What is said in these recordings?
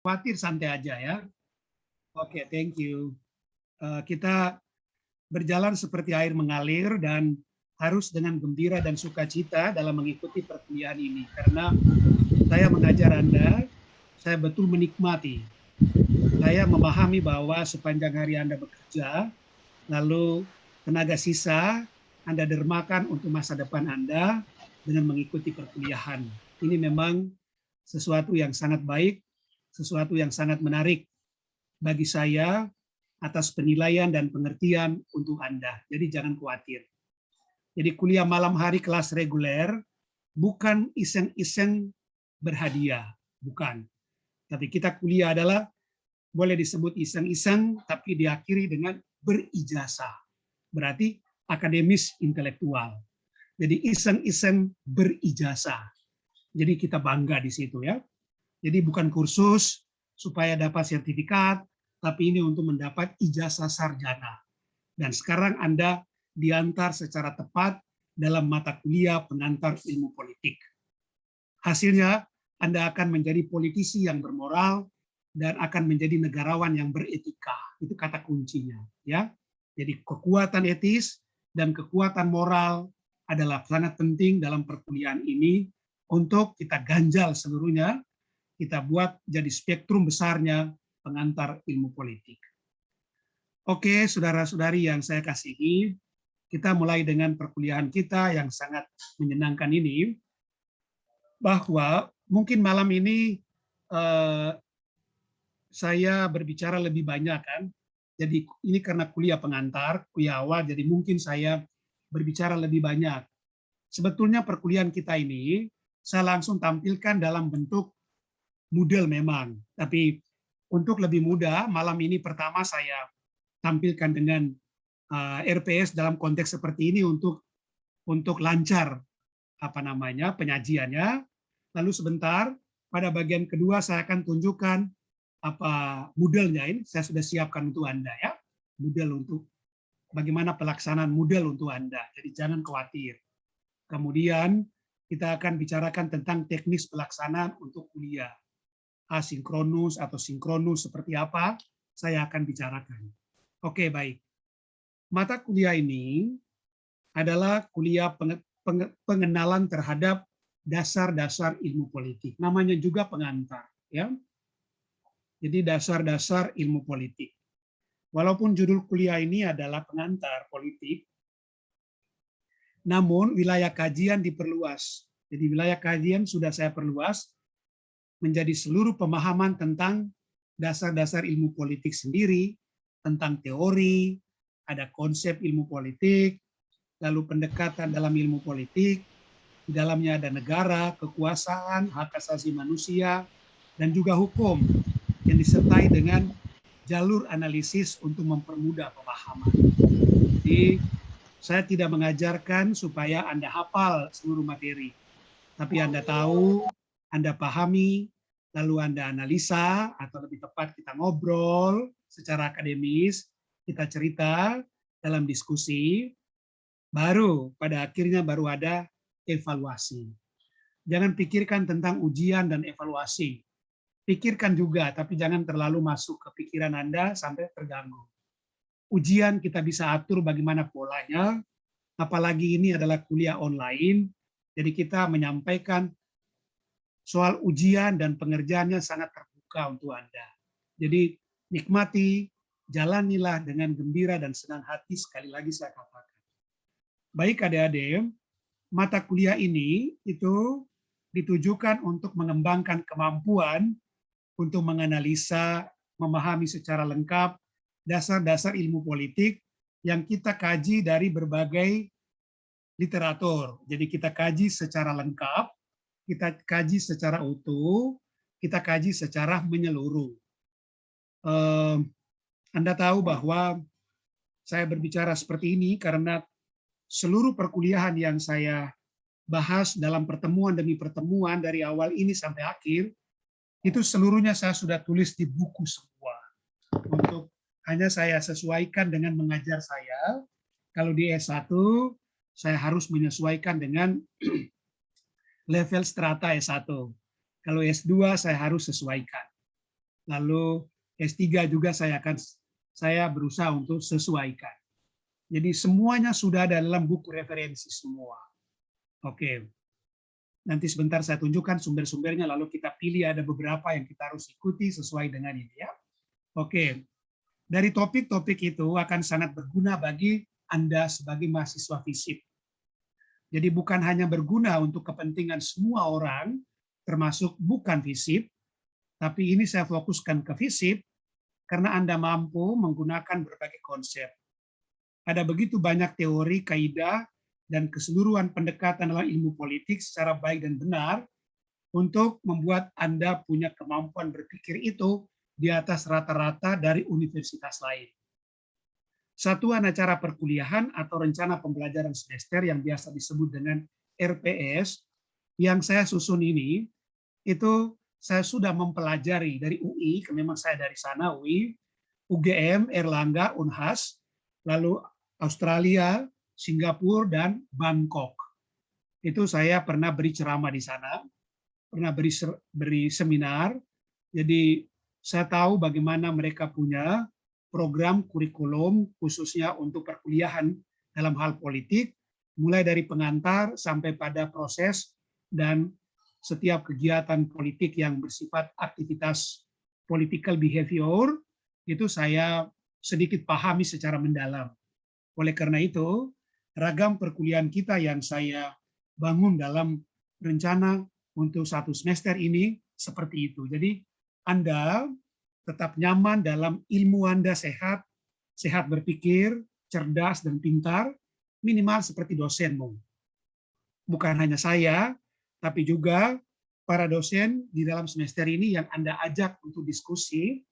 Khawatir santai aja ya. Oke, thank you. Kita berjalan seperti air mengalir dan harus dengan gembira dan sukacita dalam mengikuti perkuliahan ini. Karena saya mengajar Anda, saya betul menikmati. Saya memahami bahwa sepanjang hari Anda bekerja, lalu tenaga sisa Anda dermakan untuk masa depan Anda dengan mengikuti perkuliahan. Ini memang sesuatu yang sangat baik, sesuatu yang sangat menarik bagi saya atas penilaian dan pengertian untuk Anda. Jadi jangan khawatir. Jadi kuliah malam hari kelas reguler bukan iseng-iseng berhadiah, bukan. Tapi kita kuliah adalah boleh disebut iseng-iseng, tapi diakhiri dengan berijazah. Berarti akademis intelektual. Jadi iseng-iseng berijazah. Jadi kita bangga di situ ya. Jadi bukan kursus supaya dapat sertifikat, tapi ini untuk mendapat ijazah sarjana. Dan sekarang Anda diantar secara tepat dalam mata kuliah pengantar ilmu politik. Hasilnya Anda akan menjadi politisi yang bermoral dan akan menjadi negarawan yang beretika. Itu kata kuncinya, ya. Jadi kekuatan etis dan kekuatan moral adalah sangat penting dalam perkuliahan ini untuk kita ganjal seluruhnya, kita buat jadi spektrum besarnya pengantar ilmu politik. Oke, saudara-saudari yang saya kasihi, kita mulai dengan perkuliahan kita yang sangat menyenangkan ini, bahwa mungkin malam ini saya berbicara lebih banyak kan, jadi ini karena kuliah pengantar, kuliah awal, jadi mungkin saya berbicara lebih banyak. Sebetulnya perkuliahan kita ini, saya langsung tampilkan dalam bentuk model memang, tapi untuk lebih mudah, malam ini pertama saya tampilkan dengan RPS dalam konteks seperti ini untuk lancar penyajiannya. Lalu sebentar pada bagian kedua saya akan tunjukkan modelnya ini. Saya sudah siapkan untuk Anda ya, model untuk bagaimana pelaksanaan model untuk Anda. Jadi jangan khawatir. Kemudian kita akan bicarakan tentang teknis pelaksanaan untuk kuliah. Asinkronus atau sinkronus seperti apa, saya akan bicarakan. Oke, baik. Mata kuliah ini adalah kuliah pengenalan terhadap dasar-dasar ilmu politik. Namanya juga pengantar, ya. Jadi dasar-dasar ilmu politik. Walaupun judul kuliah ini adalah pengantar politik, namun wilayah kajian diperluas. Jadi wilayah kajian sudah saya perluas menjadi seluruh pemahaman tentang dasar-dasar ilmu politik sendiri, tentang teori, ada konsep ilmu politik, lalu pendekatan dalam ilmu politik, di dalamnya ada negara, kekuasaan, hak asasi manusia, dan juga hukum yang disertai dengan jalur analisis untuk mempermudah pemahaman. Jadi saya tidak mengajarkan supaya Anda hafal seluruh materi, tapi Anda tahu, Anda pahami, lalu Anda analisa, atau lebih tepat kita ngobrol secara akademis, kita cerita dalam diskusi, baru pada akhirnya baru ada evaluasi. Jangan pikirkan tentang ujian dan evaluasi. Pikirkan juga, tapi jangan terlalu masuk ke pikiran Anda sampai terganggu. Ujian kita bisa atur bagaimana polanya, apalagi ini adalah kuliah online, jadi kita menyampaikan soal ujian dan pengerjaannya sangat terbuka untuk Anda. Jadi nikmati, jalanilah dengan gembira dan senang hati, sekali lagi saya katakan. Baik adik-adik, mata kuliah ini itu ditujukan untuk mengembangkan kemampuan untuk menganalisa, memahami secara lengkap dasar-dasar ilmu politik yang kita kaji dari berbagai literatur. Jadi kita kaji secara lengkap, kita kaji secara utuh, kita kaji secara menyeluruh. Anda tahu bahwa saya berbicara seperti ini karena seluruh perkuliahan yang saya bahas dalam pertemuan demi pertemuan dari awal ini sampai akhir, itu seluruhnya saya sudah tulis di buku semua. Untuk hanya saya sesuaikan dengan mengajar saya. Kalau di S1, saya harus menyesuaikan dengan level strata S1. Kalau S2 saya harus sesuaikan. lalu S3 juga saya berusaha untuk sesuaikan. Jadi semuanya sudah ada dalam buku referensi semua. Oke. Nanti sebentar saya tunjukkan sumber-sumbernya, lalu kita pilih ada beberapa yang kita harus ikuti sesuai dengan ini ya. Oke. Dari topik-topik itu akan sangat berguna bagi Anda sebagai mahasiswa FISIP. Jadi bukan hanya berguna untuk kepentingan semua orang, termasuk bukan FISIP, tapi ini saya fokuskan ke FISIP karena Anda mampu menggunakan berbagai konsep. Ada begitu banyak teori, kaidah, dan keseluruhan pendekatan dalam ilmu politik secara baik dan benar untuk membuat Anda punya kemampuan berpikir itu di atas rata-rata dari universitas lain. Satuan acara perkuliahan atau rencana pembelajaran semester yang biasa disebut dengan RPS yang saya susun ini, itu saya sudah mempelajari dari UI, memang saya dari sana UI, UGM, Erlangga, Unhas, lalu Australia, Singapura, dan Bangkok. Itu saya pernah beri ceramah di sana, pernah beri seminar, jadi saya tahu bagaimana mereka punya program kurikulum khususnya untuk perkuliahan dalam hal politik, mulai dari pengantar sampai pada proses dan setiap kegiatan politik yang bersifat aktivitas political behavior, itu saya sedikit pahami secara mendalam. Oleh karena itu, ragam perkuliahan kita yang saya bangun dalam rencana untuk 1 semester ini seperti itu. Jadi Anda tetap nyaman dalam ilmu Anda sehat, sehat berpikir, cerdas dan pintar, minimal seperti dosenmu. Bukan hanya saya, tapi juga para dosen di dalam semester ini yang Anda ajak untuk diskusi,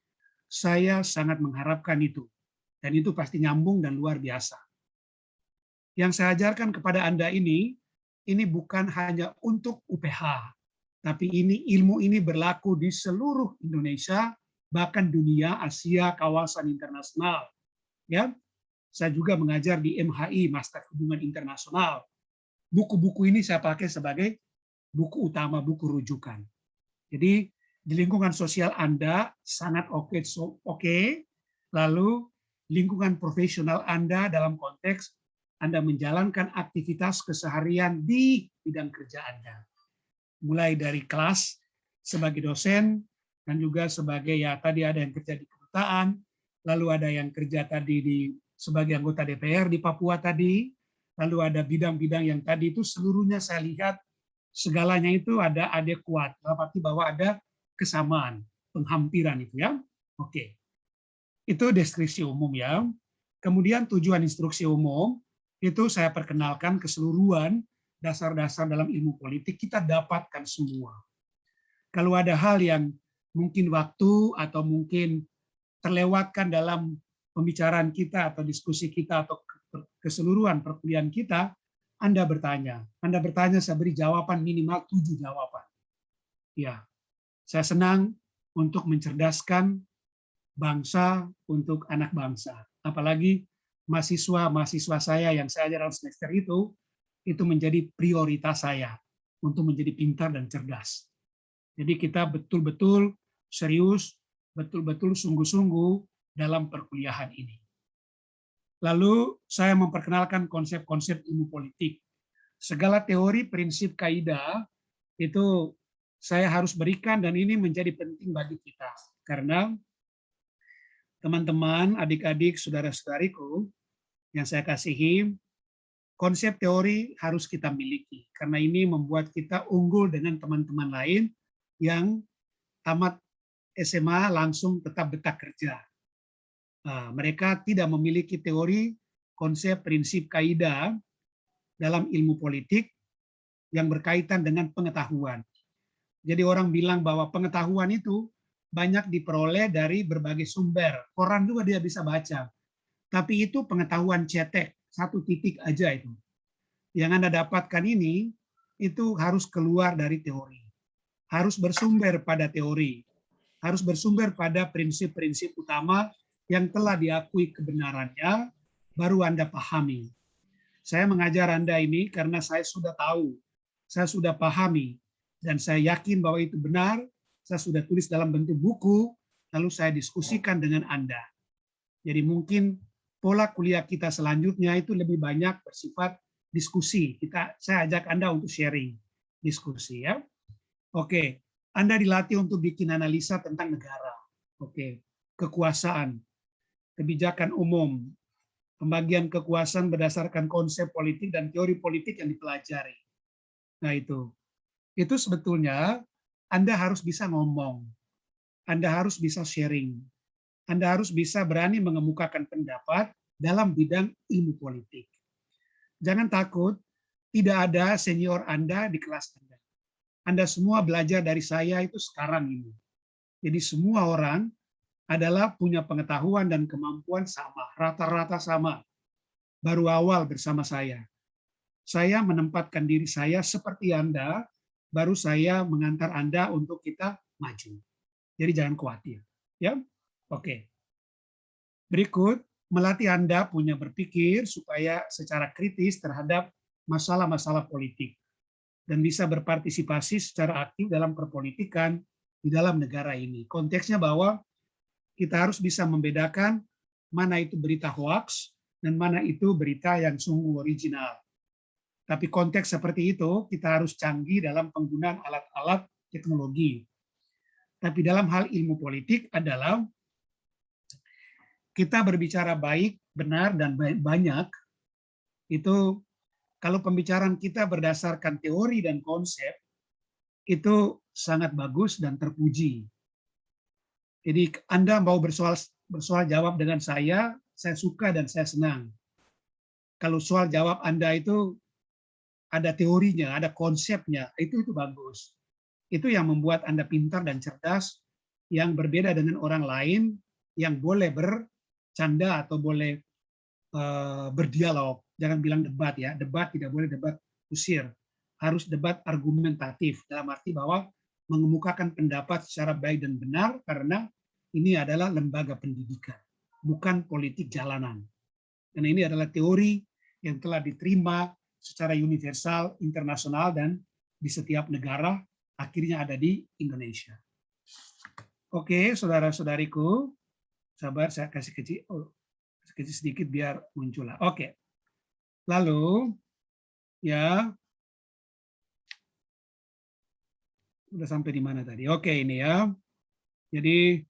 saya sangat mengharapkan itu. Dan itu pasti nyambung dan luar biasa. Yang saya ajarkan kepada Anda ini bukan hanya untuk UPH, tapi ilmu ini berlaku di seluruh Indonesia, bahkan dunia, Asia, kawasan internasional. Ya, saya juga mengajar di MHI, Master Hubungan Internasional. Buku-buku ini saya pakai sebagai buku utama, buku rujukan. Jadi di lingkungan sosial Anda sangat oke. Lalu lingkungan profesional Anda dalam konteks Anda menjalankan aktivitas keseharian di bidang kerja Anda. Mulai dari kelas sebagai dosen, dan juga sebagai tadi ada yang kerja di kedutaan, lalu ada yang kerja tadi sebagai anggota DPR di Papua tadi, lalu ada bidang-bidang yang tadi itu seluruhnya saya lihat segalanya itu ada adekuat, dalam arti bahwa ada kesamaan, penghampiran itu ya. Oke. Itu deskripsi umum ya. Kemudian tujuan instruksi umum itu saya perkenalkan keseluruhan dasar-dasar dalam ilmu politik kita dapatkan semua. Kalau ada hal yang mungkin waktu atau mungkin terlewatkan dalam pembicaraan kita atau diskusi kita atau keseluruhan perkuliahan kita, Anda bertanya. Anda bertanya, saya beri jawaban minimal 7 jawaban. Ya, saya senang untuk mencerdaskan bangsa untuk anak bangsa. Apalagi mahasiswa saya yang saya ajar dalam semester itu menjadi prioritas saya untuk menjadi pintar dan cerdas. Jadi kita betul-betul serius, betul-betul sungguh-sungguh dalam perkuliahan ini. Lalu saya memperkenalkan konsep-konsep ilmu politik. Segala teori, prinsip, kaidah itu saya harus berikan dan ini menjadi penting bagi kita. Karena teman-teman, adik-adik, saudara-saudariku yang saya kasihi, konsep teori harus kita miliki. Karena ini membuat kita unggul dengan teman-teman lain yang tamat SMA langsung tetap betah kerja. Nah, mereka tidak memiliki teori, konsep, prinsip, kaidah dalam ilmu politik yang berkaitan dengan pengetahuan. Jadi orang bilang bahwa pengetahuan itu banyak diperoleh dari berbagai sumber. Koran juga dia bisa baca. Tapi itu pengetahuan cetek, 1 titik aja itu. Yang Anda dapatkan ini, itu harus keluar dari teori. Harus bersumber pada teori. Harus bersumber pada prinsip-prinsip utama yang telah diakui kebenarannya, baru Anda pahami. Saya mengajar Anda ini karena saya sudah tahu, saya sudah pahami, dan saya yakin bahwa itu benar. Saya sudah tulis dalam bentuk buku, lalu saya diskusikan dengan Anda. Jadi mungkin pola kuliah kita selanjutnya itu lebih banyak bersifat diskusi. Saya ajak Anda untuk sharing, diskusi ya. Oke, Anda dilatih untuk bikin analisa tentang negara. Oke, kekuasaan, kebijakan umum, pembagian kekuasaan berdasarkan konsep politik dan teori politik yang dipelajari. Nah itu sebetulnya Anda harus bisa ngomong, Anda harus bisa sharing, Anda harus bisa berani mengemukakan pendapat dalam bidang ilmu politik. Jangan takut, tidak ada senior Anda di kelas Anda. Anda semua belajar dari saya itu sekarang ini. Jadi semua orang adalah punya pengetahuan dan kemampuan sama, rata-rata sama. Baru awal bersama saya. Saya menempatkan diri saya seperti Anda, baru saya mengantar Anda untuk kita maju. Jadi jangan khawatir. Ya, oke. Berikut, melatih Anda punya berpikir supaya secara kritis terhadap masalah-masalah politik dan bisa berpartisipasi secara aktif dalam perpolitikan di dalam negara ini. Konteksnya bahwa kita harus bisa membedakan mana itu berita hoax dan mana itu berita yang sungguh original. Tapi konteks seperti itu kita harus canggih dalam penggunaan alat-alat teknologi. Tapi dalam hal ilmu politik adalah kita berbicara baik, benar, dan banyak, itu kalau pembicaraan kita berdasarkan teori dan konsep, itu sangat bagus dan terpuji. Jadi Anda mau bersoal jawab dengan saya suka dan saya senang. Kalau soal jawab Anda itu ada teorinya, ada konsepnya, itu bagus. Itu yang membuat Anda pintar dan cerdas, yang berbeda dengan orang lain yang boleh bercanda atau boleh berdialog. Jangan bilang debat ya, debat tidak boleh debat kusir. Harus debat argumentatif, dalam arti bahwa mengemukakan pendapat secara baik dan benar, karena ini adalah lembaga pendidikan, bukan politik jalanan. Dan ini adalah teori yang telah diterima secara universal, internasional, dan di setiap negara, akhirnya ada di Indonesia. Oke, saudara-saudariku, sabar saya kasih kecil sedikit biar muncul. Oke. Lalu, ya, udah sampai di mana tadi? Oke, ini ya. Jadi,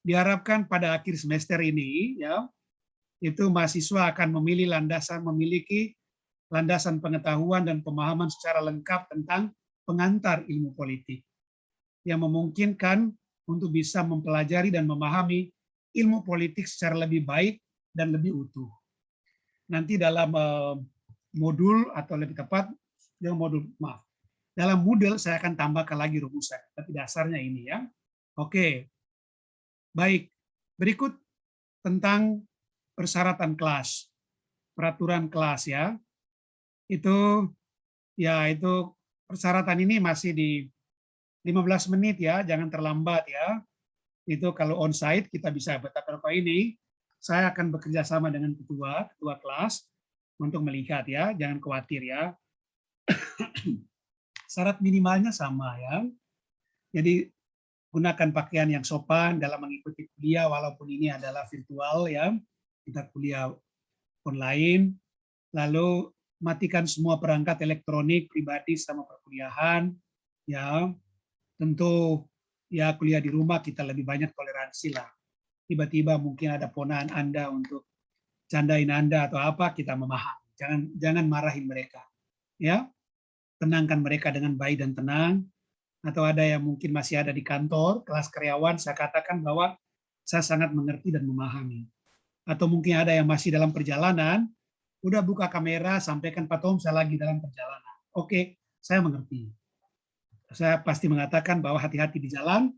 diharapkan pada akhir semester ini, ya, itu mahasiswa akan memiliki landasan pengetahuan dan pemahaman secara lengkap tentang pengantar ilmu politik yang memungkinkan untuk bisa mempelajari dan memahami ilmu politik secara lebih baik dan lebih utuh. Nanti dalam modul atau lebih tepat dalam Moodle saya akan tambahkan lagi rumusan, tapi dasarnya ini ya. Oke. Baik. Berikut tentang persyaratan kelas. Peraturan kelas ya. Itu persyaratan ini masih di 15 menit ya, jangan terlambat ya. Itu kalau on-site kita bisa, betapa ini saya akan bekerja sama dengan ketua kelas untuk melihat ya, jangan khawatir ya. Syarat minimalnya sama ya. Jadi gunakan pakaian yang sopan dalam mengikuti kuliah walaupun ini adalah virtual ya. Kita kuliah online. Lalu matikan semua perangkat elektronik pribadi sama perkuliahan ya. Tentu ya kuliah di rumah kita lebih banyak toleransi lah. Tiba-tiba mungkin ada ponakan Anda untuk candain Anda atau apa, kita memahami. Jangan marahin mereka. Ya. Tenangkan mereka dengan baik dan tenang. Atau ada yang mungkin masih ada di kantor, kelas karyawan, saya katakan bahwa saya sangat mengerti dan memahami. Atau mungkin ada yang masih dalam perjalanan, udah buka kamera, sampaikan Pak Tom, saya lagi dalam perjalanan. Oke, saya mengerti. Saya pasti mengatakan bahwa hati-hati di jalan,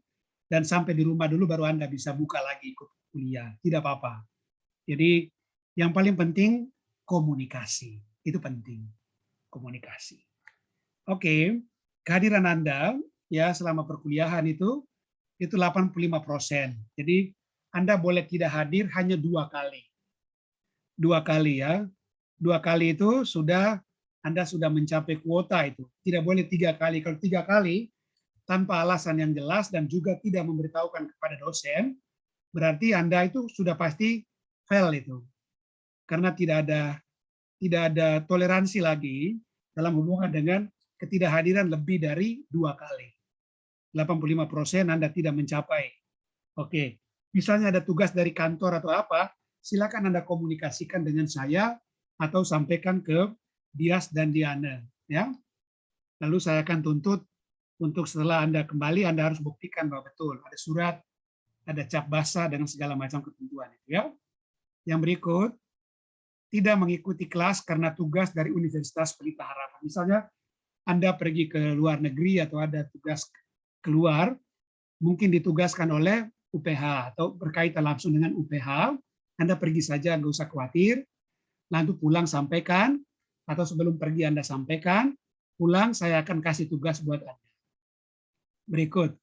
dan sampai di rumah dulu baru Anda bisa buka lagi ikut kuliah. Tidak apa-apa. Jadi yang paling penting komunikasi. Itu penting. Komunikasi. Oke, kehadiran Anda ya selama perkuliahan itu 85%. Jadi Anda boleh tidak hadir hanya 2 kali. 2 kali ya. 2 kali itu Anda sudah mencapai kuota itu. Tidak boleh 3 kali. Kalau 3 kali tanpa alasan yang jelas dan juga tidak memberitahukan kepada dosen, berarti Anda itu sudah pasti fail itu. Karena tidak ada toleransi lagi dalam hubungan dengan ketidakhadiran lebih dari 2 kali. 85% Anda tidak mencapai. Oke, misalnya ada tugas dari kantor atau apa, silakan Anda komunikasikan dengan saya atau sampaikan ke Dias dan Diana, ya. Lalu saya akan tuntut untuk setelah Anda kembali, Anda harus buktikan bahwa betul ada surat, ada cap basah dengan segala macam ketentuan itu, ya. Yang berikut, tidak mengikuti kelas karena tugas dari Universitas Pelita Harapan. Misalnya Anda pergi ke luar negeri atau ada tugas keluar, mungkin ditugaskan oleh UPH atau berkaitan langsung dengan UPH, Anda pergi saja, nggak usah khawatir. Nanti pulang sampaikan, atau sebelum pergi Anda sampaikan, pulang saya akan kasih tugas buat Anda. Berikut,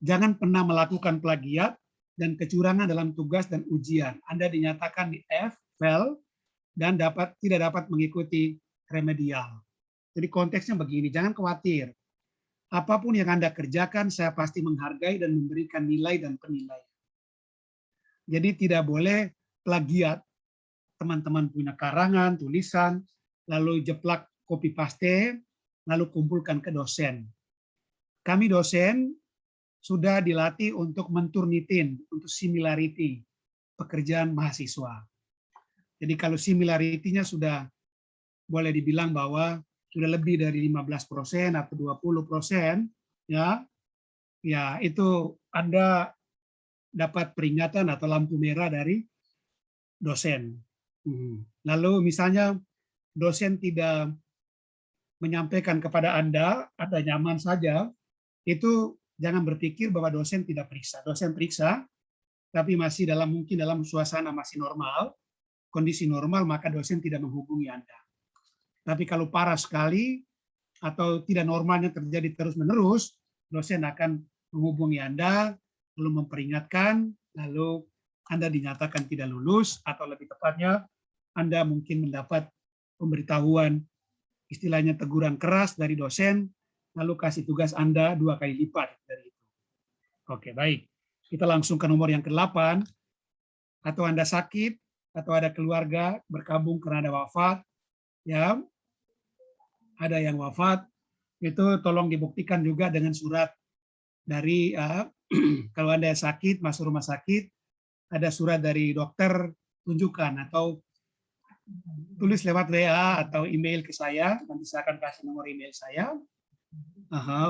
jangan pernah melakukan plagiat dan kecurangan dalam tugas dan ujian. Anda dinyatakan di F, fail, dan tidak dapat mengikuti remedial. Jadi konteksnya begini, jangan khawatir. Apapun yang Anda kerjakan, saya pasti menghargai dan memberikan nilai dan penilaian. Jadi tidak boleh plagiat. Teman-teman punya karangan, tulisan, lalu jeplak copy paste, lalu kumpulkan ke dosen. Kami dosen sudah dilatih untuk menturnitin, untuk similarity pekerjaan mahasiswa. Jadi kalau similarity-nya sudah boleh dibilang bahwa sudah lebih dari 15% atau 20%, ya itu Anda dapat peringatan atau lampu merah dari dosen. Lalu misalnya dosen tidak menyampaikan kepada Anda nyaman saja, itu jangan berpikir bahwa dosen tidak periksa. Dosen periksa, tapi masih mungkin dalam suasana masih normal, kondisi normal, maka dosen tidak menghubungi Anda. Tapi kalau parah sekali atau tidak normalnya terjadi terus-menerus, dosen akan menghubungi Anda, lalu memperingatkan, lalu Anda dinyatakan tidak lulus, atau lebih tepatnya Anda mungkin mendapat pemberitahuan, istilahnya teguran keras dari dosen, lalu kasih tugas Anda 2 kali lipat dari itu. Oke, baik. Kita langsung ke nomor yang ke-8. Atau Anda sakit, atau ada keluarga berkabung karena ada wafat, ya, ada yang wafat, itu tolong dibuktikan juga dengan surat dari kalau Anda sakit, masuk rumah sakit, ada surat dari dokter, tunjukkan, atau tulis lewat WA atau email ke saya, nanti saya akan kasih nomor email saya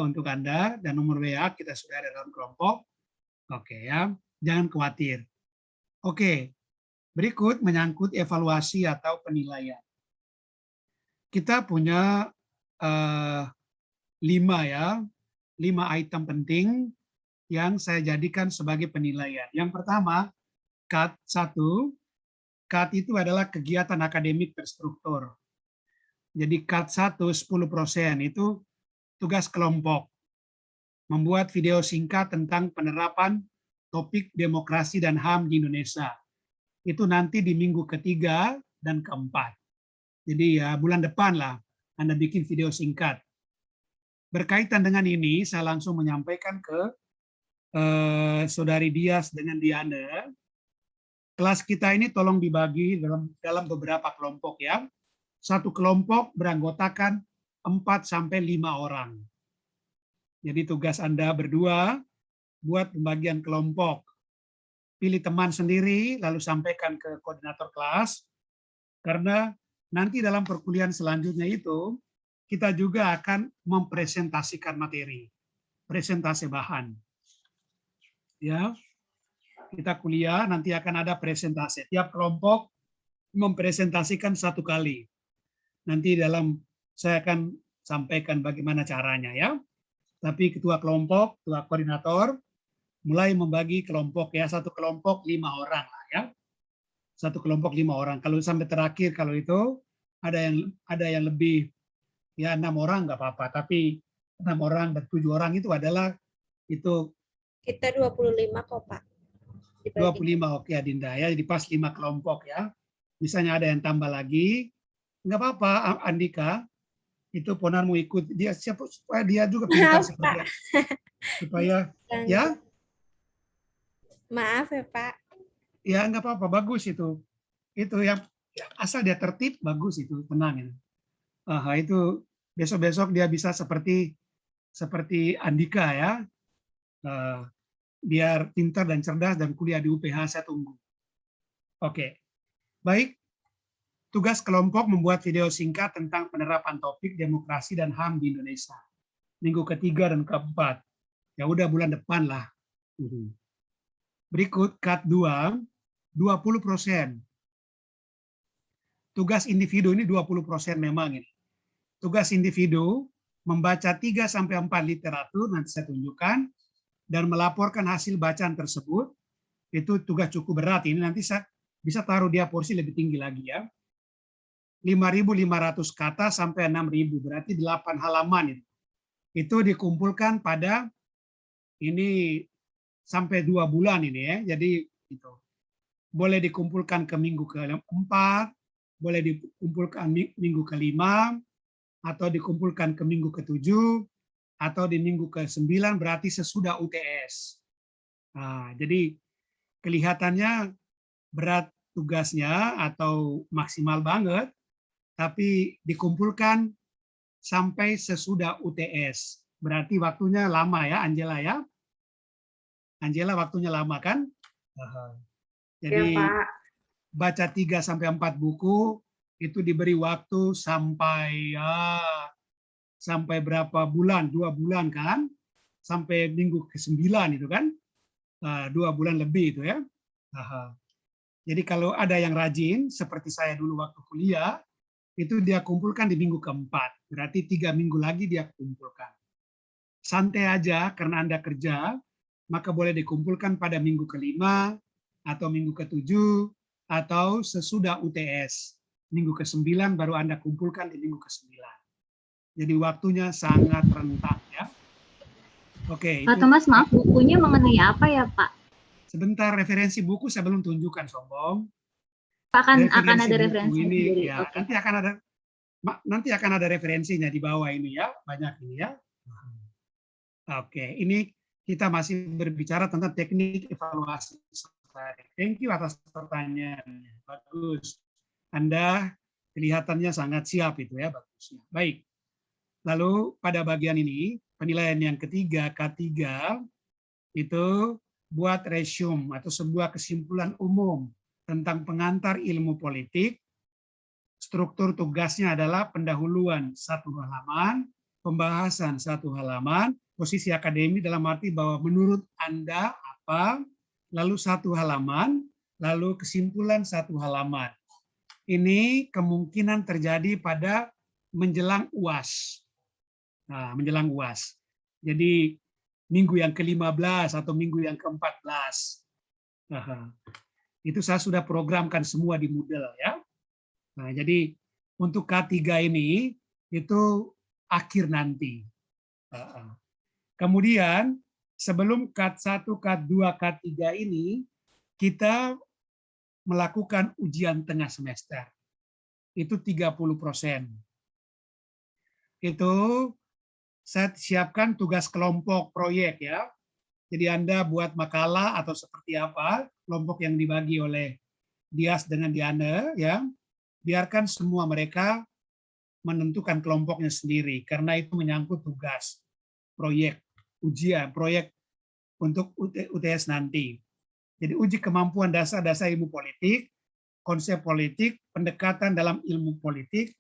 untuk Anda, dan nomor WA kita sudah ada dalam kelompok. Oke ya, jangan khawatir. Oke, berikut menyangkut evaluasi atau penilaian. Kita punya 5 item penting yang saya jadikan sebagai penilaian. Yang pertama, CAT 1. CAT itu adalah kegiatan akademik terstruktur. Jadi CAT 1 10% itu tugas kelompok. Membuat video singkat tentang penerapan topik demokrasi dan HAM di Indonesia. Itu nanti di minggu ketiga dan keempat. Jadi ya bulan depan lah Anda bikin video singkat. Berkaitan dengan ini, saya langsung menyampaikan ke Saudari Dias dengan Diana. Kelas kita ini tolong dibagi dalam beberapa kelompok ya. Satu kelompok beranggotakan 4-5 orang. Jadi tugas Anda berdua buat pembagian kelompok. Pilih teman sendiri, lalu sampaikan ke koordinator kelas. Karena nanti dalam perkuliahan selanjutnya itu, kita juga akan mempresentasikan materi, presentasi bahan. Ya, kita kuliah nanti akan ada presentasi. Tiap kelompok mempresentasikan 1 kali. Nanti saya akan sampaikan bagaimana caranya ya. Tapi ketua kelompok, ketua koordinator, mulai membagi kelompok ya, 1 kelompok 5 orang lah ya. 1 kelompok 5 orang. Kalau sampai terakhir kalau itu ada yang lebih ya 6 orang nggak apa-apa, tapi 6 orang dan 7 orang itu adalah itu kita 25 kok Pak. 25 oke Adinda ya, jadi pas 5 kelompok ya. Misalnya ada yang tambah lagi, nggak apa-apa Andika, itu Ponar mau ikut dia siapa supaya dia juga pintar seperti supaya ya Maaf ya, Pak. Ya nggak apa-apa, bagus itu. Itu yang asal dia tertib, bagus itu, tenang ya. Itu besok-besok dia bisa seperti Andika ya. Eh, Biar pintar dan cerdas dan kuliah di UPH, saya tunggu. Oke, baik. Tugas kelompok membuat video singkat tentang penerapan topik demokrasi dan HAM di Indonesia. Minggu ketiga dan keempat. Ya udah bulan depan lah. Berikut cut 2, 20%. Tugas individu ini 20% memang ini. Tugas individu membaca 3 sampai 4 literatur, nanti saya tunjukkan, dan melaporkan hasil bacaan tersebut. Itu tugas cukup berat. Ini nanti saya bisa taruh dia porsi lebih tinggi lagi ya. 5.500 kata sampai 6.000, berarti 8 halaman itu. Itu dikumpulkan pada ini sampai 2 bulan ini ya. Jadi itu boleh dikumpulkan ke minggu ke-4, boleh dikumpulkan minggu ke-5, atau dikumpulkan ke minggu ke-7, atau di minggu ke-9, berarti sesudah UTS. Nah, jadi kelihatannya berat tugasnya atau maksimal banget, tapi dikumpulkan sampai sesudah UTS. Berarti waktunya lama ya, Angela ya. Angela waktunya lama kan? Jadi Ya, Pak. baca 3 sampai 4 buku itu diberi waktu sampai berapa bulan? 2 bulan kan? Sampai minggu ke-9 itu kan? 2 bulan lebih itu ya. Jadi kalau ada yang rajin seperti saya dulu waktu kuliah, itu dia kumpulkan di minggu ke-4. Berarti 3 minggu lagi dia kumpulkan. Santai aja karena Anda kerja, maka boleh dikumpulkan pada minggu ke-5 atau minggu ke-7 atau sesudah UTS. Minggu ke-9 baru Anda kumpulkan di minggu ke-9. Jadi waktunya sangat rentang ya. Oke, Pak Thomas, maaf, bukunya mengenai apa ya, Pak? Sebentar, referensi buku saya belum tunjukkan, sombong. Akan ada referensi ini sendiri. ya, okay. Nanti akan ada referensinya di bawah ini ya, banyak ini ya. Oke, ini kita masih berbicara tentang teknik evaluasi. Thank you atas pertanyaannya. Bagus. Anda kelihatannya sangat siap itu ya, bagusnya. Baik. Lalu pada bagian ini, penilaian yang ketiga, K3, itu buat resume atau sebuah kesimpulan umum tentang pengantar ilmu politik. Struktur tugasnya adalah pendahuluan 1 halaman, pembahasan 1 halaman, posisi akademi dalam arti bahwa menurut Anda apa, lalu 1 halaman, lalu kesimpulan 1 halaman. Ini kemungkinan terjadi pada menjelang UAS. Nah, menjelang UAS. Jadi minggu yang ke-15 atau minggu yang ke-14. Itu saya sudah programkan semua di Moodle ya. Nah, jadi untuk K3 ini itu akhir nanti. Kemudian sebelum K1, K2, K3 ini kita melakukan ujian tengah semester. Itu 30%. Itu saya siapkan tugas kelompok proyek ya. Jadi Anda buat makalah atau seperti apa, kelompok yang dibagi oleh Dias dengan Diana ya. Biarkan semua mereka menentukan kelompoknya sendiri karena itu menyangkut tugas proyek ujian proyek untuk UTS nanti. Jadi uji kemampuan dasar-dasar ilmu politik, konsep politik, pendekatan dalam ilmu politik,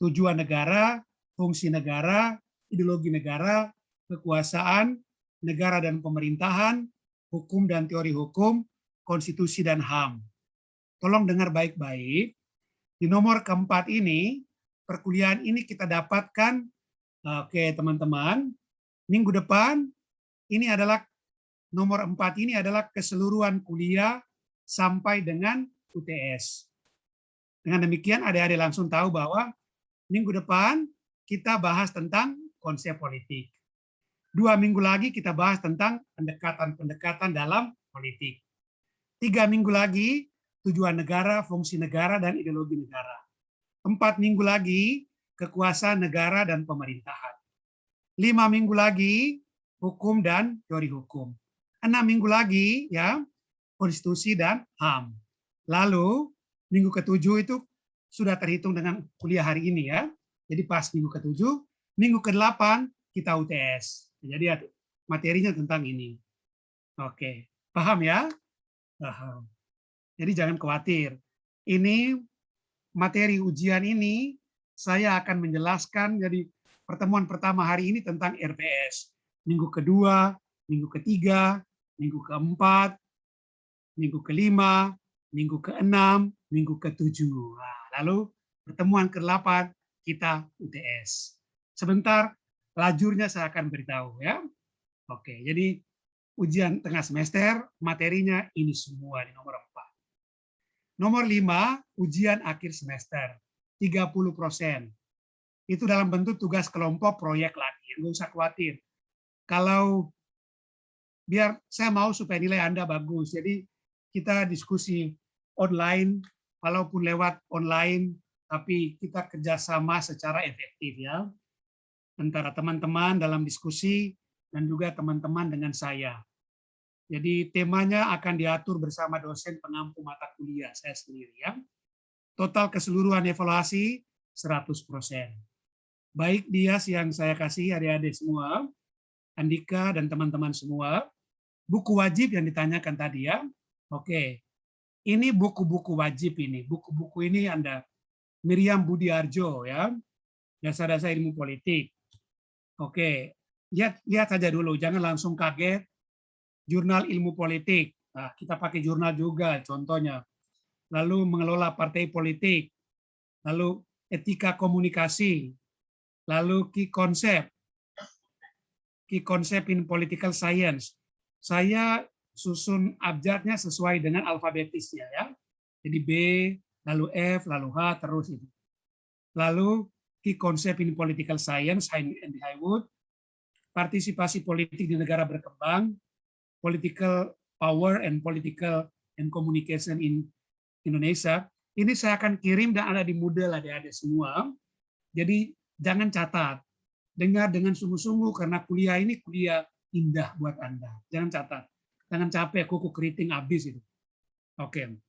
tujuan negara, fungsi negara, ideologi negara, kekuasaan, negara dan pemerintahan, hukum dan teori hukum, konstitusi dan HAM. Tolong dengar baik-baik. Di nomor keempat ini, perkuliahan ini kita dapatkan, oke teman-teman, minggu depan, ini adalah nomor 4 ini adalah keseluruhan kuliah sampai dengan UTS. Dengan demikian adik-adik langsung tahu bahwa minggu depan kita bahas tentang konsep politik. 2 minggu lagi kita bahas tentang pendekatan-pendekatan dalam politik. 3 minggu lagi tujuan negara, fungsi negara, dan ideologi negara. 4 minggu lagi kekuasaan negara dan pemerintahan. 5 minggu lagi hukum dan teori hukum. 6 minggu lagi ya konstitusi dan HAM. Lalu minggu ke-7 itu sudah terhitung dengan kuliah hari ini ya. Jadi pas minggu ke-7, minggu ke-8 kita UTS. Jadi materinya tentang ini. Oke, paham ya? Paham. Jadi jangan khawatir. Ini materi ujian ini saya akan menjelaskan. Jadi pertemuan pertama hari ini tentang RPS. Minggu kedua, minggu ketiga, minggu keempat, minggu kelima, minggu keenam, minggu ketujuh. Nah, lalu pertemuan ke-8 kita UTS. Sebentar, lajurnya saya akan beritahu ya. Oke, jadi ujian tengah semester materinya ini semua di nomor 4. Nomor 5, ujian akhir semester, 30%. Itu dalam bentuk tugas kelompok proyek lagi, nggak usah khawatir. Kalau biar saya mau supaya nilai Anda bagus, jadi kita diskusi online, walaupun lewat online, tapi kita kerjasama secara efektif ya, antara teman-teman dalam diskusi dan juga teman-teman dengan saya. Jadi temanya akan diatur bersama dosen pengampu mata kuliah saya sendiri ya. Total keseluruhan evaluasi 100%. Baik dia yang saya kasih adik-adik semua, Andika dan teman-teman semua, buku wajib yang ditanyakan tadi ya. Oke. Ini buku-buku wajib ini. Buku-buku ini Anda Miriam Budiarjo ya. Dasar-dasar ilmu politik. Oke. Lihat saja dulu, jangan langsung kaget. Jurnal ilmu politik. Nah, kita pakai jurnal juga contohnya. Lalu mengelola partai politik. Lalu etika komunikasi. Lalu key concept. Key concept in political science. Saya susun abjadnya sesuai dengan alfabetisnya ya. Jadi B, lalu F, lalu H, terus itu. Lalu key concept in political science and Highwood. Partisipasi politik di negara berkembang. Political power and political and communication in Indonesia. Ini saya akan kirim dan ada di Moodle adik-adik semua. Jadi jangan catat. Dengar dengan sungguh-sungguh karena kuliah ini kuliah indah buat Anda. Jangan catat. Jangan capek kuku keriting habis itu. Oke.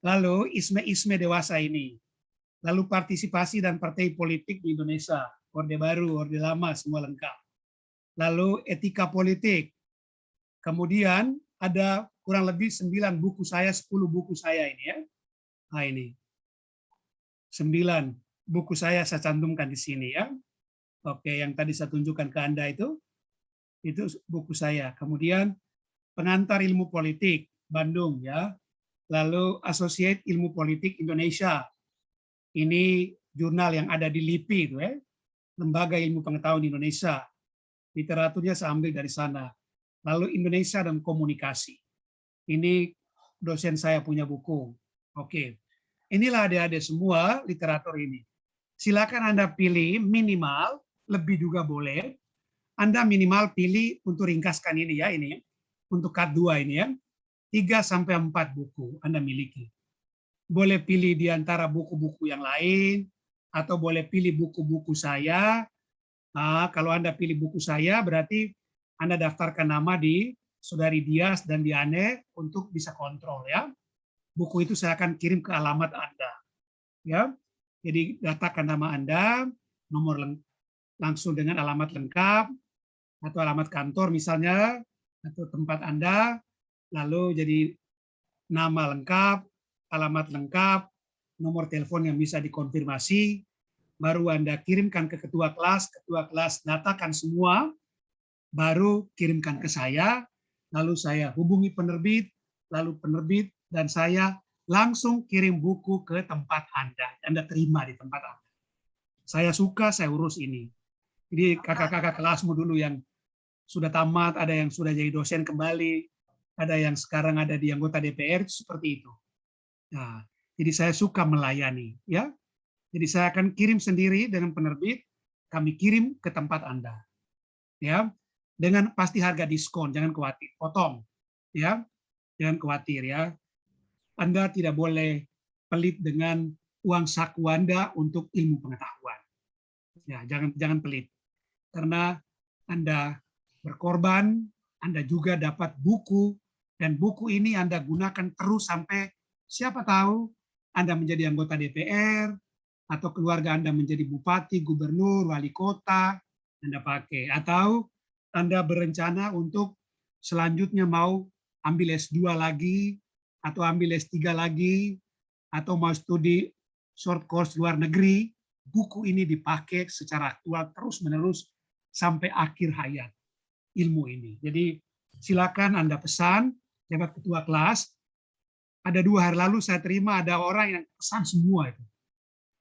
Lalu isme-isme dewasa ini. Lalu partisipasi dan partai politik di Indonesia. Orde Baru, Orde Lama, semua lengkap. Lalu etika politik. Kemudian ada kurang lebih 9 buku saya, 10 buku saya ini ya. Nah ini. 9 buku saya cantumkan di sini ya. Oke, yang tadi saya tunjukkan ke Anda itu buku saya. Kemudian pengantar ilmu politik Bandung ya. Lalu Associate Ilmu Politik Indonesia. Ini jurnal yang ada di LIPI itu ya. Lembaga Ilmu Pengetahuan Indonesia. Literaturnya saya ambil dari sana. Lalu Indonesia dan Komunikasi. Ini dosen saya punya buku. Oke. Inilah adik-adik semua literatur ini. Silakan Anda pilih minimal, lebih juga boleh. Anda minimal pilih untuk ringkaskan ini ya, ini untuk cut 2 ini ya. 3 sampai 4 buku Anda miliki. Boleh pilih di antara buku-buku yang lain atau boleh pilih buku-buku saya. Nah, kalau Anda pilih buku saya berarti Anda daftarkan nama di Saudari Dias dan Diane untuk bisa kontrol ya. Buku itu saya akan kirim ke alamat Anda. Ya. Jadi datakan nama Anda, nomor langsung dengan alamat lengkap atau alamat kantor misalnya atau tempat Anda, lalu jadi nama lengkap, alamat lengkap, nomor telepon yang bisa dikonfirmasi, baru Anda kirimkan ke ketua kelas datakan semua, baru kirimkan ke saya, lalu saya hubungi penerbit, lalu penerbit dan saya langsung kirim buku ke tempat Anda terima di tempat Anda. Saya suka, saya urus ini. Jadi kakak-kakak kelasmu dulu yang sudah tamat, ada yang sudah jadi dosen kembali, ada yang sekarang ada di anggota DPR, seperti itu. Nah, jadi saya suka melayani, ya. Jadi saya akan kirim sendiri dengan penerbit, kami kirim ke tempat Anda, ya. Dengan pasti harga diskon, jangan khawatir, potong, ya, jangan khawatir, ya. Anda tidak boleh pelit dengan uang saku Anda untuk ilmu pengetahuan, ya, jangan pelit, karena Anda berkorban, Anda juga dapat buku Dan buku ini Anda gunakan terus sampai siapa tahu Anda menjadi anggota DPR, atau keluarga Anda menjadi bupati, gubernur, wali kota, Anda pakai. Atau Anda berencana untuk selanjutnya mau ambil S2 lagi, atau ambil S3 lagi, atau mau studi short course luar negeri, buku ini dipakai secara aktual terus-menerus sampai akhir hayat ilmu ini. Jadi silakan Anda pesan lewat ketua kelas. Ada 2 hari lalu saya terima ada orang yang pesan semua itu.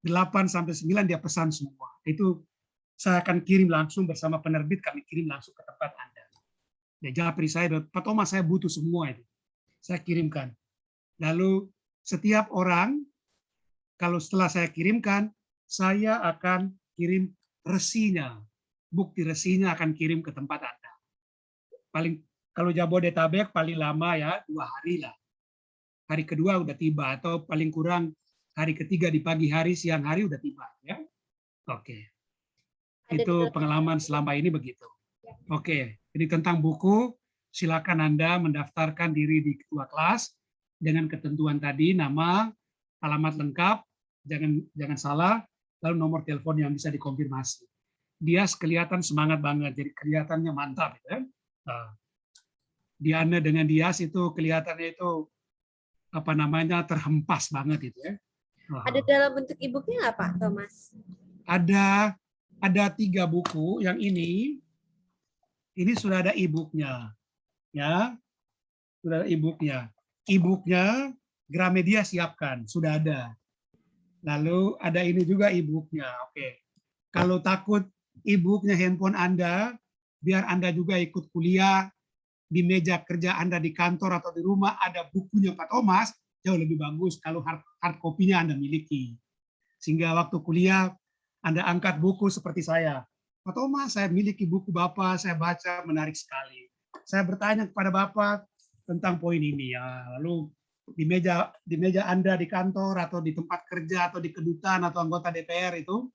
8 sampai 9 dia pesan semua. Itu saya akan kirim langsung bersama penerbit, kami kirim langsung ke tempat Anda. Ya japri saya, Pak Thomas saya butuh semua itu. Saya kirimkan. Lalu setiap orang, kalau setelah saya kirimkan, saya akan kirim resinya. Bukti resinya akan kirim ke tempat Anda. Paling kalau Jabodetabek paling lama ya 2 hari lah. Hari kedua udah tiba, atau paling kurang hari ketiga di pagi hari, siang hari udah tiba. Ya, oke. Itu pengalaman selama ini begitu. Oke, jadi tentang buku, silakan Anda mendaftarkan diri di ketua kelas dengan ketentuan tadi, nama, alamat lengkap, jangan salah, lalu nomor telepon yang bisa dikonfirmasi. Dia kelihatan semangat banget, jadi kelihatannya mantap. Ya. Nah, Diana dengan Dias itu kelihatannya itu apa namanya terhempas banget itu ya. Ada dalam bentuk e-booknya nggak Pak Thomas? Ada 3 buku. Yang ini sudah ada e-booknya, ya sudah ada e-booknya. E-booknya Gramedia siapkan, sudah ada. Lalu ada ini juga e-booknya. Oke. Kalau takut e-booknya handphone Anda, biar Anda juga ikut kuliah di meja kerja Anda di kantor atau di rumah ada bukunya Pak Thomas, jauh lebih bagus kalau hard copy-nya Anda miliki. Sehingga waktu kuliah Anda angkat buku seperti saya. Pak Thomas, saya miliki buku Bapak, saya baca, menarik sekali. Saya bertanya kepada Bapak tentang poin ini ya. Lalu di meja Anda di kantor atau di tempat kerja atau di kedutaan atau anggota DPR itu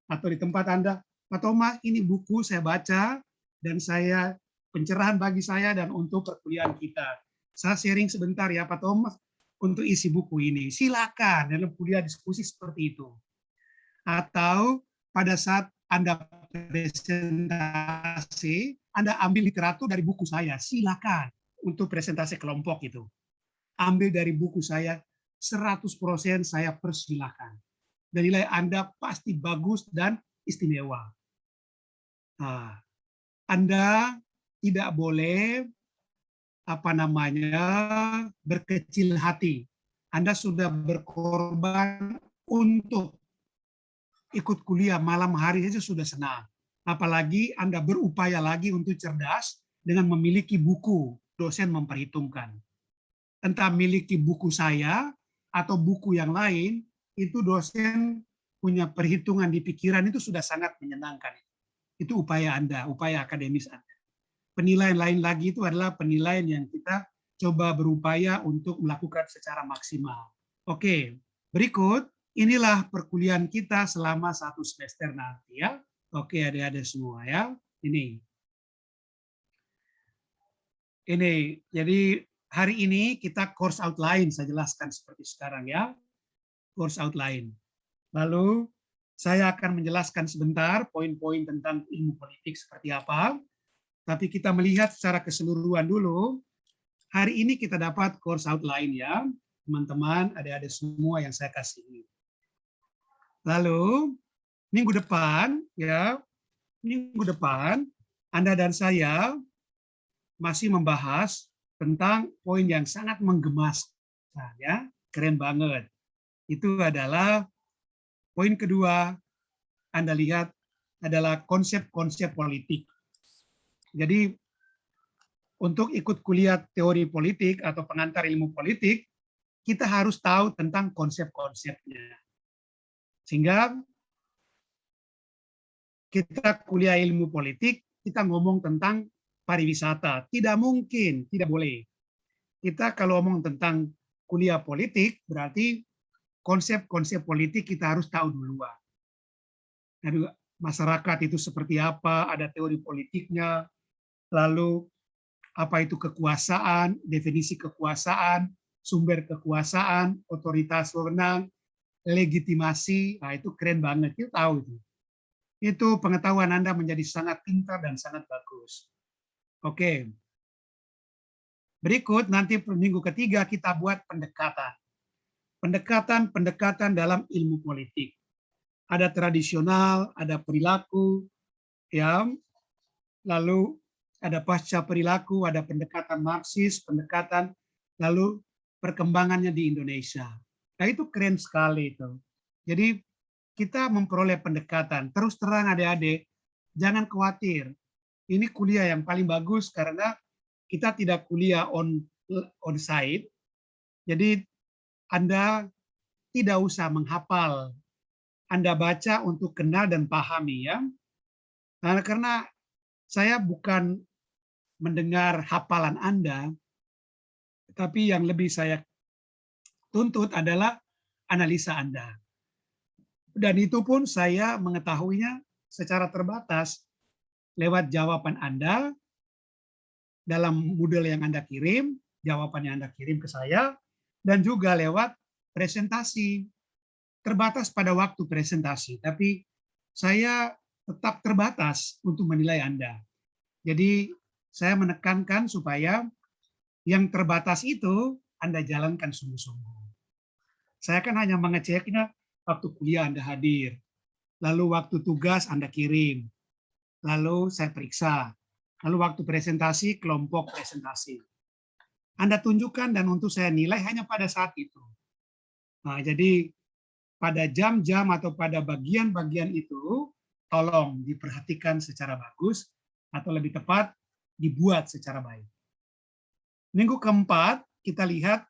atau di tempat Anda, Pak Thomas, ini buku saya baca dan saya pencerahan bagi saya dan untuk perkuliahan kita. Saya sharing sebentar ya Pak Thomas untuk isi buku ini. Silakan dalam kuliah diskusi seperti itu. Atau pada saat Anda presentasi, Anda ambil literatur dari buku saya. Silakan untuk presentasi kelompok itu. Ambil dari buku saya 100% saya persilahkan. Dan nilai Anda pasti bagus dan istimewa. Nah, Anda tidak boleh berkecil hati. Anda sudah berkorban untuk ikut kuliah malam hari saja sudah senang. Apalagi Anda berupaya lagi untuk cerdas dengan memiliki buku, dosen memperhitungkan. Entah miliki buku saya atau buku yang lain, itu dosen punya perhitungan di pikiran itu sudah sangat menyenangkan. Itu upaya Anda, upaya akademis Anda. Penilaian lain lagi itu adalah penilaian yang kita coba berupaya untuk melakukan secara maksimal. Oke, berikut inilah perkuliahan kita selama 1 semester nanti ya. Oke, adik-adik semua ya. Ini, jadi hari ini kita course outline, saya jelaskan seperti sekarang ya. Course outline. Lalu saya akan menjelaskan sebentar poin-poin tentang ilmu politik seperti apa. Tapi kita melihat secara keseluruhan dulu. Hari ini kita dapat course outline ya, teman-teman, adik-adik semua yang saya kasih. Lalu minggu depan Anda dan saya masih membahas tentang poin yang sangat menggemaskan ya, keren banget. Itu adalah poin kedua. Anda lihat adalah konsep-konsep politik. Jadi untuk ikut kuliah teori politik atau pengantar ilmu politik, kita harus tahu tentang konsep-konsepnya. Sehingga kita kuliah ilmu politik, kita ngomong tentang pariwisata. Tidak mungkin, tidak boleh. Kita kalau ngomong tentang kuliah politik, berarti konsep-konsep politik kita harus tahu duluan. Jadi masyarakat itu seperti apa, ada teori politiknya, lalu apa itu kekuasaan, definisi kekuasaan, sumber kekuasaan, otoritas wewenang, legitimasi. Nah, itu keren banget, kita tahu itu. Itu pengetahuan Anda menjadi sangat pintar dan sangat bagus. Oke. Berikut nanti minggu ketiga kita buat pendekatan. Pendekatan dalam ilmu politik. Ada tradisional, ada perilaku, ya. Lalu ada pasca perilaku, ada pendekatan Marxis, pendekatan lalu perkembangannya di Indonesia. Nah, itu keren sekali itu. Jadi kita memperoleh pendekatan. Terus terang adik-adik, jangan khawatir. Ini kuliah yang paling bagus karena kita tidak kuliah on site. Jadi Anda tidak usah menghafal. Anda baca untuk kenal dan pahami ya. Nah, karena saya bukan mendengar hafalan Anda, tapi yang lebih saya tuntut adalah analisa Anda. Dan itu pun saya mengetahuinya secara terbatas lewat jawaban Anda dalam model yang Anda kirim, jawaban yang Anda kirim ke saya, dan juga lewat presentasi. Terbatas pada waktu presentasi, tapi saya tetap terbatas untuk menilai Anda. Jadi saya menekankan supaya yang terbatas itu Anda jalankan sungguh-sungguh. Saya kan hanya mengeceknya waktu kuliah Anda hadir, lalu waktu tugas Anda kirim, lalu saya periksa, lalu waktu presentasi, kelompok presentasi. Anda tunjukkan dan untuk saya nilai hanya pada saat itu. Nah, jadi pada jam-jam atau pada bagian-bagian itu, tolong diperhatikan secara bagus, atau lebih tepat, dibuat secara baik. Minggu keempat, kita lihat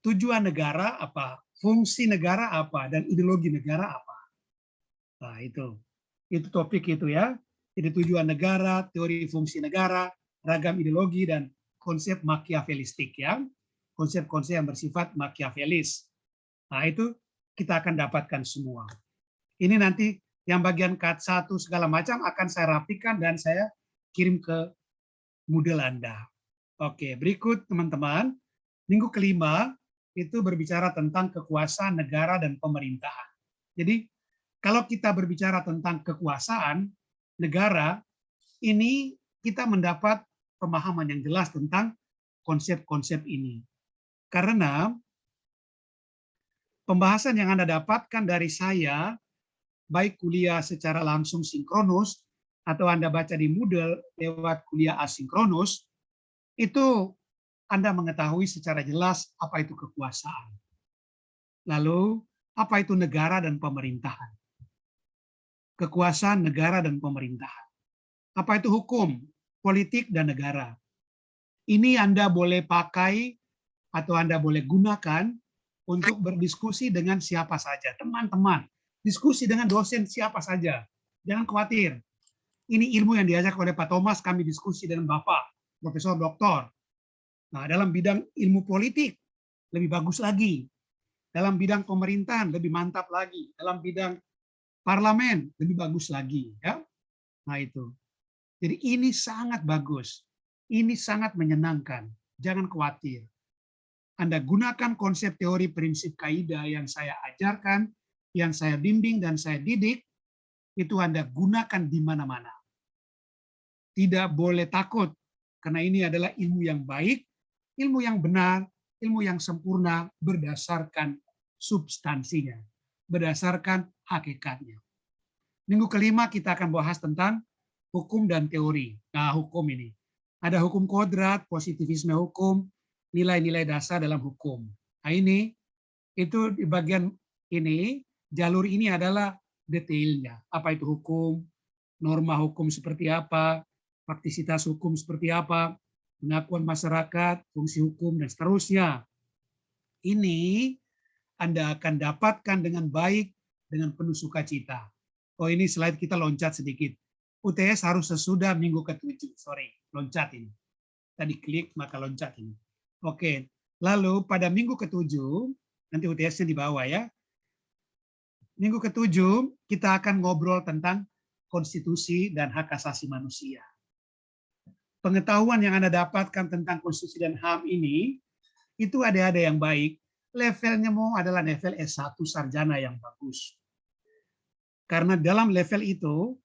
tujuan negara apa, fungsi negara apa, dan ideologi negara apa. Nah, itu topik itu ya. Jadi tujuan negara, teori fungsi negara, ragam ideologi, dan konsep makiavelistik ya. Konsep-konsep yang bersifat makiavelis. Nah, itu kita akan dapatkan semua. Ini nanti yang bagian cut 1 segala macam akan saya rapikan dan saya kirim ke Moodle Anda. Oke, berikut teman-teman. Minggu kelima itu berbicara tentang kekuasaan negara dan pemerintahan. Jadi, kalau kita berbicara tentang kekuasaan negara, ini kita mendapat pemahaman yang jelas tentang konsep-konsep ini. Karena pembahasan yang Anda dapatkan dari saya, baik kuliah secara langsung sinkronus, atau Anda baca di Moodle lewat kuliah asinkronus, itu Anda mengetahui secara jelas apa itu kekuasaan. Lalu, apa itu negara dan pemerintahan. Kekuasaan negara dan pemerintahan. Apa itu hukum, politik, dan negara. Ini Anda boleh pakai atau Anda boleh gunakan untuk berdiskusi dengan siapa saja. Teman-teman, diskusi dengan dosen siapa saja. Jangan khawatir. Ini ilmu yang diajak oleh Pak Thomas, kami diskusi dengan Bapak, Profesor Doktor. Nah, dalam bidang ilmu politik, lebih bagus lagi. Dalam bidang pemerintahan, lebih mantap lagi. Dalam bidang parlemen, lebih bagus lagi. Ya? Nah, itu. Jadi ini sangat bagus. Ini sangat menyenangkan. Jangan khawatir. Anda gunakan konsep teori prinsip kaidah yang saya ajarkan, yang saya bimbing dan saya didik, itu Anda gunakan di mana-mana. Tidak boleh takut, karena ini adalah ilmu yang baik, ilmu yang benar, ilmu yang sempurna berdasarkan substansinya, berdasarkan hakikatnya. Minggu kelima kita akan bahas tentang hukum dan teori. Nah, hukum ini. Ada hukum kodrat, positivisme hukum, nilai-nilai dasar dalam hukum. Nah, ini itu di bagian ini, jalur ini adalah detailnya. Apa itu hukum, norma hukum seperti apa, praktisitas hukum seperti apa, pengakuan masyarakat, fungsi hukum, dan seterusnya. Ini Anda akan dapatkan dengan baik, dengan penuh sukacita. Oh, ini slide kita loncat sedikit. UTS harus sesudah minggu ke-7. Sorry, loncat ini. Tadi klik, maka loncat ini. Oke, lalu pada minggu ke-7, nanti UTS-nya di bawah ya. Minggu ke-7, kita akan ngobrol tentang konstitusi dan hak asasi manusia. pengetahuan yang Anda dapatkan tentang konstitusi dan HAM ini, itu ada yang baik, levelnya mau adalah level S1 sarjana yang bagus. Karena dalam level itu,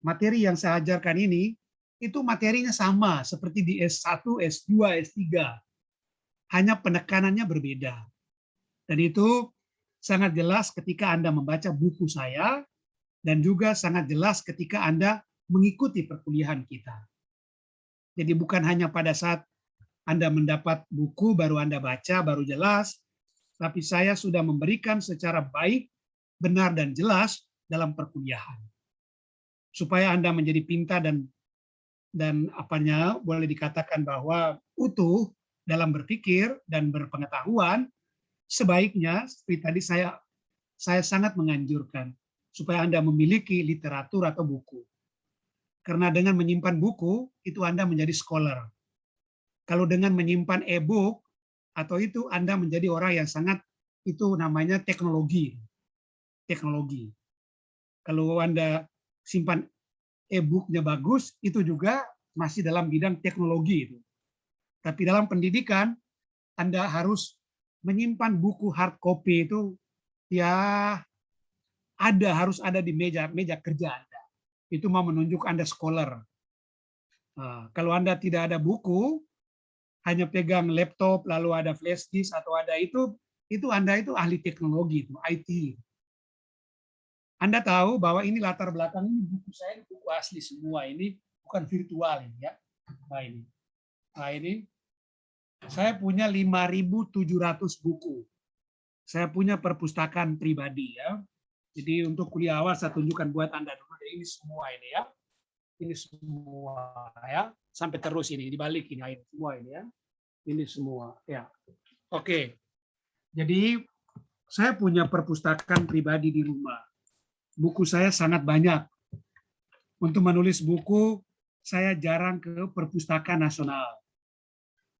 materi yang saya ajarkan ini, itu materinya sama seperti di S1, S2, S3. Hanya penekanannya berbeda. Dan itu sangat jelas ketika Anda membaca buku saya, dan juga sangat jelas ketika Anda mengikuti perkuliahan kita. Jadi bukan hanya pada saat Anda mendapat buku, baru Anda baca, baru jelas, tapi saya sudah memberikan secara baik, benar, dan jelas dalam perkuliahan. Supaya Anda menjadi pintar dan apanya boleh dikatakan bahwa utuh dalam berpikir dan berpengetahuan, sebaiknya seperti tadi saya sangat menganjurkan supaya Anda memiliki literatur atau buku. Karena dengan menyimpan buku, itu Anda menjadi scholar. Kalau dengan menyimpan e-book, atau itu Anda menjadi orang yang sangat, itu namanya teknologi. Teknologi. Kalau Anda simpan e-booknya bagus, itu juga masih dalam bidang teknologi. Tapi dalam pendidikan, Anda harus menyimpan buku hard copy itu, ya harus ada di meja kerja Anda. Itu mau menunjuk Anda scholar. Nah, kalau Anda tidak ada buku, hanya pegang laptop, lalu ada flash disk atau ada itu Anda itu ahli teknologi, itu IT. Anda tahu bahwa ini latar belakang ini buku saya, ini buku asli semua, ini bukan virtual ini ya. Nah ini saya punya 5.700 buku. Saya punya perpustakaan pribadi ya. Jadi untuk kuliah awal saya tunjukkan buat Anda dulu. Ini semua ini ya. Ini semua ya. Sampai terus ini dibalik ini semua ini ya. Ini semua ya. Oke. Jadi saya punya perpustakaan pribadi di rumah. Buku saya sangat banyak. Untuk menulis buku saya jarang ke perpustakaan nasional.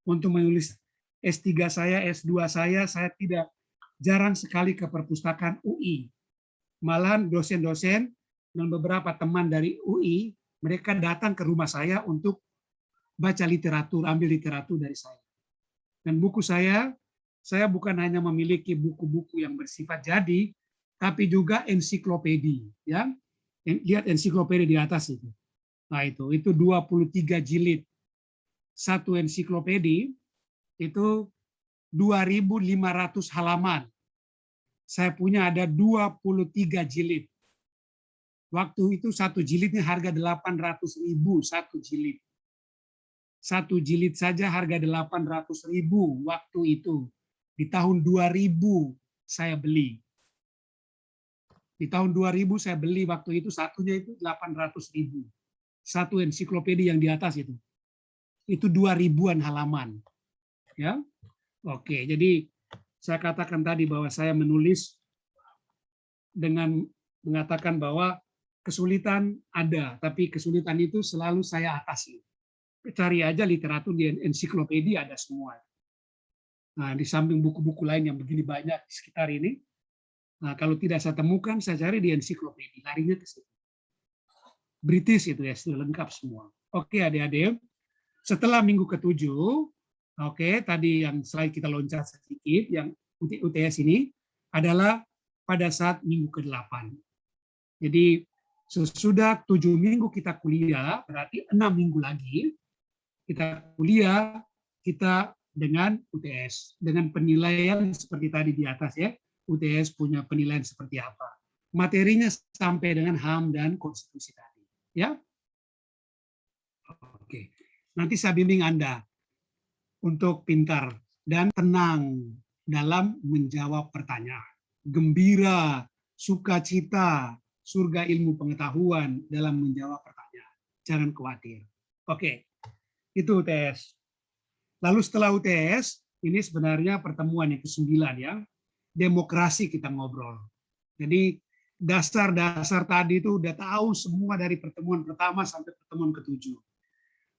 Untuk menulis S3 saya, S2 saya tidak jarang sekali ke perpustakaan UI. Malahan dosen-dosen dan beberapa teman dari UI, mereka datang ke rumah saya untuk baca literatur, ambil literatur dari saya. Dan buku saya bukan hanya memiliki buku-buku yang bersifat jadi, tapi juga ensiklopedi. Ya, lihat ensiklopedi di atas itu. Nah itu 23 jilid. Satu ensiklopedi itu 2.500 halaman. Saya punya ada 23 jilid. Waktu itu satu jilidnya harga 800.000 satu jilid. Satu jilid saja harga 800.000 waktu itu. Di tahun 2000 saya beli. Di tahun 2000 saya beli waktu itu satunya itu 800.000. Satu ensiklopedi yang di atas itu. Itu 2000-an halaman. Ya. Oke, jadi saya katakan tadi bahwa saya menulis dengan mengatakan bahwa kesulitan ada, tapi kesulitan itu selalu saya atasi. Cari aja literatur di ensiklopedia ada semua. Nah, di samping buku-buku lain yang begini banyak di sekitar ini, nah kalau tidak saya temukan, saya cari di ensiklopedia, larinya ke situ. British itu ya, sudah lengkap semua. Oke adik-adik, setelah minggu ke-7, oke, tadi yang slide kita loncat sedikit, yang UTS ini adalah pada saat minggu ke-8. Jadi sesudah 7 minggu kita kuliah, berarti 6 minggu lagi kita kuliah, kita dengan UTS, dengan penilaian seperti tadi di atas ya, UTS punya penilaian seperti apa. Materinya sampai dengan HAM dan konstitusi tadi. Ya, oke. Nanti saya bimbing Anda untuk pintar dan tenang dalam menjawab pertanyaan. Gembira, sukacita, surga ilmu pengetahuan dalam menjawab pertanyaan. Jangan khawatir. Oke, itu UTS. Lalu setelah UTS, ini sebenarnya pertemuan yang ke-9 ya. Demokrasi kita ngobrol. Jadi dasar-dasar tadi itu udah tahu semua dari pertemuan pertama sampai pertemuan ke-7.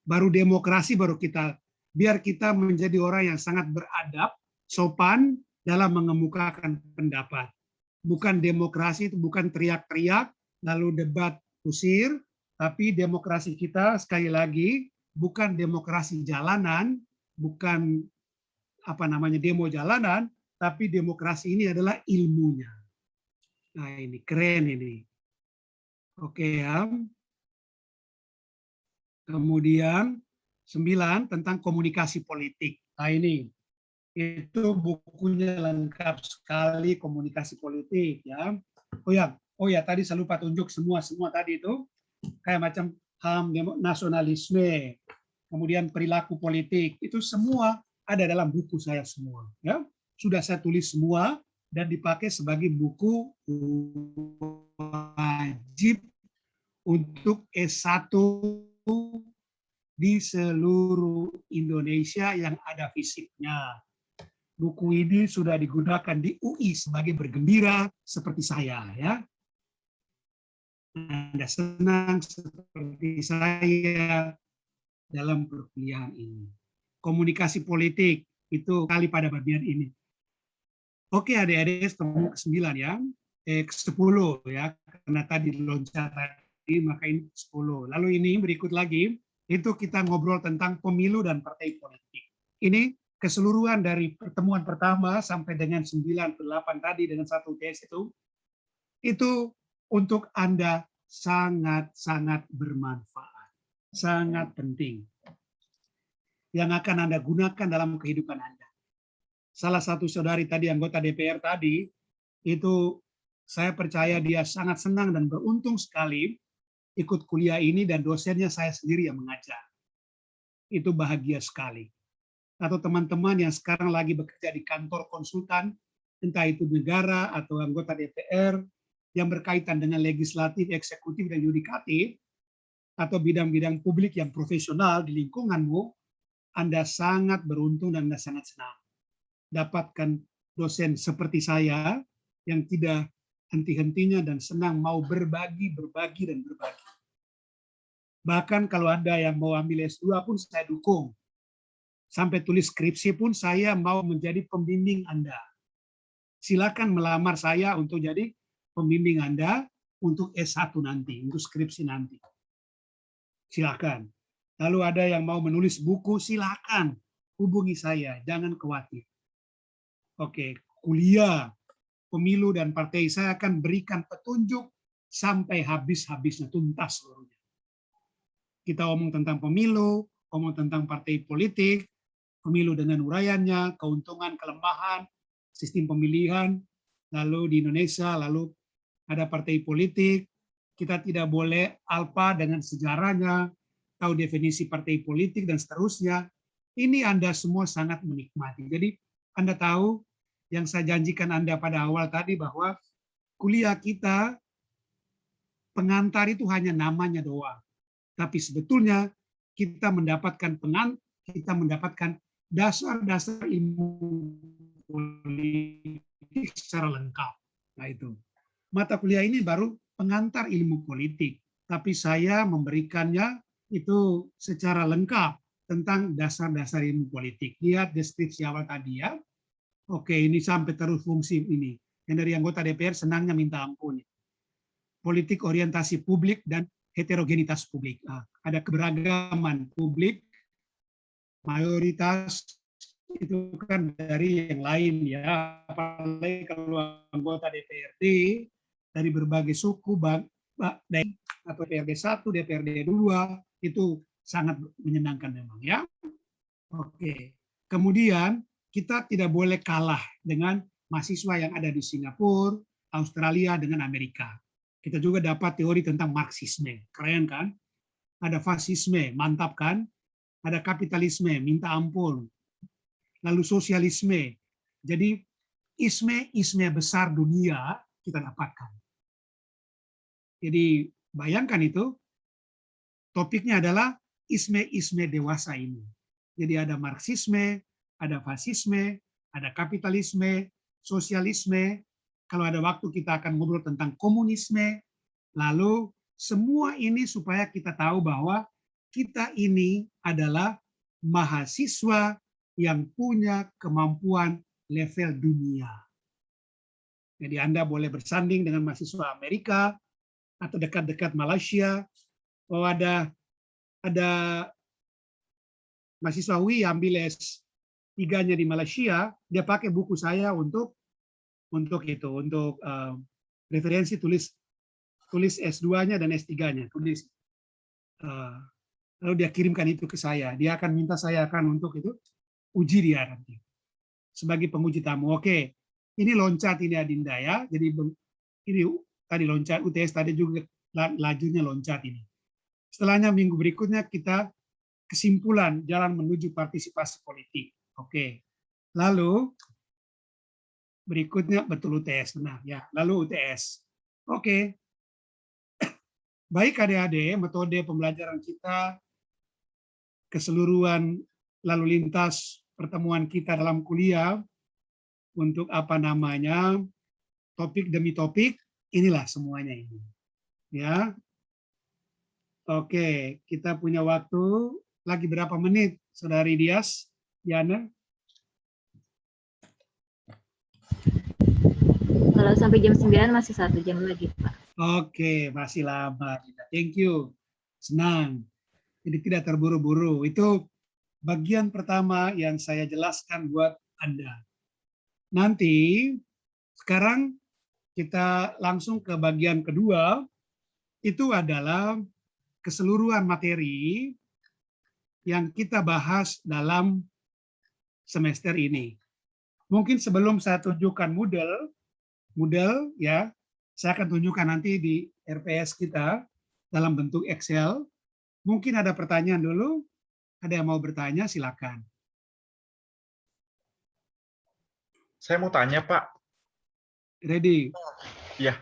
Baru demokrasi baru kita, biar kita menjadi orang yang sangat beradab, sopan dalam mengemukakan pendapat. Bukan demokrasi itu bukan teriak-teriak, lalu debat kusir, tapi demokrasi kita sekali lagi bukan demokrasi jalanan, bukan apa namanya demo jalanan, tapi demokrasi ini adalah ilmunya. Nah ini keren ini. Oke ya. Kemudian 9 tentang komunikasi politik. Nah ini itu bukunya lengkap sekali komunikasi politik ya. Oh ya tadi saya lupa tunjuk semua tadi itu kayak macam HAM, nasionalisme, kemudian perilaku politik itu semua ada dalam buku saya semua ya. Sudah saya tulis semua dan dipakai sebagai buku wajib untuk S1 di seluruh Indonesia yang ada fisiknya. Buku ini sudah digunakan di UI sebagai bergembira seperti saya ya. Anda senang seperti saya dalam perkuliahan ini. Komunikasi politik itu kali pada bagian ini. Oke adik-adik, ketemu ke-9 ya. Ke-10 ya, karena tadi loncat tadi maka ini 10. Lalu ini berikut lagi itu kita ngobrol tentang pemilu dan partai politik. Ini keseluruhan dari pertemuan pertama sampai dengan 9 ke 8 tadi dengan 1 tes itu untuk Anda sangat-sangat bermanfaat, sangat penting. Yang akan Anda gunakan dalam kehidupan Anda. Salah satu saudari tadi, anggota DPR tadi, itu saya percaya dia sangat senang dan beruntung sekali ikut kuliah ini dan dosennya saya sendiri yang mengajar. Itu bahagia sekali. Atau teman-teman yang sekarang lagi bekerja di kantor konsultan, entah itu negara atau anggota DPR, yang berkaitan dengan legislatif, eksekutif, dan yudikatif, atau bidang-bidang publik yang profesional di lingkunganmu, Anda sangat beruntung dan Anda sangat senang. Dapatkan dosen seperti saya yang tidak henti-hentinya dan senang mau berbagi, dan berbagi. Bahkan kalau Anda yang mau ambil S2 pun saya dukung. Sampai tulis skripsi pun saya mau menjadi pembimbing Anda. Silakan melamar saya untuk jadi pembimbing Anda untuk S1 nanti, untuk skripsi nanti. Silakan. Lalu ada yang mau menulis buku, silakan hubungi saya, jangan khawatir. Oke, kuliah, pemilu dan partai saya akan berikan petunjuk sampai habis-habisnya, tuntas seluruhnya. Kita omong tentang pemilu, omong tentang partai politik, pemilu dengan uraiannya, keuntungan, kelemahan, sistem pemilihan, lalu di Indonesia, lalu ada partai politik, kita tidak boleh alpa dengan sejarahnya, tahu definisi partai politik, dan seterusnya. Ini Anda semua sangat menikmati. Jadi Anda tahu yang saya janjikan Anda pada awal tadi bahwa kuliah kita pengantar itu hanya namanya doang. Tapi sebetulnya kita mendapatkan dasar-dasar ilmu politik secara lengkap. Nah itu. Mata kuliah ini baru pengantar ilmu politik, tapi saya memberikannya itu secara lengkap tentang dasar-dasar ilmu politik. Lihat deskripsi awal tadi ya. Oke, ini sampai terus fungsi ini. Yang dari anggota DPR senangnya minta ampun. Politik orientasi publik dan heterogenitas publik. Nah, ada keberagaman publik, mayoritas itu kan dari yang lain ya. Apalagi kalau anggota DPRD dari berbagai suku, atau DPRD 1, DPRD 2, itu sangat menyenangkan memang ya. Oke. Kemudian kita tidak boleh kalah dengan mahasiswa yang ada di Singapura, Australia, dengan Amerika. Kita juga dapat teori tentang Marxisme, keren kan? Ada fasisme, mantap kan? Ada kapitalisme, minta ampun. Lalu sosialisme. Jadi isme besar dunia kita dapatkan. Jadi bayangkan itu, topiknya adalah isme dewasa ini. Jadi ada Marxisme, ada fasisme, ada kapitalisme, sosialisme. Kalau ada waktu kita akan ngobrol tentang komunisme. Lalu semua ini supaya kita tahu bahwa kita ini adalah mahasiswa yang punya kemampuan level dunia. Jadi Anda boleh bersanding dengan mahasiswa Amerika atau dekat-dekat Malaysia. Oh ada mahasiswa UI ambil S3-nya di Malaysia, dia pakai buku saya untuk referensi tulis S2-nya dan S3-nya, tulis. Lalu dia kirimkan itu ke saya. Dia akan minta saya akan untuk itu uji dia nanti sebagai penguji tamu. Oke, ini loncat ini Adinda ya. Jadi ini tadi loncat UTS tadi juga lajunya loncat ini. Setelahnya minggu berikutnya kita kesimpulan jalan menuju partisipasi politik. Oke. Lalu berikutnya betul UTS, benar ya. Lalu UTS. Oke. Baik adik-adik, metode pembelajaran kita, keseluruhan lalu lintas pertemuan kita dalam kuliah untuk topik demi topik, inilah semuanya ini. Ya. Oke, kita punya waktu lagi berapa menit, Saudari Dias, Diana? Kalau sampai jam 9 masih 1 jam lagi, Pak. Oke, masih lama. Thank you. Senang. Jadi tidak terburu-buru. Itu bagian pertama yang saya jelaskan buat Anda. Nanti, sekarang kita langsung ke bagian kedua. Itu adalah keseluruhan materi yang kita bahas dalam semester ini. Mungkin sebelum saya tunjukkan Moodle ya, saya akan tunjukkan nanti di RPS kita dalam bentuk Excel. Mungkin ada pertanyaan dulu. Ada yang mau bertanya, silakan. Saya mau tanya, Pak. Ready? Ya.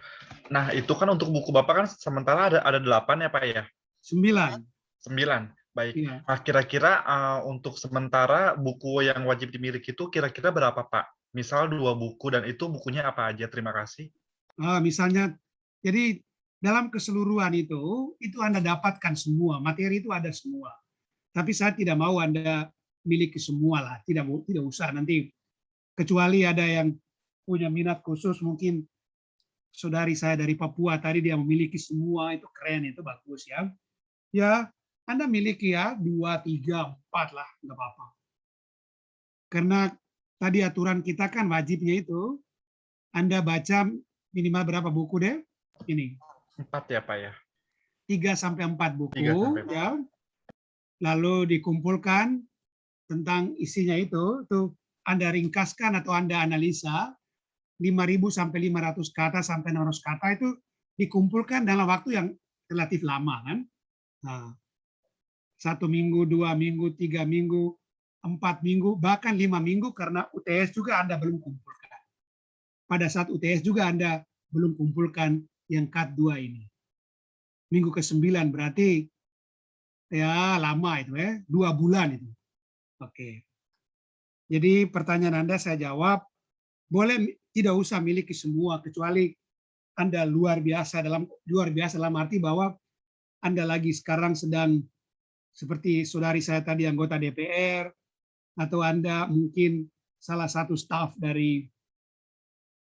Nah, itu kan untuk buku Bapak kan sementara ada 8 ya, Pak ya? 9. 9. Baik. Ya. Nah, kira-kira untuk sementara buku yang wajib dimiliki itu kira-kira berapa, Pak? Misal 2 buku dan itu bukunya apa aja? Terima kasih. Misalnya, jadi dalam keseluruhan itu Anda dapatkan semua, materi itu ada semua. Tapi saya tidak mau Anda miliki semua lah, tidak usah nanti. Kecuali ada yang punya minat khusus, mungkin saudari saya dari Papua tadi dia memiliki semua, itu keren, itu bagus ya. Ya, Anda miliki ya 2, 3, 4 lah, nggak apa-apa. Karena tadi aturan kita kan wajibnya itu Anda baca minimal berapa buku deh? Ini. 4 ya, Pak ya? 3-4 buku 3 sampai 4. ya. Lalu dikumpulkan tentang isinya itu Anda ringkaskan atau Anda analisa 5.000 sampai 500 kata sampai 600 kata itu dikumpulkan dalam waktu yang relatif lama kan. Nah, 1 minggu, 2 minggu, 3 minggu, 4 minggu, bahkan 5 minggu karena UTS juga Anda belum kumpulkan. Pada saat UTS juga Anda belum kumpulkan yang cut 2 ini. Minggu ke-9 berarti ya lama itu ya, 2 bulan itu. Oke. Jadi pertanyaan Anda saya jawab, boleh tidak usah miliki semua kecuali Anda luar biasa dalam arti bahwa Anda lagi sekarang sedang seperti saudari saya tadi anggota DPR, atau Anda mungkin salah satu staf dari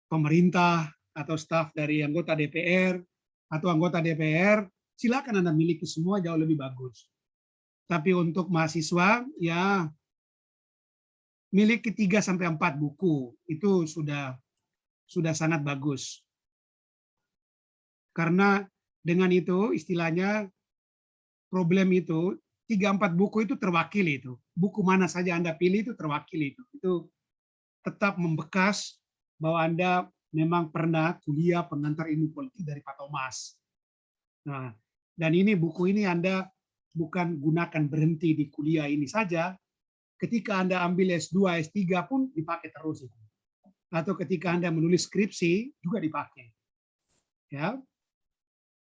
pemerintah atau staf dari anggota DPR atau anggota DPR, silakan Anda miliki semua, jauh lebih bagus. Tapi untuk mahasiswa ya miliki 3-4 buku itu sudah sangat bagus. Karena dengan itu istilahnya problem itu 3-4 buku itu terwakili itu. Buku mana saja Anda pilih itu terwakili itu. Itu tetap membekas bahwa Anda memang pernah kuliah pengantar ilmu politik dari Pak Thomas. Nah, dan ini buku ini Anda bukan gunakan berhenti di kuliah ini saja. Ketika Anda ambil S2, S3 pun dipakai terus itu. Atau ketika Anda menulis skripsi juga dipakai. Ya.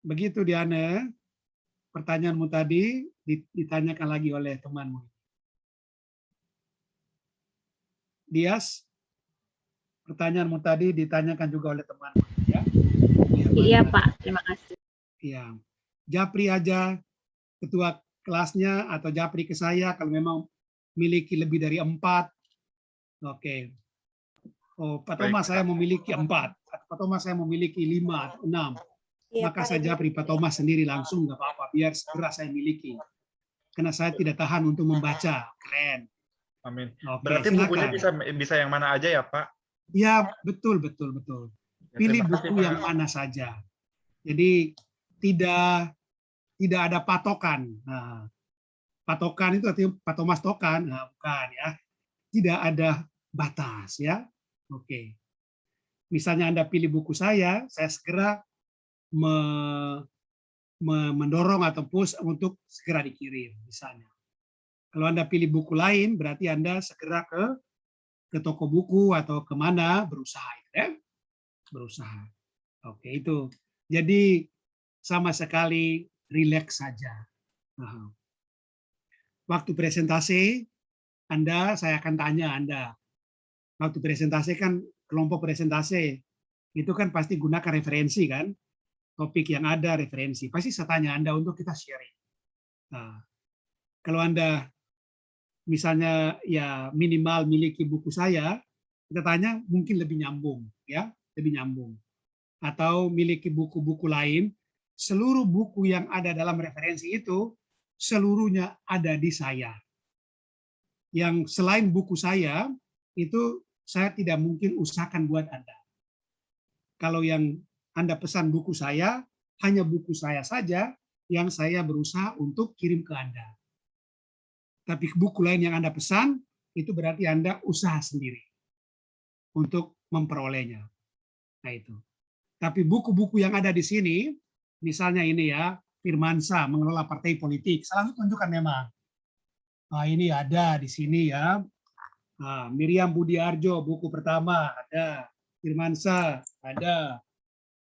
Begitu Diana, pertanyaanmu tadi ditanyakan lagi oleh temanmu. Dias, pertanyaanmu tadi ditanyakan juga oleh temanmu, ya? Iya, Pak. Terima kasih. Iya. Japri aja ketua kelasnya atau japri ke saya kalau memang miliki lebih dari 4. Oke. Oh, Pak Thomas saya memiliki 4. Pak Thomas saya memiliki 5 atau 6. Iya, Maka Pak, saya ini. japri Pak Thomas sendiri langsung, nggak apa-apa, biar segera saya miliki. karena saya tidak tahan untuk membaca. Keren. Amin. Oke, Berarti bukunya silakan. bisa yang mana aja ya, Pak? Ya, betul. Ya, Pilih terima kasih, buku Pak. yang mana saja. Jadi tidak ada patokan. Nah, patokan itu artinya Pak Thomas Tokan, nah, bukan ya. Tidak ada batas ya. Oke. Misalnya Anda pilih buku saya segera mendorong atau push untuk segera dikirim misalnya. Kalau Anda pilih buku lain, berarti Anda segera ke toko buku atau kemana berusaha, ya? Berusaha. Oke, itu. Jadi sama sekali rileks saja. Nah, waktu presentasi, saya akan tanya Anda. Waktu presentasi kan kelompok presentasi itu kan pasti gunakan referensi kan, topik yang ada referensi. Pasti saya tanya Anda untuk kita sharing. Nah, kalau Anda misalnya ya minimal miliki buku saya, kita tanya mungkin lebih nyambung, ya, lebih nyambung. Atau miliki buku-buku lain, seluruh buku yang ada dalam referensi itu seluruhnya ada di saya. Yang selain buku saya, itu saya tidak mungkin usahakan buat Anda. Kalau yang Anda pesan buku saya, hanya buku saya saja yang saya berusaha untuk kirim ke Anda. Tapi buku lain yang Anda pesan, itu berarti Anda usaha sendiri untuk memperolehnya. Nah itu. Tapi buku-buku yang ada di sini, misalnya ini ya, Firmansyah mengelola partai politik, selalu tunjukkan memang. Nah, ini ada di sini ya. Nah, Miriam Budiarjo, buku pertama ada. Firmansyah ada.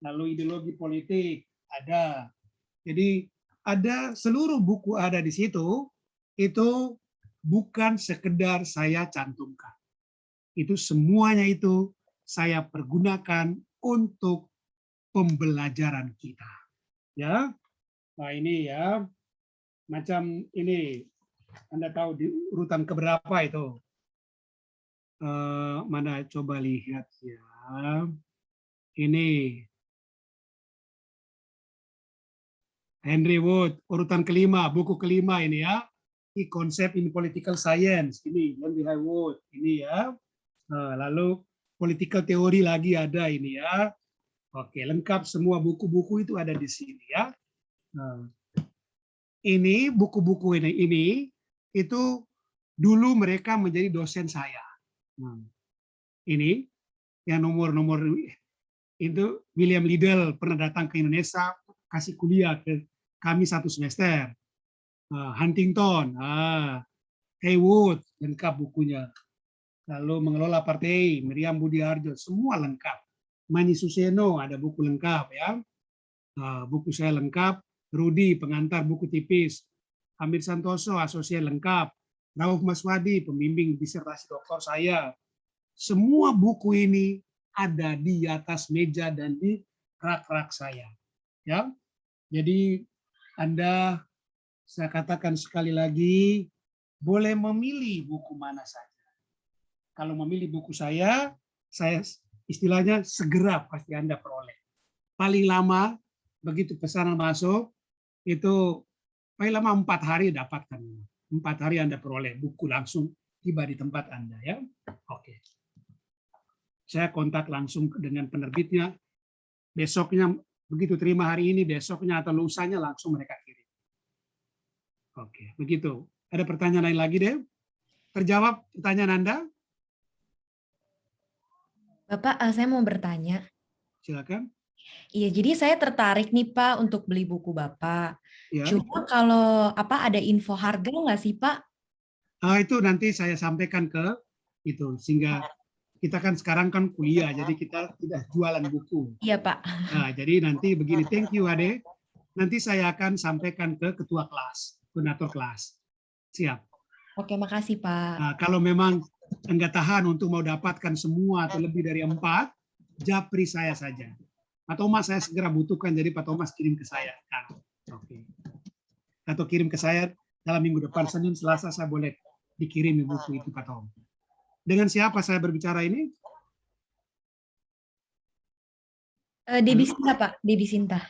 Lalu ideologi politik ada. Jadi ada seluruh buku ada di situ, itu bukan sekedar saya cantumkan. Itu semuanya itu saya pergunakan untuk pembelajaran kita. Ya, nah ini ya, macam ini, Anda tahu di urutan keberapa itu? Mana coba lihat ya. Ini Henry Wood, urutan kelima, buku kelima ini ya. Ini konsep in political science, ini Henry Wood, ini ya. Nah, lalu political theory lagi ada ini ya. Oke, lengkap semua buku-buku itu ada di sini ya. Nah, ini buku-buku ini itu dulu mereka menjadi dosen saya. Nah, ini yang nomor-nomor itu William Liddell pernah datang ke Indonesia kasih kuliah ke kami 1 semester. Huntington, Haywood, lengkap bukunya. Lalu mengelola partai, Miriam Budiarjo, semua lengkap. Mani Suseno ada buku lengkap ya. Buku saya lengkap. Rudi pengantar buku tipis. Amir Santoso asosiat lengkap. Rauf Maswadi pembimbing disertasi doktor saya. Semua buku ini ada di atas meja dan di rak-rak saya. Ya. Jadi Anda, saya katakan sekali lagi, boleh memilih buku mana saja. Kalau memilih buku saya istilahnya segera pasti Anda peroleh. Paling lama, begitu pesanan masuk, itu paling lama 4 hari dapatkan. 4 hari Anda peroleh buku langsung tiba di tempat Anda ya. Oke. Saya kontak langsung dengan penerbitnya. Besoknya begitu terima hari ini, besoknya atau lusanya langsung mereka kirim. Oke, begitu. Ada pertanyaan lain lagi deh? Terjawab pertanyaan Anda? Bapak, saya mau bertanya. Silakan. Iya, jadi saya tertarik nih Pak untuk beli buku Bapak. Ya. Cuma kalau ada info harga nggak sih Pak? Itu nanti saya sampaikan ke itu, sehingga kita kan sekarang kan kuliah, jadi kita tidak jualan buku. Iya Pak. Nah, jadi nanti begini, thank you Ade. Nanti saya akan sampaikan ke ketua kelas, koordinator kelas. Siap. Oke, makasih Pak. Nah, kalau memang enggak tahan untuk mau dapatkan semua atau lebih dari 4, japri saya saja. Pak Thomas saya segera butuhkan, jadi Pak Thomas kirim ke saya. Nah, oke. Atau kirim ke saya dalam minggu depan, Senin, Selasa saya boleh dikirim buku itu Pak Tom. Dengan siapa saya berbicara ini? Debbie Sinta Pak, Debbie Sinta.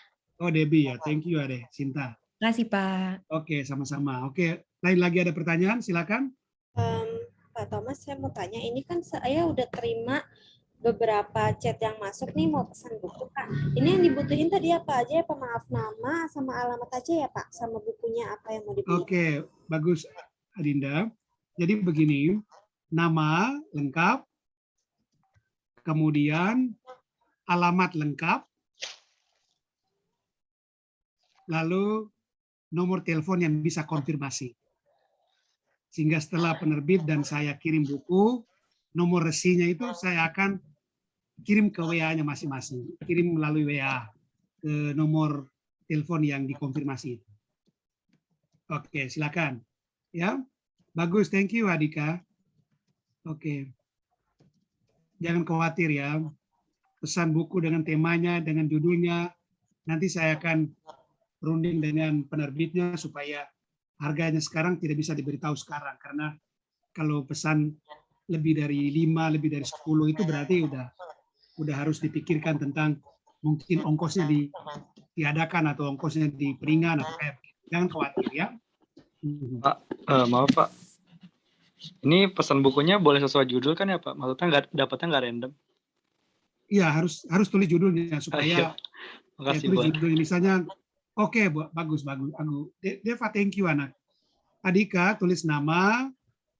Oh Debbie ya, thank you Ade, Sinta. Makasih Pak. Oke, sama-sama. Oke, Lain lagi ada pertanyaan, silakan. Pak Thomas, saya mau tanya, ini kan saya udah terima beberapa chat yang masuk nih mau pesan buku, Pak. Ini yang dibutuhin tadi apa aja ya, Pak? Maaf, nama sama alamat aja ya, Pak? Sama bukunya apa yang mau dibeli? Oke, bagus Adinda. Jadi begini, nama lengkap, kemudian alamat lengkap, lalu nomor telepon yang bisa konfirmasi. Sehingga setelah penerbit dan saya kirim buku, nomor resinya itu saya akan kirim ke WA-nya masing-masing. Kirim melalui WA ke nomor telepon yang dikonfirmasi itu. Oke, silakan. Ya, bagus. Thank you, Adika. Oke. Jangan khawatir ya. Pesan buku dengan temanya, dengan judulnya, nanti saya akan runding dengan penerbitnya supaya harganya sekarang tidak bisa diberitahu sekarang, karena kalau pesan lebih dari 5, lebih dari 10 itu berarti udah harus dipikirkan tentang mungkin ongkosnya ditiadakan atau ongkosnya diperingan atau kayak begitu. Jangan khawatir ya. Pak, maaf Pak. Ini pesan bukunya boleh sesuai judul kan ya Pak? Maksudnya dapatnya nggak random? Iya, harus tulis judulnya supaya Makasih tulis Pak. judulnya. Misalnya, oke, bagus. Deva, thank you anak. Adika, tulis nama,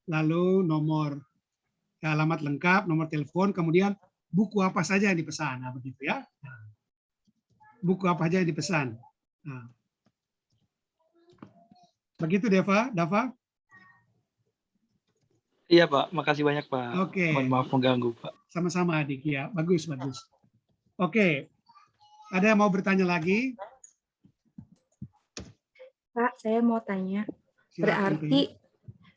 lalu nomor alamat lengkap, nomor telepon, kemudian buku apa saja yang dipesan, nah, begitu ya. Nah, buku apa saja yang dipesan. Nah. Begitu Dava. Iya Pak, makasih banyak Pak. Oke. Mohon maaf mengganggu Pak. Sama-sama adik ya, bagus. Oke, ada yang mau bertanya lagi? Pak, saya mau tanya. Silakan,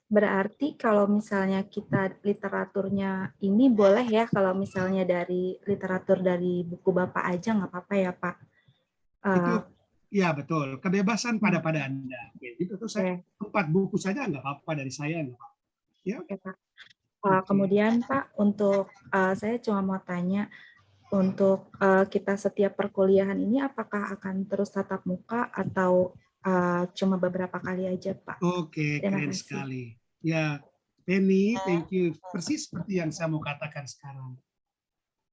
Berarti kalau misalnya kita literaturnya ini boleh ya kalau misalnya dari literatur dari buku Bapak aja nggak apa-apa ya Pak? Itu ya betul, kebebasan pada Anda. Itu tuh saya 4 buku saja nggak apa-apa dari saya nggak apa-apa. Ya. Oke, Pak. Kemudian Pak, untuk saya cuma mau tanya, untuk kita setiap perkuliahan ini apakah akan terus tatap muka atau cuma beberapa kali aja Pak? Oke, keren sekali. Ya, Penny, thank you. Persis seperti yang saya mau katakan sekarang.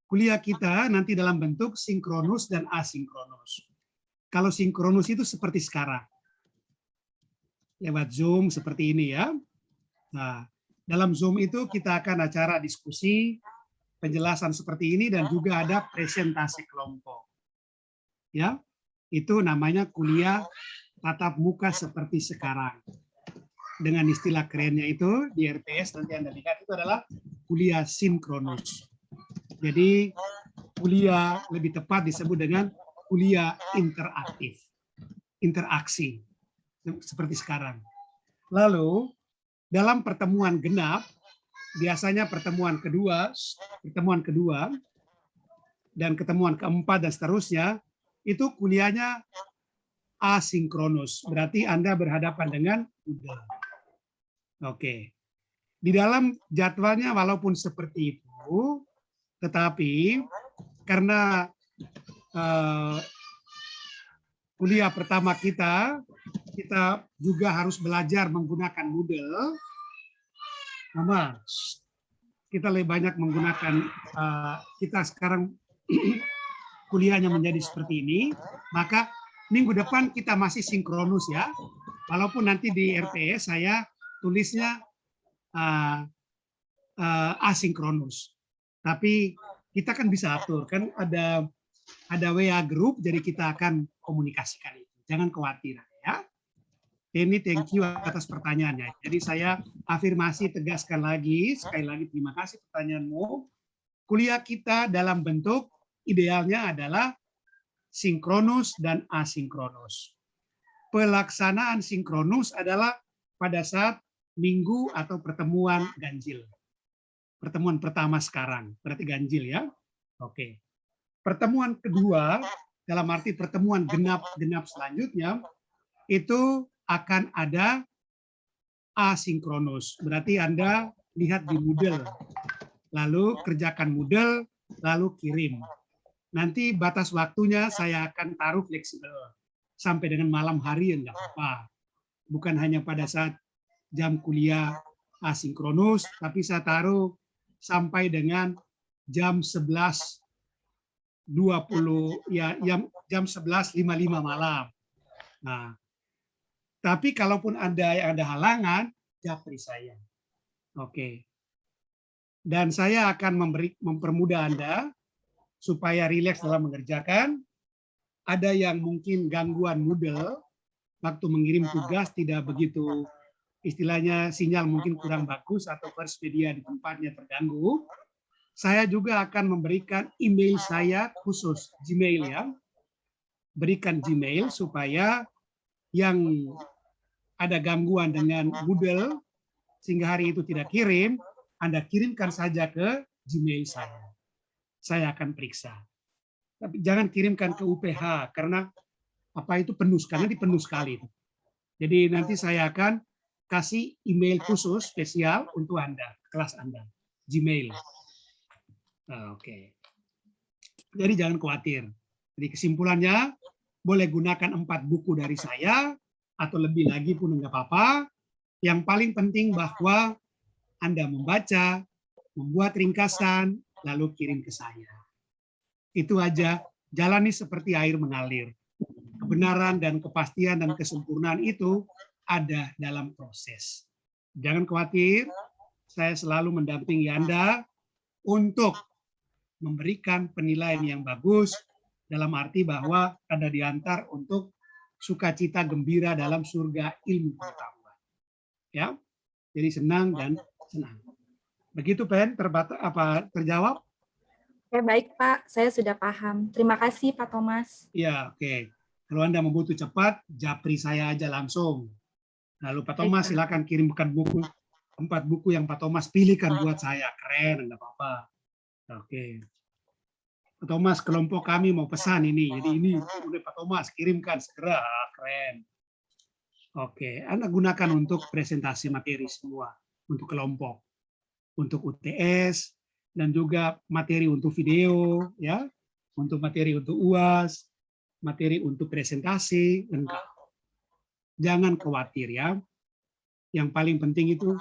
Kuliah kita nanti dalam bentuk sinkronus dan asinkronus. Kalau sinkronus itu seperti sekarang. Lewat Zoom seperti ini ya. Nah, dalam Zoom itu kita akan acara diskusi, penjelasan seperti ini, dan juga ada presentasi kelompok. Ya, itu namanya kuliah tatap muka seperti sekarang. Dengan istilah kerennya itu di RPS nanti Anda lihat itu adalah kuliah sinkronus. Jadi kuliah lebih tepat disebut dengan kuliah interaktif, interaksi seperti sekarang. Lalu dalam pertemuan genap, biasanya pertemuan kedua dan ketemuan keempat dan seterusnya, itu kuliahnya asinkronus. Berarti Anda berhadapan dengan Moodle. Oke. Di dalam jadwalnya walaupun seperti itu, tetapi karena kuliah pertama kita juga harus belajar menggunakan Moodle. Mama, kita lebih banyak menggunakan, kita sekarang kuliahnya menjadi seperti ini, maka minggu depan kita masih sinkronus ya. Walaupun nanti di RPS saya tulisnya asinkronus. Tapi kita kan bisa atur, kan ada WA group, jadi kita akan komunikasikan itu. Jangan khawatir ya. Ini thank you atas pertanyaannya. Jadi saya afirmasi tegaskan lagi, sekali lagi terima kasih pertanyaanmu. Kuliah kita dalam bentuk idealnya adalah sinkronus dan asinkronus. Pelaksanaan sinkronus adalah pada saat minggu atau pertemuan ganjil. Pertemuan pertama sekarang, berarti ganjil ya. Oke. Pertemuan kedua, dalam arti pertemuan genap selanjutnya, itu akan ada asinkronus. Berarti Anda lihat di Moodle, lalu kerjakan Moodle, lalu kirim. Nanti batas waktunya saya akan taruh fleksibel. Sampai dengan malam hari ya nggak apa-apa. Bukan hanya pada saat jam kuliah asinkronus, tapi saya taruh sampai dengan jam 11.20 ya, jam 11.55 malam. Nah, tapi kalaupun ada halangan, japri saya. Oke. Dan saya akan mempermudah Anda supaya rileks dalam mengerjakan. Ada yang mungkin gangguan Moodle, waktu mengirim tugas tidak begitu, istilahnya sinyal mungkin kurang bagus atau first media di tempatnya terganggu. Saya juga akan memberikan email saya khusus, Gmail ya. Berikan Gmail supaya yang ada gangguan dengan Moodle sehingga hari itu tidak kirim, Anda kirimkan saja ke Gmail saya. Saya akan periksa. Tapi jangan kirimkan ke UPH karena apa itu penuh, karena dipenuh sekali itu. Jadi nanti saya akan kasih email khusus spesial untuk Anda, kelas Anda, Gmail. Nah, oke. Jadi jangan khawatir. Jadi kesimpulannya, boleh gunakan 4 buku dari saya, atau lebih lagi pun enggak apa-apa. Yang paling penting bahwa Anda membaca, membuat ringkasan, lalu kirim ke saya. Itu aja, jalani seperti air mengalir. Kebenaran dan kepastian dan kesempurnaan itu ada dalam proses. Jangan khawatir, saya selalu mendampingi Anda untuk memberikan penilaian yang bagus, dalam arti bahwa Anda diantar untuk sukacita gembira dalam surga ilmu pengetahuan. Ya, jadi senang dan senang. Begitu Pen, terjawab? Oke, baik Pak, saya sudah paham. Terima kasih Pak Thomas. Ya, oke. Kalau Anda membutuh cepat, japri saya aja langsung. Lalu Pak Thomas silakan kirimkan buku, 4 buku yang Pak Thomas pilihkan buat saya. Keren, enggak apa-apa. Oke. Pak Thomas, kelompok kami mau pesan ini. Jadi ini udah Pak Thomas kirimkan segera. Keren. Oke, Anda gunakan untuk presentasi materi semua, untuk kelompok, untuk UTS, dan juga materi untuk video, ya, untuk materi untuk UAS, materi untuk presentasi, lengkap. Jangan khawatir ya. Yang paling penting itu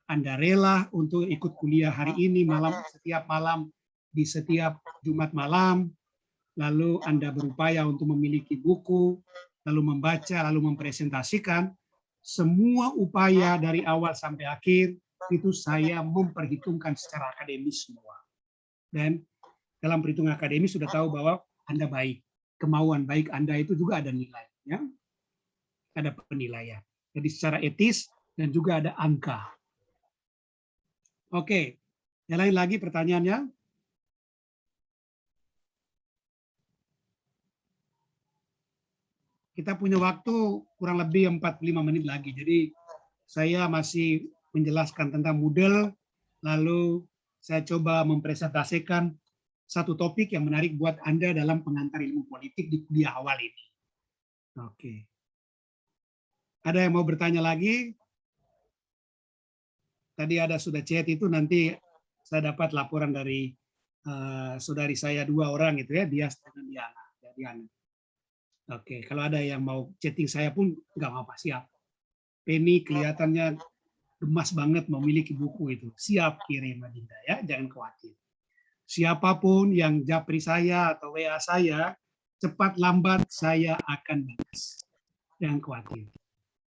Anda rela untuk ikut kuliah hari ini setiap malam, di setiap Jumat malam, lalu Anda berupaya untuk memiliki buku, lalu membaca, lalu mempresentasikan. Semua upaya dari awal sampai akhir itu saya memperhitungkan secara akademis semua. Dan dalam perhitungan akademis sudah tahu bahwa Anda baik. Kemauan baik Anda itu juga ada nilai. Ya? Ada penilaian. Jadi secara etis dan juga ada angka. Oke, yang lain lagi pertanyaannya? Kita punya waktu kurang lebih 45 menit lagi. Jadi saya masih menjelaskan tentang Moodle, lalu saya coba mempresentasikan satu topik yang menarik buat Anda dalam pengantar ilmu politik di kuliah awal ini. Oke. Ada yang mau bertanya lagi? Tadi ada sudah chat itu, nanti saya dapat laporan dari saudari saya 2 orang itu ya, Dias dan Diana. Oke, kalau ada yang mau chatting saya pun nggak apa-apa, siap. Penny kelihatannya gemas banget memiliki buku itu. Siap kirim Adinda ya, jangan khawatir. Siapapun yang japri saya atau WA saya, cepat lambat saya akan balas. Jangan khawatir.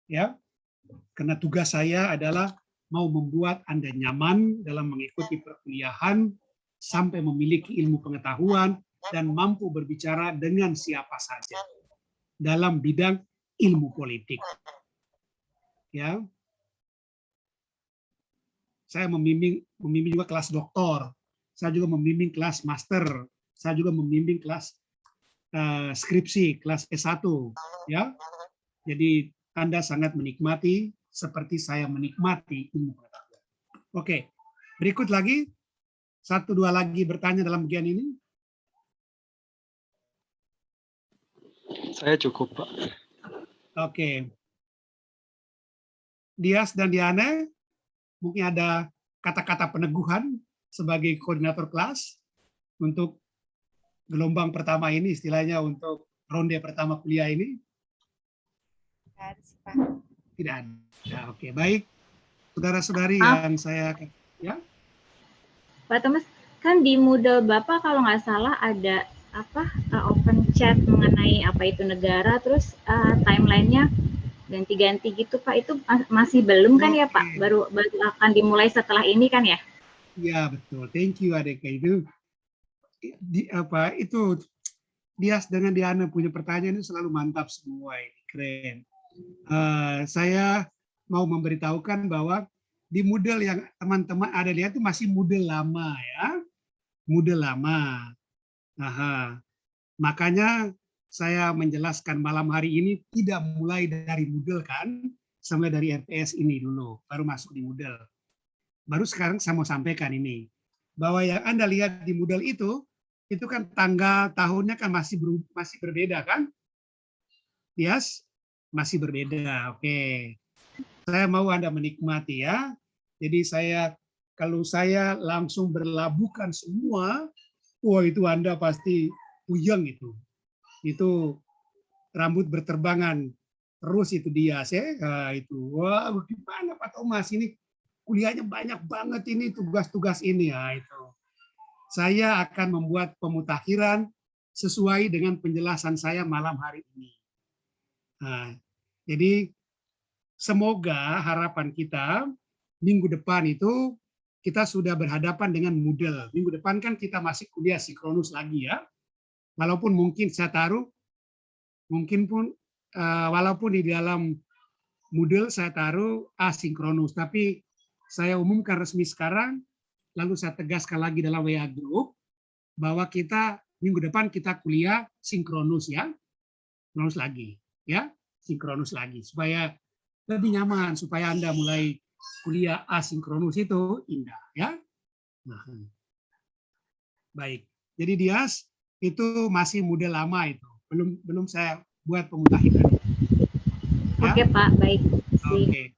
Ya. Karena tugas saya adalah mau membuat Anda nyaman dalam mengikuti perkuliahan sampai memiliki ilmu pengetahuan dan mampu berbicara dengan siapa saja dalam bidang ilmu politik. Ya. Saya membimbing juga kelas doktor, saya juga membimbing kelas master, saya juga membimbing kelas skripsi, kelas S1, ya. Jadi Anda sangat menikmati seperti saya menikmati ilmu pengetahuan. Oke, berikut lagi 1-2 lagi bertanya dalam bagian ini. Saya cukup, Pak. Oke. Dias dan Diana, mungkin ada kata-kata peneguhan sebagai koordinator kelas untuk gelombang pertama ini, istilahnya untuk ronde pertama kuliah ini? Pak. Tidak ada. Oke, baik. Saudara-saudari Maaf. yang saya ya. Pak Thomas, kan di Moodle Bapak kalau nggak salah ada open chat mengenai apa itu negara, terus timelinenya ganti-ganti gitu Pak. Itu masih belum kan ya Pak? Oke. Baru akan dimulai setelah ini kan ya? Ya betul. Thank you Adeka. Itu itu Dias dengan Diana punya pertanyaan itu selalu mantap semua, ini keren. Saya mau memberitahukan bahwa di Moodle yang teman-teman ada lihat itu masih Moodle lama ya, Moodle lama. Aha. Makanya saya menjelaskan malam hari ini tidak mulai dari Moodle kan, sampai dari RTS ini dulu, baru masuk di Moodle. Baru sekarang saya mau sampaikan ini, bahwa yang Anda lihat di Moodle itu kan tanggal tahunnya kan masih berbeda kan? Yes, masih berbeda. Oke. Saya mau Anda menikmati ya. Jadi kalau saya langsung berlabuhkan semua, wah itu Anda pasti puyeng itu. Itu rambut berterbangan terus itu dia itu. Wah, gimana Pak Thomas ini kuliahnya banyak banget ini tugas-tugas ini ya itu. Saya akan membuat pemutakhiran sesuai dengan penjelasan saya malam hari ini. Nah, jadi semoga harapan kita minggu depan itu kita sudah berhadapan dengan Moodle. Minggu depan kan kita masih kuliah sinkronus lagi ya. Walaupun mungkin saya taruh, walaupun di dalam Moodle saya taruh asinkronus, tapi saya umumkan resmi sekarang, lalu saya tegaskan lagi dalam WA Group, bahwa kita minggu depan kita kuliah sinkronus ya, sinkronus lagi ya, sinkronus lagi supaya lebih nyaman, supaya Anda mulai kuliah asinkronus itu indah ya. Nah, baik. Jadi Dias itu masih Moodle lama itu, belum saya buat pemutakhiran. Ya? Oke Pak, baik. Oke.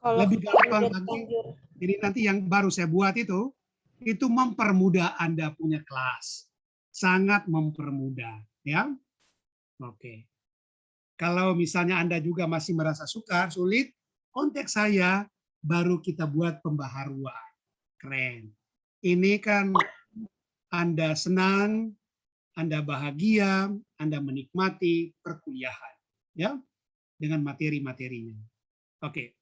Kalau Lebih gampang udah lagi. terlanjur, Jadi nanti yang baru saya buat itu mempermudah Anda punya kelas. Sangat mempermudah. Ya. Oke. Kalau misalnya Anda juga masih merasa sulit, kontak saya, baru kita buat pembaharuan. Keren. Ini kan Anda senang, Anda bahagia, Anda menikmati perkuliahan. Ya, dengan materi-materinya. Oke.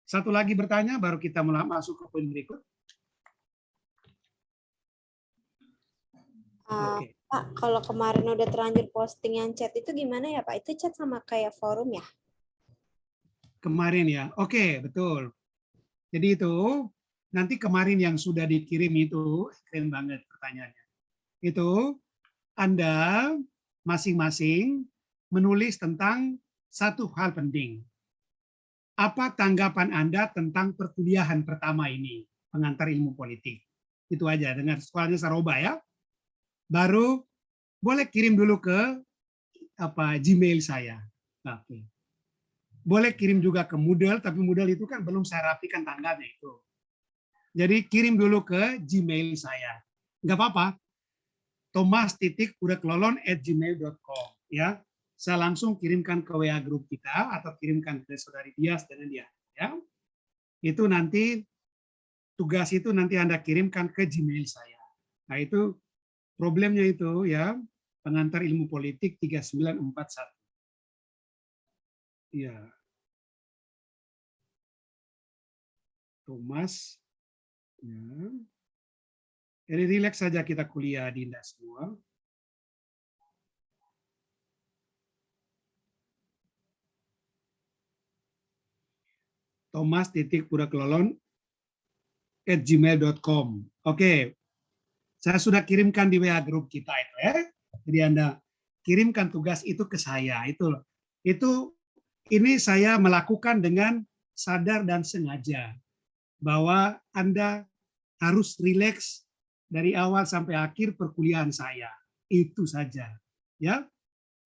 Satu lagi bertanya, baru kita mulai masuk ke poin berikut. Oke. Pak, kalau kemarin udah terlanjur posting yang chat itu gimana ya Pak? Itu chat sama kayak forum ya? Kemarin ya, oke betul. Jadi itu nanti kemarin yang sudah dikirim itu keren banget pertanyaannya. Itu Anda masing-masing menulis tentang satu hal penting. Apa tanggapan Anda tentang perkuliahan pertama ini, pengantar ilmu politik? Itu aja, dengan sekolahnya Saroba ya. Baru boleh kirim dulu ke Gmail saya. Oke. Boleh kirim juga ke Moodle, tapi Moodle itu kan belum saya rapikan tanggalnya itu. Jadi kirim dulu ke Gmail saya. Nggak apa-apa. thomas.udaklolon@gmail.com ya. Saya langsung kirimkan ke WA grup kita atau kirimkan ke saudari Dias dengan dia ya. Itu nanti tugas itu nanti Anda kirimkan ke Gmail saya. Nah, itu problemnya itu ya, pengantar ilmu politik 3941. Iya. Thomas. Ya. Jadi rileks saja kita kuliah Dinda semua. thomas.udaklolon@gmail.com. Oke. Saya sudah kirimkan di WA grup kita itu ya. Jadi Anda kirimkan tugas itu ke saya. Ini saya melakukan dengan sadar dan sengaja bahwa Anda harus rileks dari awal sampai akhir perkuliahan saya. Itu saja. Ya.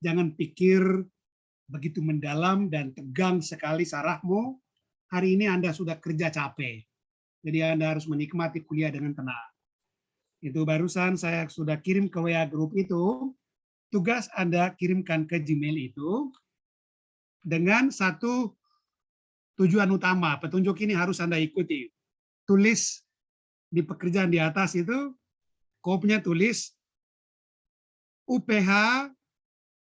Jangan pikir begitu mendalam dan tegang sekali sarafmu. Hari ini Anda sudah kerja capek. Jadi Anda harus menikmati kuliah dengan tenang. Itu barusan saya sudah kirim ke WA grup itu. Tugas Anda kirimkan ke Gmail itu dengan satu tujuan utama. Petunjuk ini harus Anda ikuti. Tulis di pekerjaan di atas itu, kopnya tulis UPH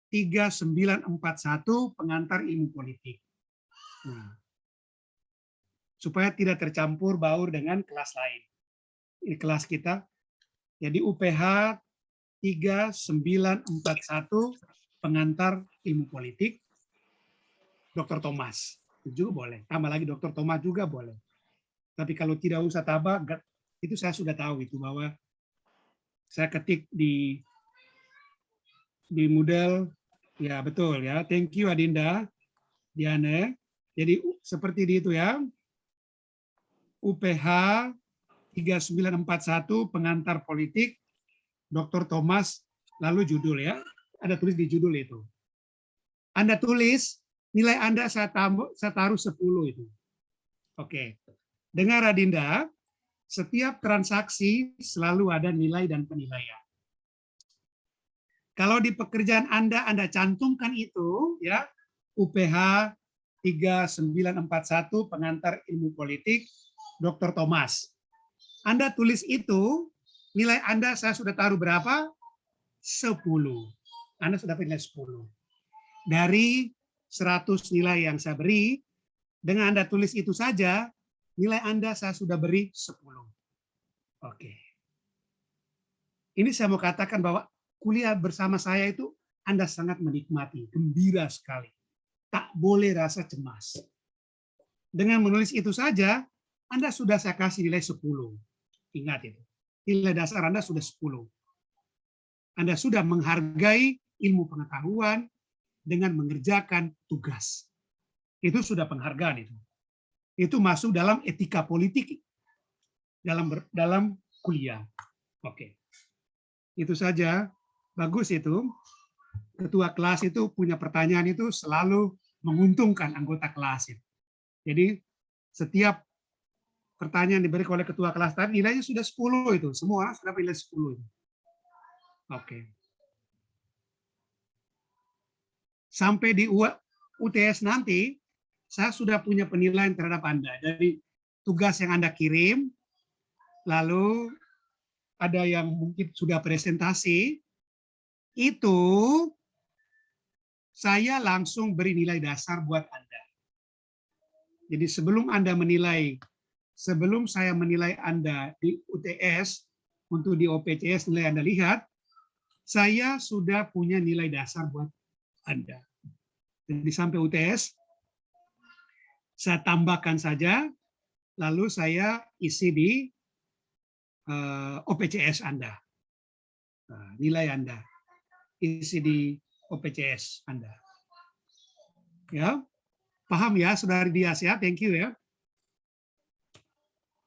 3941 pengantar ilmu politik. Nah, supaya tidak tercampur baur dengan kelas lain. Ini kelas kita. Jadi UPH 3941 pengantar ilmu politik, Dr. Thomas. Itu juga boleh. Tambah lagi Dr. Thomas juga boleh. Tapi kalau tidak usah tambah, itu saya sudah tahu itu bahwa saya ketik di Moodle. Ya betul ya. Thank you Adinda, Diana. Jadi seperti itu ya. UPH 3941 pengantar politik, Dr. Thomas, lalu judul ya. Ada tulis di judul itu. Anda tulis, nilai Anda saya taruh 10 itu. Oke. Dengar Adinda, setiap transaksi selalu ada nilai dan penilaian. Kalau di pekerjaan Anda cantumkan itu, ya UPH 3941 pengantar ilmu politik, Dr. Thomas. Anda tulis itu, nilai Anda saya sudah taruh berapa? 10. Anda sudah nilai 10. Dari 100 nilai yang saya beri, dengan Anda tulis itu saja, nilai Anda saya sudah beri 10. Oke. Ini saya mau katakan bahwa kuliah bersama saya itu Anda sangat menikmati, gembira sekali. Tak boleh rasa cemas. Dengan menulis itu saja, Anda sudah saya kasih nilai 10. Ingat itu. Nilai dasar Anda sudah 10. Anda sudah menghargai ilmu pengetahuan dengan mengerjakan tugas. Itu sudah penghargaan itu. Itu masuk dalam etika politik dalam kuliah. Oke. Itu saja. Bagus itu. Ketua kelas itu punya pertanyaan itu selalu menguntungkan anggota kelas itu. Jadi setiap pertanyaan diberikan oleh ketua kelas tadi nilainya sudah 10 itu. Semua sudah nilai 10 itu. Oke. Sampai di UTS nanti, saya sudah punya penilaian terhadap Anda. Dari tugas yang Anda kirim, lalu ada yang mungkin sudah presentasi, itu saya langsung beri nilai dasar buat Anda. Jadi sebelum saya menilai Anda di UTS, untuk di OPCS nilai Anda lihat, saya sudah punya nilai dasar buat Anda. Jadi sampai UTS, saya tambahkan saja, lalu saya isi di OPCS Anda. Nah, nilai Anda. Isi di OPCS Anda. Ya, paham ya, Saudari Dias ya, thank you ya.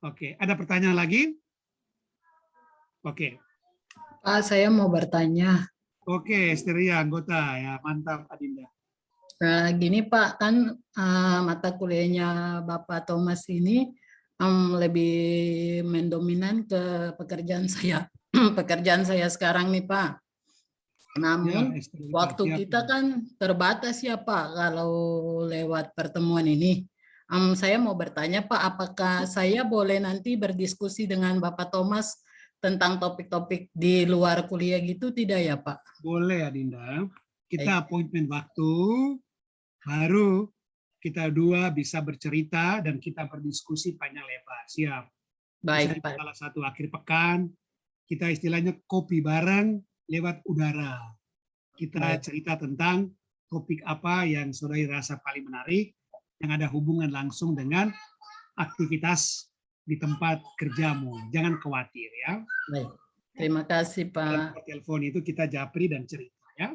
Oke, ada pertanyaan lagi? Oke. Pak, saya mau bertanya. Oke, Esteria, anggota ya, mantap Adinda. Nah, gini Pak, kan mata kuliahnya Bapak Thomas ini lebih mendominan ke pekerjaan saya, pekerjaan saya sekarang nih Pak. Namun Ya, waktu kita kan terbatas ya Pak kalau lewat pertemuan ini. Saya mau bertanya Pak, apakah saya boleh nanti berdiskusi dengan Bapak Thomas tentang topik-topik di luar kuliah gitu tidak ya Pak? Boleh Adinda. Kita appointment waktu, baru kita dua bisa bercerita dan kita berdiskusi panjang lebar. Siap. Baik Pak. Salah satu akhir pekan, kita istilahnya kopi bareng lewat udara. Kita cerita tentang topik apa yang saudari rasa paling menarik, yang ada hubungan langsung dengan aktivitas di tempat kerjamu. Jangan khawatir ya. Baik. Terima kasih Pak. Telepon itu kita japri dan cerita ya.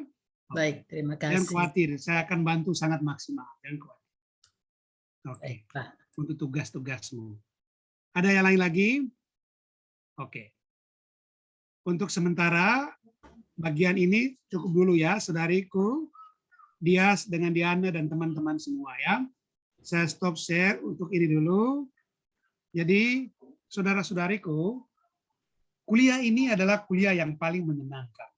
Baik, terima kasih. Jangan khawatir, saya akan bantu sangat maksimal. Jangan khawatir. Oke. Baik, Pak. Untuk tugas-tugasmu. Ada yang lain lagi? Oke. Untuk sementara bagian ini cukup dulu ya, saudariku, Dias dengan Diana dan teman-teman semua ya. Saya stop share untuk ini dulu. Jadi, saudara-saudariku, kuliah ini adalah kuliah yang paling menyenangkan.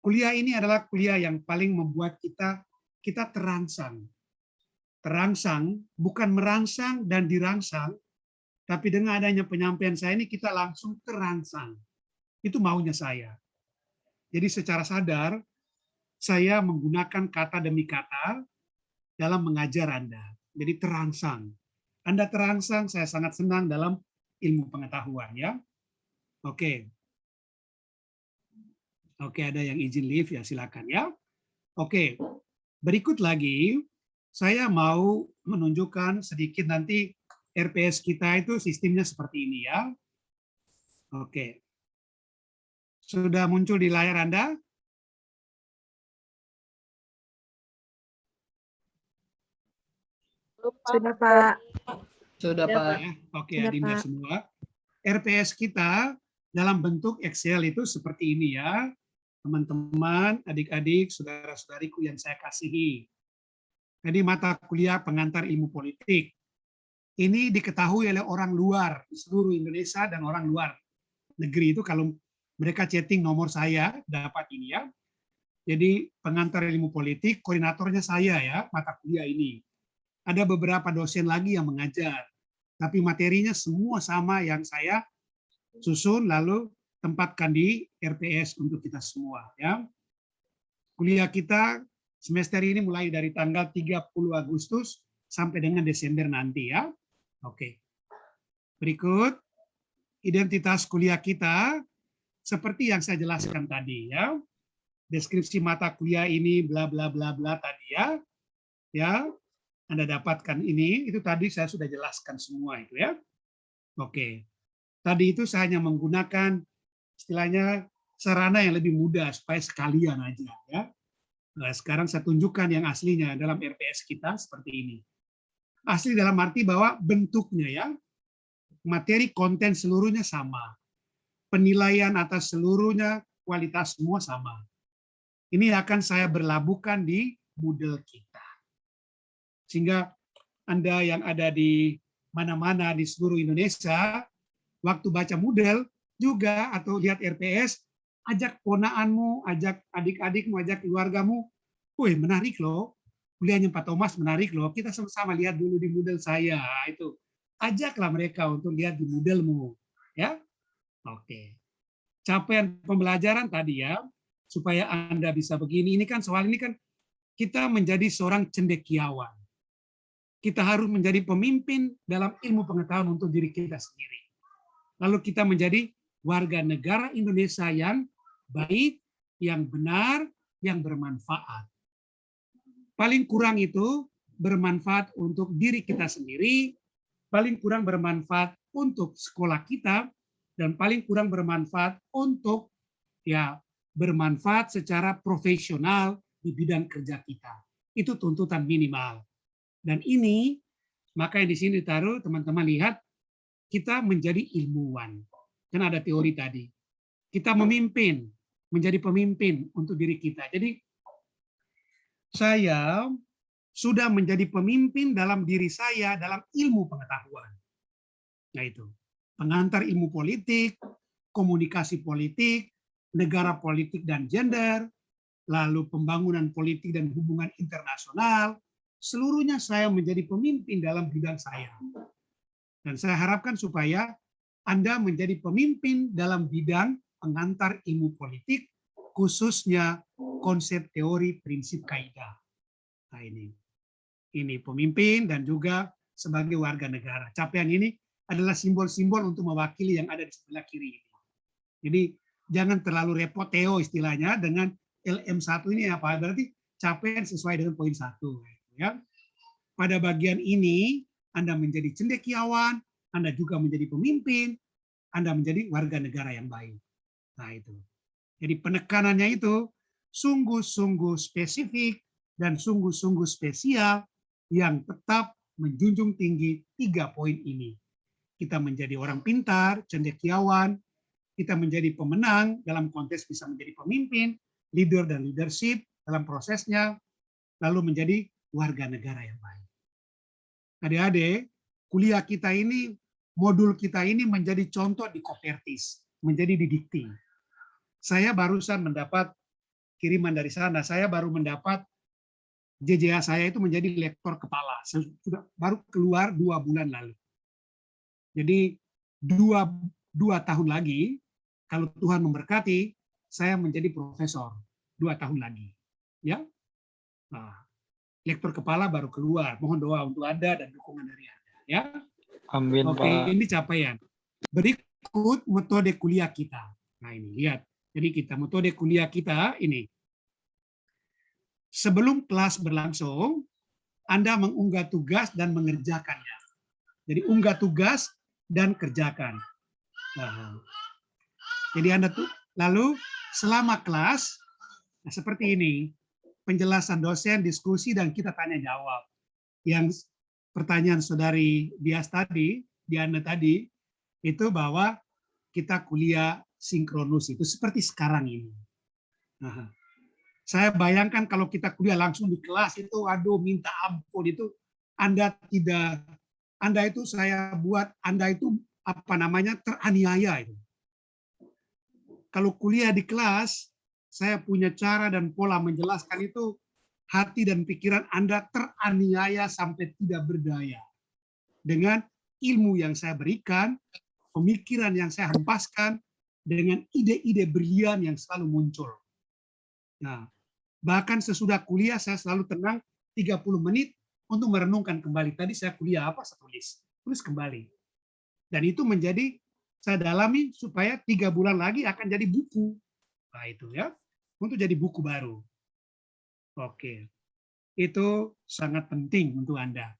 Kuliah ini adalah kuliah yang paling membuat kita terangsang. terangsang, bukan merangsang dan dirangsang, tapi dengan adanya penyampaian saya ini kita langsung terangsang. Itu maunya saya. Jadi secara sadar, saya menggunakan kata demi kata dalam mengajar Anda. Jadi terangsang. Anda terangsang, saya sangat senang dalam ilmu pengetahuan, ya. Oke. Oke, ada yang izin live, ya silakan ya. Oke, berikut lagi saya mau menunjukkan sedikit nanti RPS kita itu sistemnya seperti ini ya. Oke. Sudah muncul di layar Anda? Sudah, Pak. Sudah, Pak. Ya, oke, Sudah, Adinda Pak. semua. RPS kita dalam bentuk Excel itu seperti ini ya. Teman-teman, adik-adik, saudara-saudariku yang saya kasihi. Jadi mata kuliah pengantar ilmu politik. Ini diketahui oleh orang luar di seluruh Indonesia dan orang luar negeri itu kalau mereka chatting nomor saya dapat ini ya. Jadi pengantar ilmu politik, koordinatornya saya ya, mata kuliah ini. Ada beberapa dosen lagi yang mengajar, tapi materinya semua sama yang saya susun lalu tempatkan di RPS untuk kita semua ya. Kuliah kita semester ini mulai dari tanggal 30 Agustus sampai dengan Desember nanti ya. Oke. Berikut identitas kuliah kita seperti yang saya jelaskan tadi ya. Deskripsi mata kuliah ini bla bla bla bla tadi ya. Ya. Anda dapatkan ini, itu tadi saya sudah jelaskan semua itu ya. Oke. Tadi itu saya hanya menggunakan istilahnya sarana yang lebih mudah supaya sekalian aja ya. Nah, sekarang saya tunjukkan yang aslinya dalam RPS kita seperti ini. Asli dalam arti bahwa bentuknya ya, materi konten seluruhnya sama. Penilaian atas seluruhnya, kualitas semua sama. Ini akan saya berlabuhkan di Moodle kita. Sehingga Anda yang ada di mana-mana di seluruh Indonesia, waktu baca Moodle juga atau lihat RPS, ajak ponaanmu, ajak adik-adikmu, ajak keluargamu. Wih, menarik loh. Kuliahnya Pak Thomas menarik loh. Kita sama-sama lihat dulu di Moodle saya. Itu. Ajaklah mereka untuk lihat di Moodle-mu. Ya. Oke. Capaian pembelajaran tadi ya, supaya Anda bisa begini. Ini kan soal ini kan kita menjadi seorang cendekiawan. Kita harus menjadi pemimpin dalam ilmu pengetahuan untuk diri kita sendiri. Lalu kita menjadi warga negara Indonesia yang baik, yang benar, yang bermanfaat. Paling kurang itu bermanfaat untuk diri kita sendiri, paling kurang bermanfaat untuk sekolah kita, dan paling kurang bermanfaat untuk ya bermanfaat secara profesional di bidang kerja kita. Itu tuntutan minimal. Dan ini, maka yang di sini ditaruh, teman-teman lihat, kita menjadi ilmuwan. Kan ada teori tadi. Kita memimpin, menjadi pemimpin untuk diri kita. Jadi, saya sudah menjadi pemimpin dalam diri saya, dalam ilmu pengetahuan. Nah itu, pengantar ilmu politik, komunikasi politik, negara politik dan gender, lalu pembangunan politik dan hubungan internasional, seluruhnya saya menjadi pemimpin dalam bidang saya. Dan saya harapkan supaya Anda menjadi pemimpin dalam bidang pengantar ilmu politik, khususnya konsep teori prinsip kaidah. Nah ini pemimpin dan juga sebagai warga negara. Capaian ini adalah simbol-simbol untuk mewakili yang ada di sebelah kiri ini. Jadi jangan terlalu repot Theo istilahnya dengan LM1 ini apa? Berarti capaian sesuai dengan poin 1. Ya. Pada bagian ini, Anda menjadi cendekiawan, Anda juga menjadi pemimpin, Anda menjadi warga negara yang baik. Nah itu. Jadi penekanannya itu sungguh-sungguh spesifik dan sungguh-sungguh spesial yang tetap menjunjung tinggi 3 poin ini. Kita menjadi orang pintar, cendekiawan, kita menjadi pemenang dalam konteks bisa menjadi pemimpin, leader dan leadership dalam prosesnya, lalu menjadi warga negara yang baik. Adik-adik, kuliah kita ini, modul kita ini menjadi contoh di Kopertis, menjadi didikti. Saya barusan mendapat kiriman dari sana, saya baru mendapat JJA saya itu menjadi lektor kepala. Saya sudah baru keluar 2 bulan lalu. Jadi 2 tahun lagi, kalau Tuhan memberkati, saya menjadi profesor 2 tahun lagi. Ya, nah, lektor kepala baru keluar. Mohon doa untuk Anda dan dukungan dari Anda. Ya, Amin, oke, Pak. ini capaian. Berikut metode kuliah kita. Nah ini lihat. Jadi kita metode kuliah kita ini. Sebelum kelas berlangsung, Anda mengunggah tugas dan mengerjakannya. Jadi unggah tugas dan kerjakan. Nah, jadi Anda tuh lalu selama kelas nah seperti ini, penjelasan dosen, diskusi dan kita tanya jawab. Yang pertanyaan saudari Diana tadi itu bahwa kita kuliah sinkronus itu seperti sekarang ini. Nah, saya bayangkan kalau kita kuliah langsung di kelas itu, aduh minta ampun itu Anda itu saya buat Anda itu teraniaya itu. Kalau kuliah di kelas, saya punya cara dan pola menjelaskan itu hati dan pikiran Anda teraniaya sampai tidak berdaya. Dengan ilmu yang saya berikan, pemikiran yang saya hempaskan, dengan ide-ide brilian yang selalu muncul. Nah, bahkan sesudah kuliah saya selalu tenang 30 menit untuk merenungkan kembali. Tadi saya kuliah apa, saya tulis kembali. Dan itu menjadi, saya dalami supaya 3 bulan lagi akan jadi buku. Nah itu ya, untuk jadi buku baru. Oke, itu sangat penting untuk Anda.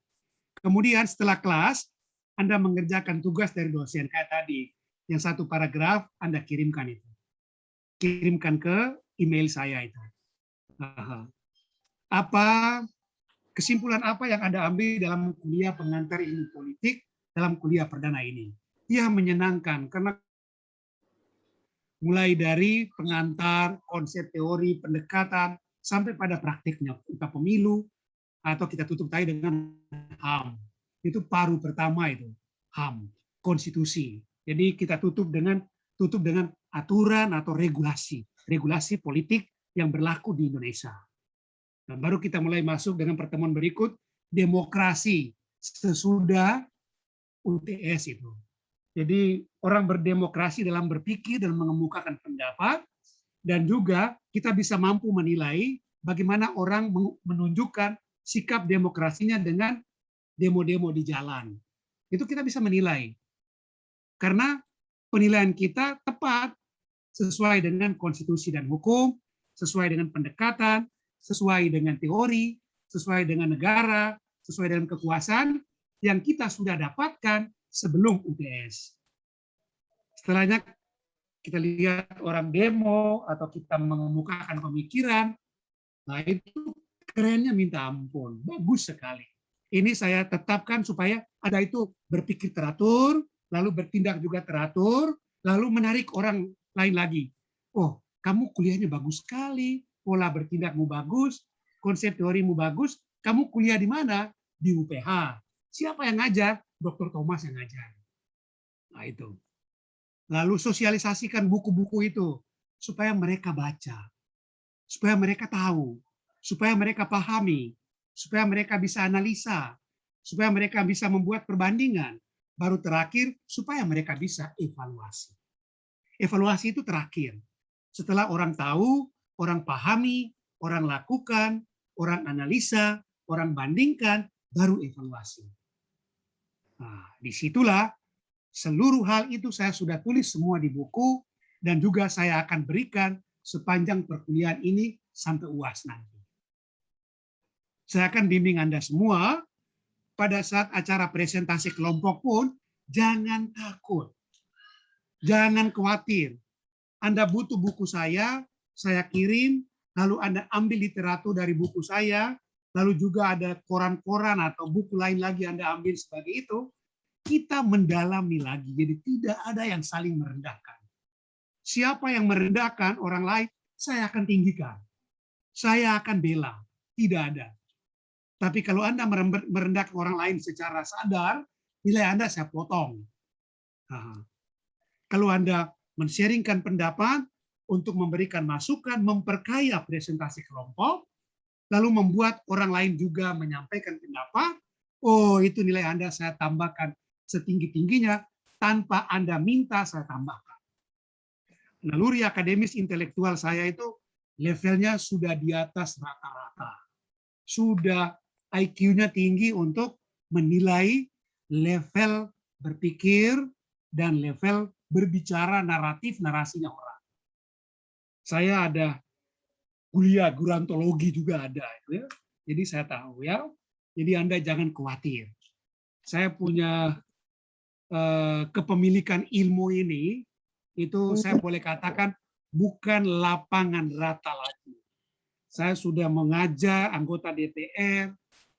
Kemudian setelah kelas, Anda mengerjakan tugas dari dosen kayak tadi. Yang 1 paragraf Anda kirimkan itu. Kirimkan ke email saya itu. Kesimpulan apa yang Anda ambil dalam kuliah pengantar ilmu politik, dalam kuliah perdana ini? Ya menyenangkan, karena mulai dari pengantar, konsep teori, pendekatan, sampai pada praktiknya. Kita pemilu, atau kita tutup tadi dengan HAM. Itu paruh pertama itu, HAM, konstitusi. Jadi kita tutup dengan aturan atau regulasi politik yang berlaku di Indonesia. Dan baru kita mulai masuk dengan pertemuan berikut, demokrasi sesudah UTS itu. Jadi orang berdemokrasi dalam berpikir dan mengemukakan pendapat, dan juga kita bisa mampu menilai bagaimana orang menunjukkan sikap demokrasinya dengan demo-demo di jalan. Itu kita bisa menilai. Karena penilaian kita tepat sesuai dengan konstitusi dan hukum, sesuai dengan pendekatan, sesuai dengan teori, sesuai dengan negara, sesuai dengan kekuasaan yang kita sudah dapatkan sebelum UTS. Setelahnya kita lihat orang demo atau kita mengemukakan pemikiran, nah itu kerennya minta ampun, bagus sekali. Ini saya tetapkan supaya ada itu berpikir teratur, lalu bertindak juga teratur, lalu menarik orang lain lagi. Oh, kamu kuliahnya bagus sekali, pola bertindakmu bagus, konsep teorimu bagus, kamu kuliah di mana? Di UPH. Siapa yang ngajar? Dr. Thomas yang ngajar. Nah itu. Lalu sosialisasikan buku-buku itu, supaya mereka baca, supaya mereka tahu, supaya mereka pahami, supaya mereka bisa analisa, supaya mereka bisa membuat perbandingan. Baru terakhir, supaya mereka bisa evaluasi. Evaluasi itu terakhir. Setelah orang tahu, orang pahami, orang lakukan, orang analisa, orang bandingkan, baru evaluasi. Nah, disitulah seluruh hal itu saya sudah tulis semua di buku, dan juga saya akan berikan sepanjang perkuliahan ini sampai UAS nanti. Saya akan bimbing Anda semua. Pada saat acara presentasi kelompok pun, jangan takut. Jangan khawatir. Anda butuh buku saya kirim, lalu Anda ambil literatur dari buku saya, lalu juga ada koran-koran atau buku lain lagi Anda ambil sebagai itu, kita mendalami lagi. Jadi tidak ada yang saling merendahkan. Siapa yang merendahkan orang lain, saya akan tinggikan. Saya akan bela. Tidak ada. Tapi kalau Anda merendahkan orang lain secara sadar, nilai Anda saya potong. Nah, kalau Anda men-sharingkan pendapat untuk memberikan masukan, memperkaya presentasi kelompok, lalu membuat orang lain juga menyampaikan pendapat, oh itu nilai Anda saya tambahkan setinggi-tingginya, tanpa Anda minta saya tambahkan. Naluri akademis intelektual saya itu levelnya sudah di atas rata-rata. Sudah IQ-nya tinggi untuk menilai level berpikir dan level berbicara naratif narasinya orang. Saya ada kuliah gerontologi juga ada, ya. Jadi saya tahu ya. Jadi Anda jangan khawatir. Saya punya kepemilikan ilmu ini itu saya boleh katakan bukan lapangan rata lagi. Saya sudah mengajar anggota DPR,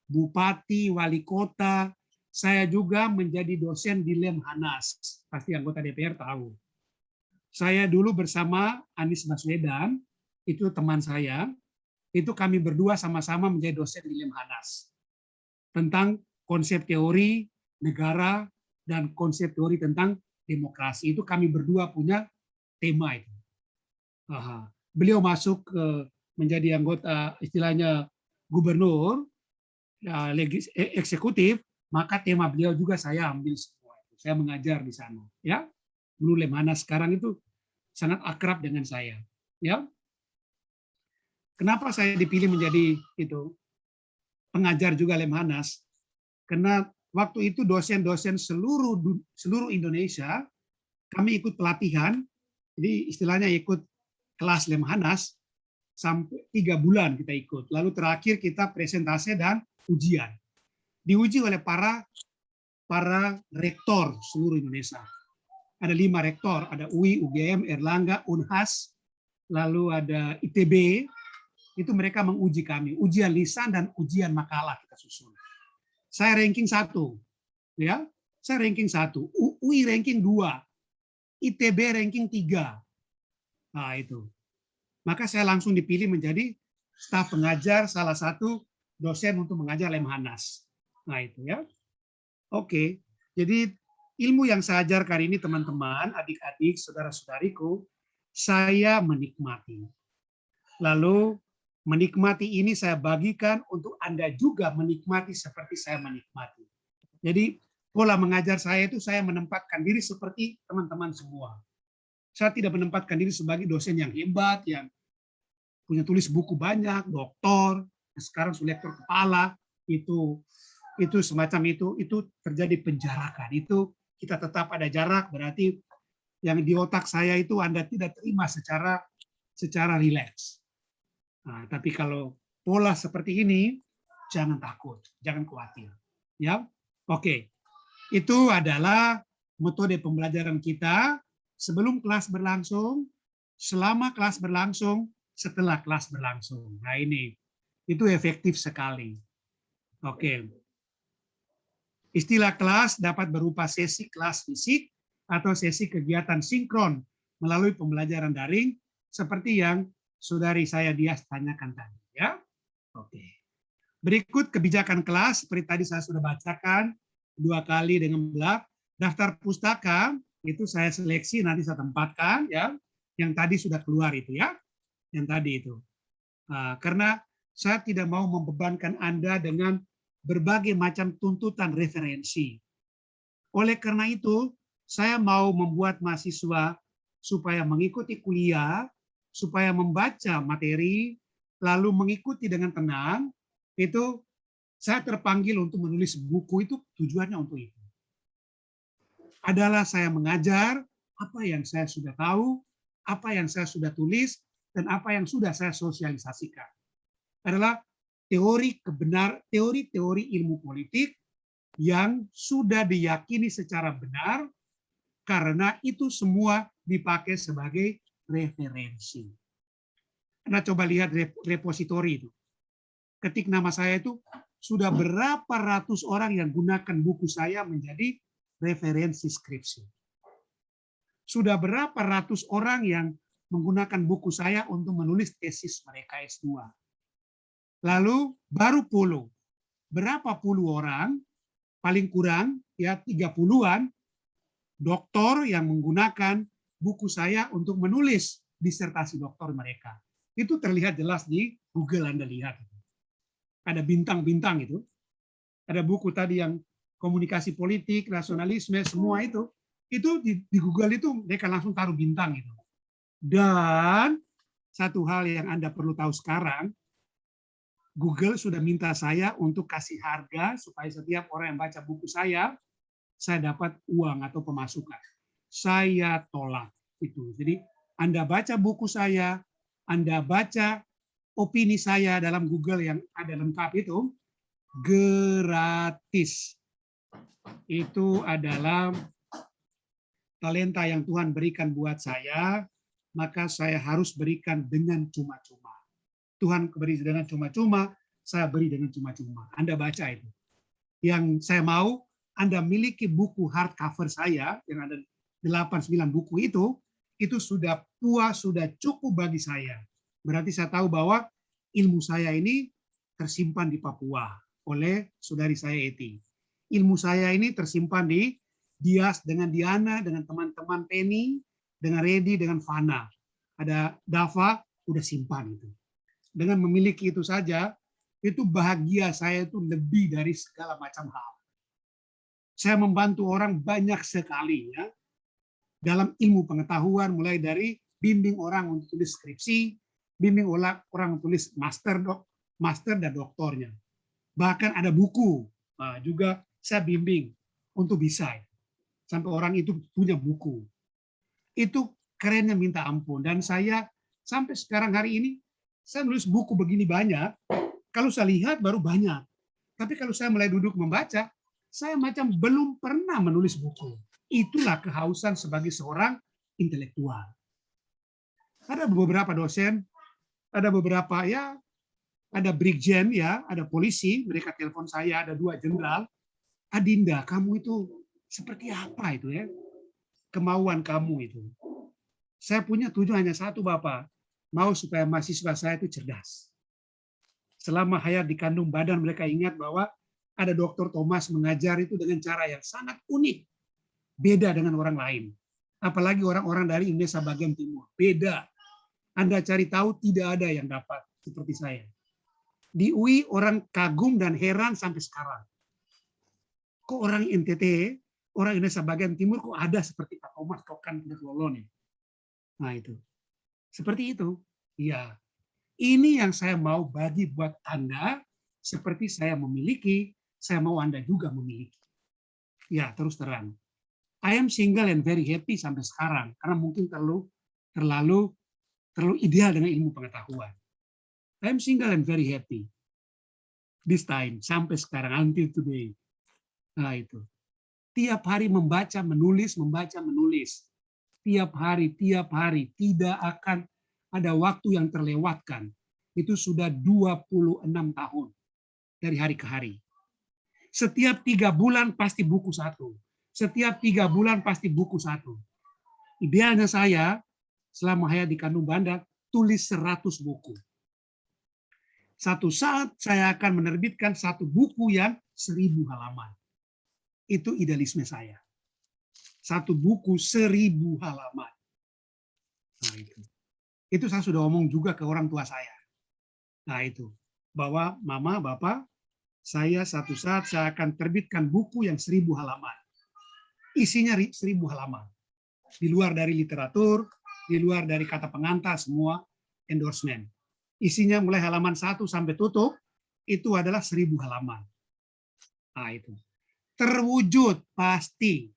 bupati, wali kota. Saya juga menjadi dosen di Lemhanas. Pasti anggota DPR tahu. Saya dulu bersama Anies Baswedan, itu teman saya, itu kami berdua sama-sama menjadi dosen di Lemhanas. Tentang konsep teori negara dan konsep teori tentang demokrasi. Itu kami berdua punya tema itu. Beliau masuk menjadi anggota istilahnya gubernur, eksekutif, maka tema beliau juga saya ambil semua. Saya mengajar di sana. Ya, dulu Lemhanas, sekarang itu sangat akrab dengan saya. Ya, kenapa saya dipilih menjadi itu pengajar juga Lemhanas? Karena waktu itu dosen-dosen seluruh Indonesia, kami ikut pelatihan, jadi istilahnya ikut kelas Lemhanas, sampai 3 bulan kita ikut. Lalu terakhir kita presentasi dan ujian. Diuji oleh para rektor seluruh Indonesia. Ada 5 rektor, ada UI, UGM, Erlangga, Unhas, lalu ada ITB, itu mereka menguji kami. Ujian lisan dan ujian makalah kita susun. Saya ranking 1, ya. Saya ranking 1, UI ranking 2, ITB ranking 3. Nah, itu. Maka saya langsung dipilih menjadi staf pengajar salah satu dosen untuk mengajar Lemhanas. Nah, itu ya. Oke. Jadi ilmu yang saya ajarkan ini teman-teman, adik-adik, saudara-saudariku, saya menikmati. Lalu menikmati ini saya bagikan untuk Anda juga menikmati seperti saya menikmati. Jadi pola mengajar saya itu saya menempatkan diri seperti teman-teman semua. Saya tidak menempatkan diri sebagai dosen yang hebat, yang punya tulis buku banyak, doktor, sekarang sudah lektor kepala, itu semacam itu terjadi penjarakan. Itu kita tetap ada jarak, berarti yang di otak saya itu Anda tidak terima secara rileks. Nah, tapi kalau pola seperti ini, jangan takut, jangan khawatir. Ya, oke. Itu adalah metode pembelajaran kita sebelum kelas berlangsung, selama kelas berlangsung, setelah kelas berlangsung. Nah ini, itu efektif sekali. Oke. Istilah kelas dapat berupa sesi kelas fisik atau sesi kegiatan sinkron melalui pembelajaran daring seperti yang saudari saya Dias tanyakan tadi. Ya, oke. Berikut kebijakan kelas seperti tadi saya sudah bacakan 2 kali dengan belak. Daftar pustaka itu saya seleksi nanti saya tempatkan ya. Yang tadi sudah keluar itu ya. Yang tadi itu. Karena saya tidak mau membebankan Anda dengan berbagai macam tuntutan referensi. Oleh karena itu, saya mau membuat mahasiswa supaya mengikuti kuliah, supaya membaca materi, lalu mengikuti dengan tenang, itu saya terpanggil untuk menulis buku itu tujuannya untuk itu. Adalah saya mengajar apa yang saya sudah tahu, apa yang saya sudah tulis, dan apa yang sudah saya sosialisasikan. Adalah teori-teori ilmu politik yang sudah diyakini secara benar karena itu semua dipakai sebagai referensi. Anda coba lihat repositori itu. Ketik nama saya itu sudah berapa ratus orang yang gunakan buku saya menjadi referensi skripsi. Sudah berapa ratus orang yang menggunakan buku saya untuk menulis tesis mereka S2. Lalu baru puluh. Berapa puluh orang, paling kurang ya 30-an, doktor yang menggunakan buku saya untuk menulis disertasi doktor mereka. Itu terlihat jelas di Google Anda lihat. ada bintang-bintang itu. Ada buku tadi yang komunikasi politik, nasionalisme, semua itu di Google itu mereka langsung taruh bintang itu. Dan satu hal yang Anda perlu tahu sekarang, Google sudah minta saya untuk kasih harga supaya setiap orang yang baca buku saya dapat uang atau pemasukan. Saya tolak itu. Jadi Anda baca buku saya, Anda baca opini saya dalam Google yang ada lengkap itu, gratis. Itu adalah talenta yang Tuhan berikan buat saya, maka saya harus berikan dengan cuma-cuma. Tuhan beri dengan cuma-cuma, saya beri dengan cuma-cuma. Anda baca itu. Yang saya mau, Anda miliki buku hardcover saya, yang ada 8-9 buku itu sudah puas, sudah cukup bagi saya. Berarti saya tahu bahwa ilmu saya ini tersimpan di Papua oleh saudari saya Eti. Ilmu saya ini tersimpan di Dias dengan Diana, dengan teman-teman Penny, dengan Redi, dengan Fana. Ada Dava, udah simpan itu. Dengan memiliki itu saja, itu bahagia saya itu lebih dari segala macam hal. Saya membantu orang banyak sekali ya. Dalam ilmu pengetahuan, mulai dari bimbing orang untuk tulis skripsi, bimbing orang tulis master dan doktornya. Bahkan ada buku, juga saya bimbing untuk bisa. Sampai orang itu punya buku. Itu kerennya minta ampun. Dan saya sampai sekarang hari ini, saya nulis buku begini banyak, kalau saya lihat baru banyak. Tapi kalau saya mulai duduk membaca, saya macam belum pernah menulis buku. Itulah kehausan sebagai seorang intelektual. Ada beberapa dosen, ada beberapa ya, ada brigjen ya, ada polisi, mereka telepon saya, ada 2 jenderal. Adinda, kamu itu seperti apa itu ya? Kemauan kamu itu. Saya punya tujuan hanya satu, Bapak. Mau supaya mahasiswa saya itu cerdas. Selama hayat di kandung badan mereka ingat bahwa ada Dr. Thomas mengajar itu dengan cara yang sangat unik. Beda dengan orang lain. Apalagi orang-orang dari Indonesia bagian timur. Beda. Anda cari tahu tidak ada yang dapat seperti saya. Di UI orang kagum dan heran sampai sekarang. Kok orang NTT, orang Indonesia bagian timur kok ada seperti Pak Thomas Tokan Lolon. Nah itu. Seperti itu. Ya. Ini yang saya mau bagi buat Anda, seperti saya memiliki, saya mau Anda juga memiliki. Ya, terus terang. I am single and very happy sampai sekarang, karena mungkin terlalu ideal dengan ilmu pengetahuan. I am single and very happy. This time, sampai sekarang, until today. Nah itu. Tiap hari membaca, menulis, membaca, menulis. Tiap hari, tidak akan ada waktu yang terlewatkan. Itu sudah 26 tahun dari hari ke hari. Setiap 3 bulan pasti buku 1. Setiap 3 bulan pasti buku 1. Idealnya saya, selama hayat di kandung bandar, tulis 100 buku. Satu saat saya akan menerbitkan 1 buku yang 1000 halaman. Itu idealisme saya. 1 buku 1000 halaman. Nah, itu saya sudah omong juga ke orang tua saya. Nah itu, bahwa mama, bapak, saya satu saat saya akan terbitkan buku yang 1000 halaman. Isinya 1000 halaman. Di luar dari literatur, di luar dari kata pengantar, semua endorsement. Isinya mulai halaman 1 sampai tutup, itu adalah 1000 halaman. Nah itu. Terwujud pasti.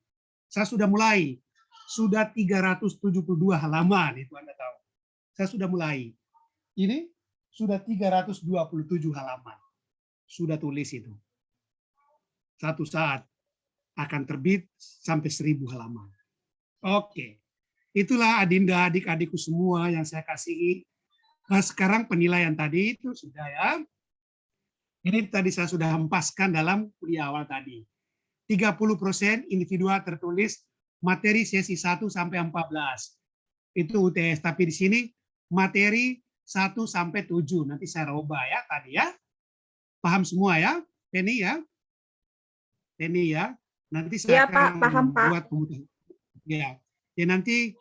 Saya sudah mulai. Sudah 372 halaman, itu Anda tahu. Saya sudah mulai. Ini sudah 327 halaman. Sudah tulis itu. Satu saat akan terbit sampai 1000 halaman. Oke. Itulah Adinda, adik-adikku semua yang saya kasihi. Nah, sekarang penilaian tadi itu sudah ya. Ini tadi saya sudah hempaskan dalam kuliah awal tadi. 30% individual tertulis materi sesi 1 sampai 14. Itu UTS. Tapi di sini materi 1 sampai 7. Nanti saya rubah ya tadi ya. Paham semua ya? Penny ya? Penny ya? Nanti saya akan Pak, paham, Pak. buat pemutusan. Ya. Ya nanti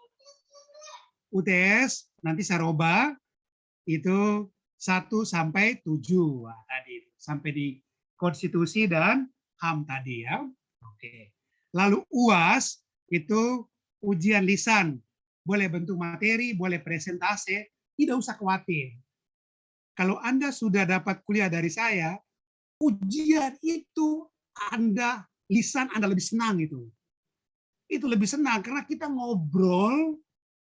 UTS nanti saya rubah itu 1 sampai 7. Wah, tadi 1 sampai di konstitusi dan HAM tadi ya. Oke. Lalu UAS itu ujian lisan, boleh bentuk materi, boleh presentasi, tidak usah khawatir. Kalau Anda sudah dapat kuliah dari saya, ujian itu Anda lisan Anda lebih senang itu. Itu lebih senang karena kita ngobrol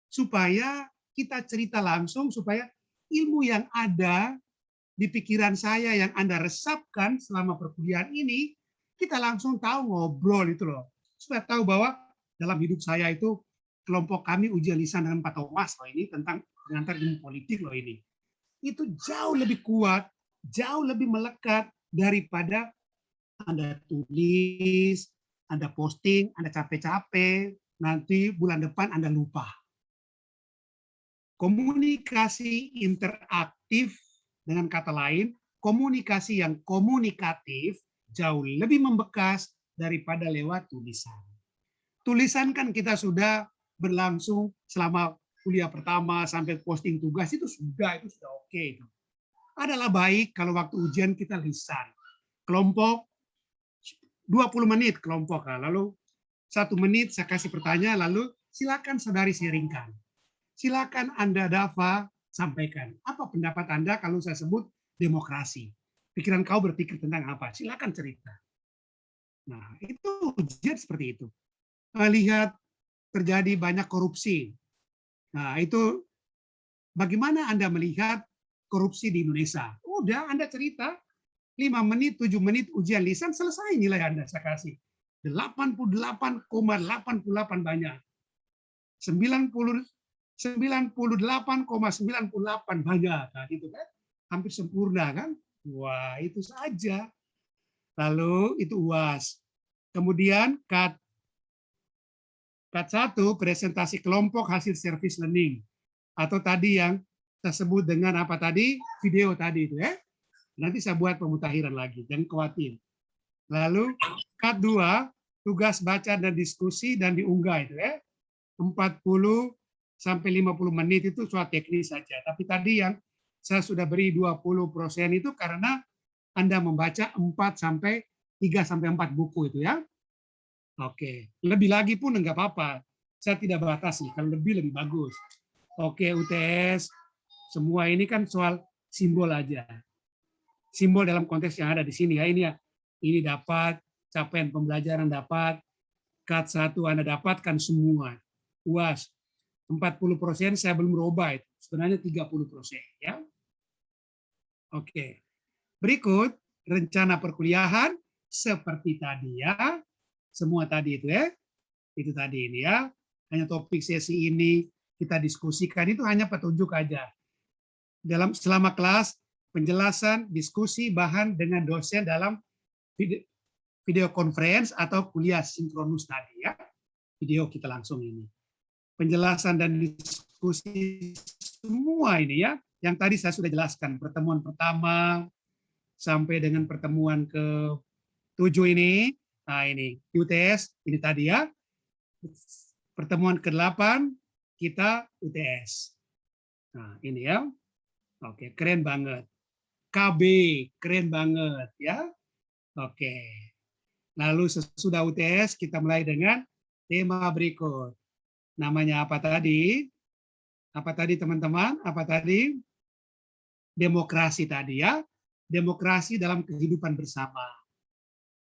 supaya kita cerita langsung supaya ilmu yang ada di pikiran saya yang Anda resapkan selama perkuliahan ini, kita langsung tahu ngobrol itu loh. Supaya tahu bahwa dalam hidup saya itu kelompok kami ujian lisan dengan Pak Thomas loh ini tentang pengantar ilmu politik loh ini. Itu jauh lebih kuat, jauh lebih melekat daripada Anda tulis, Anda posting, Anda capek-capek, nanti bulan depan Anda lupa. Komunikasi interaktif, dengan kata lain, komunikasi yang komunikatif jauh lebih membekas daripada lewat tulisan. Tulisan kan kita sudah berlangsung selama kuliah pertama sampai posting tugas itu sudah oke itu. Adalah baik kalau waktu ujian kita lisan. Kelompok 20 menit kelompok, lalu 1 menit saya kasih pertanyaan, lalu silakan saudari sharingkan. Silakan Anda Dava sampaikan. Apa pendapat Anda kalau saya sebut demokrasi? Pikiran kau berpikir tentang apa? Silakan cerita. Nah, itu ujian seperti itu. Lihat terjadi banyak korupsi. Nah, itu bagaimana Anda melihat korupsi di Indonesia? Udah, Anda cerita 5 menit, 7 menit ujian lisan, selesai nilai Anda saya kasih. 88,88 banyak. 98,98 banyak. Nah, gitu kan? Hampir sempurna kan? Wah, itu saja. Lalu itu UAS. Kemudian KAT 1, presentasi kelompok hasil service learning. Atau tadi yang saya sebut dengan apa tadi? Video tadi itu ya. Nanti saya buat pemutakhiran lagi, jangan khawatir. Lalu KAT 2, tugas baca dan diskusi dan diunggah itu ya. 40 sampai 50 menit itu soal teknis saja. Tapi tadi yang saya sudah beri 20% itu karena Anda membaca 3 sampai 4 buku itu ya. Oke, lebih lagi pun enggak apa-apa. Saya tidak batasi, kalau lebih bagus. Oke, UTS semua ini kan soal simbol aja. Simbol dalam konteks yang ada di sini ya, ini dapat, capaian pembelajaran dapat, KAT 1 Anda dapatkan semua. UAS 40% saya belum robah itu, sebenarnya 30% ya. Oke. Berikut rencana perkuliahan seperti tadi ya. Semua tadi itu ya. Itu tadi ini ya. Hanya topik sesi ini kita diskusikan itu hanya petunjuk aja. Selama kelas penjelasan, diskusi, bahan dengan dosen dalam video conference atau kuliah sinkronus tadi ya. Video kita langsung ini. Penjelasan dan diskusi semua ini ya. Yang tadi saya sudah jelaskan, pertemuan pertama sampai dengan pertemuan ke-7 ini. Nah ini, UTS, ini tadi ya. Pertemuan ke-8, kita UTS. Nah ini ya. Oke, keren banget. KB, keren banget ya. Oke. Lalu sesudah UTS, kita mulai dengan tema berikut. Namanya apa tadi? Apa tadi teman-teman? Apa tadi? Demokrasi tadi ya. Demokrasi dalam kehidupan bersama.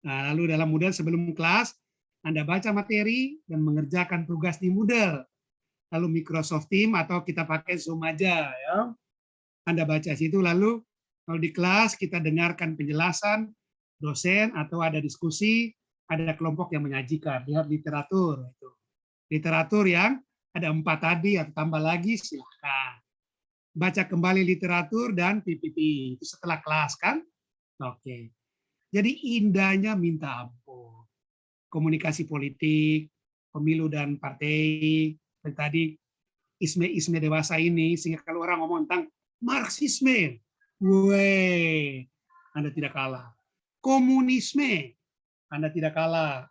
Nah, lalu dalam Moodle sebelum kelas, Anda baca materi dan mengerjakan tugas di Moodle. Lalu Microsoft Teams atau kita pakai Zoom aja ya. Anda baca situ, lalu kalau di kelas kita dengarkan penjelasan dosen atau ada diskusi, ada kelompok yang menyajikan. Lihat literatur itu. Literatur yang ada 4 tadi atau tambah lagi silakan. Baca kembali literatur dan PPT itu setelah kelas kan. Oke. Jadi indahnya minta ampun. Komunikasi politik, pemilu dan partai, dan tadi isme-isme dewasa ini sehingga kalau orang ngomong tentang Marxisme, weh, Anda tidak kalah. Komunisme, Anda tidak kalah.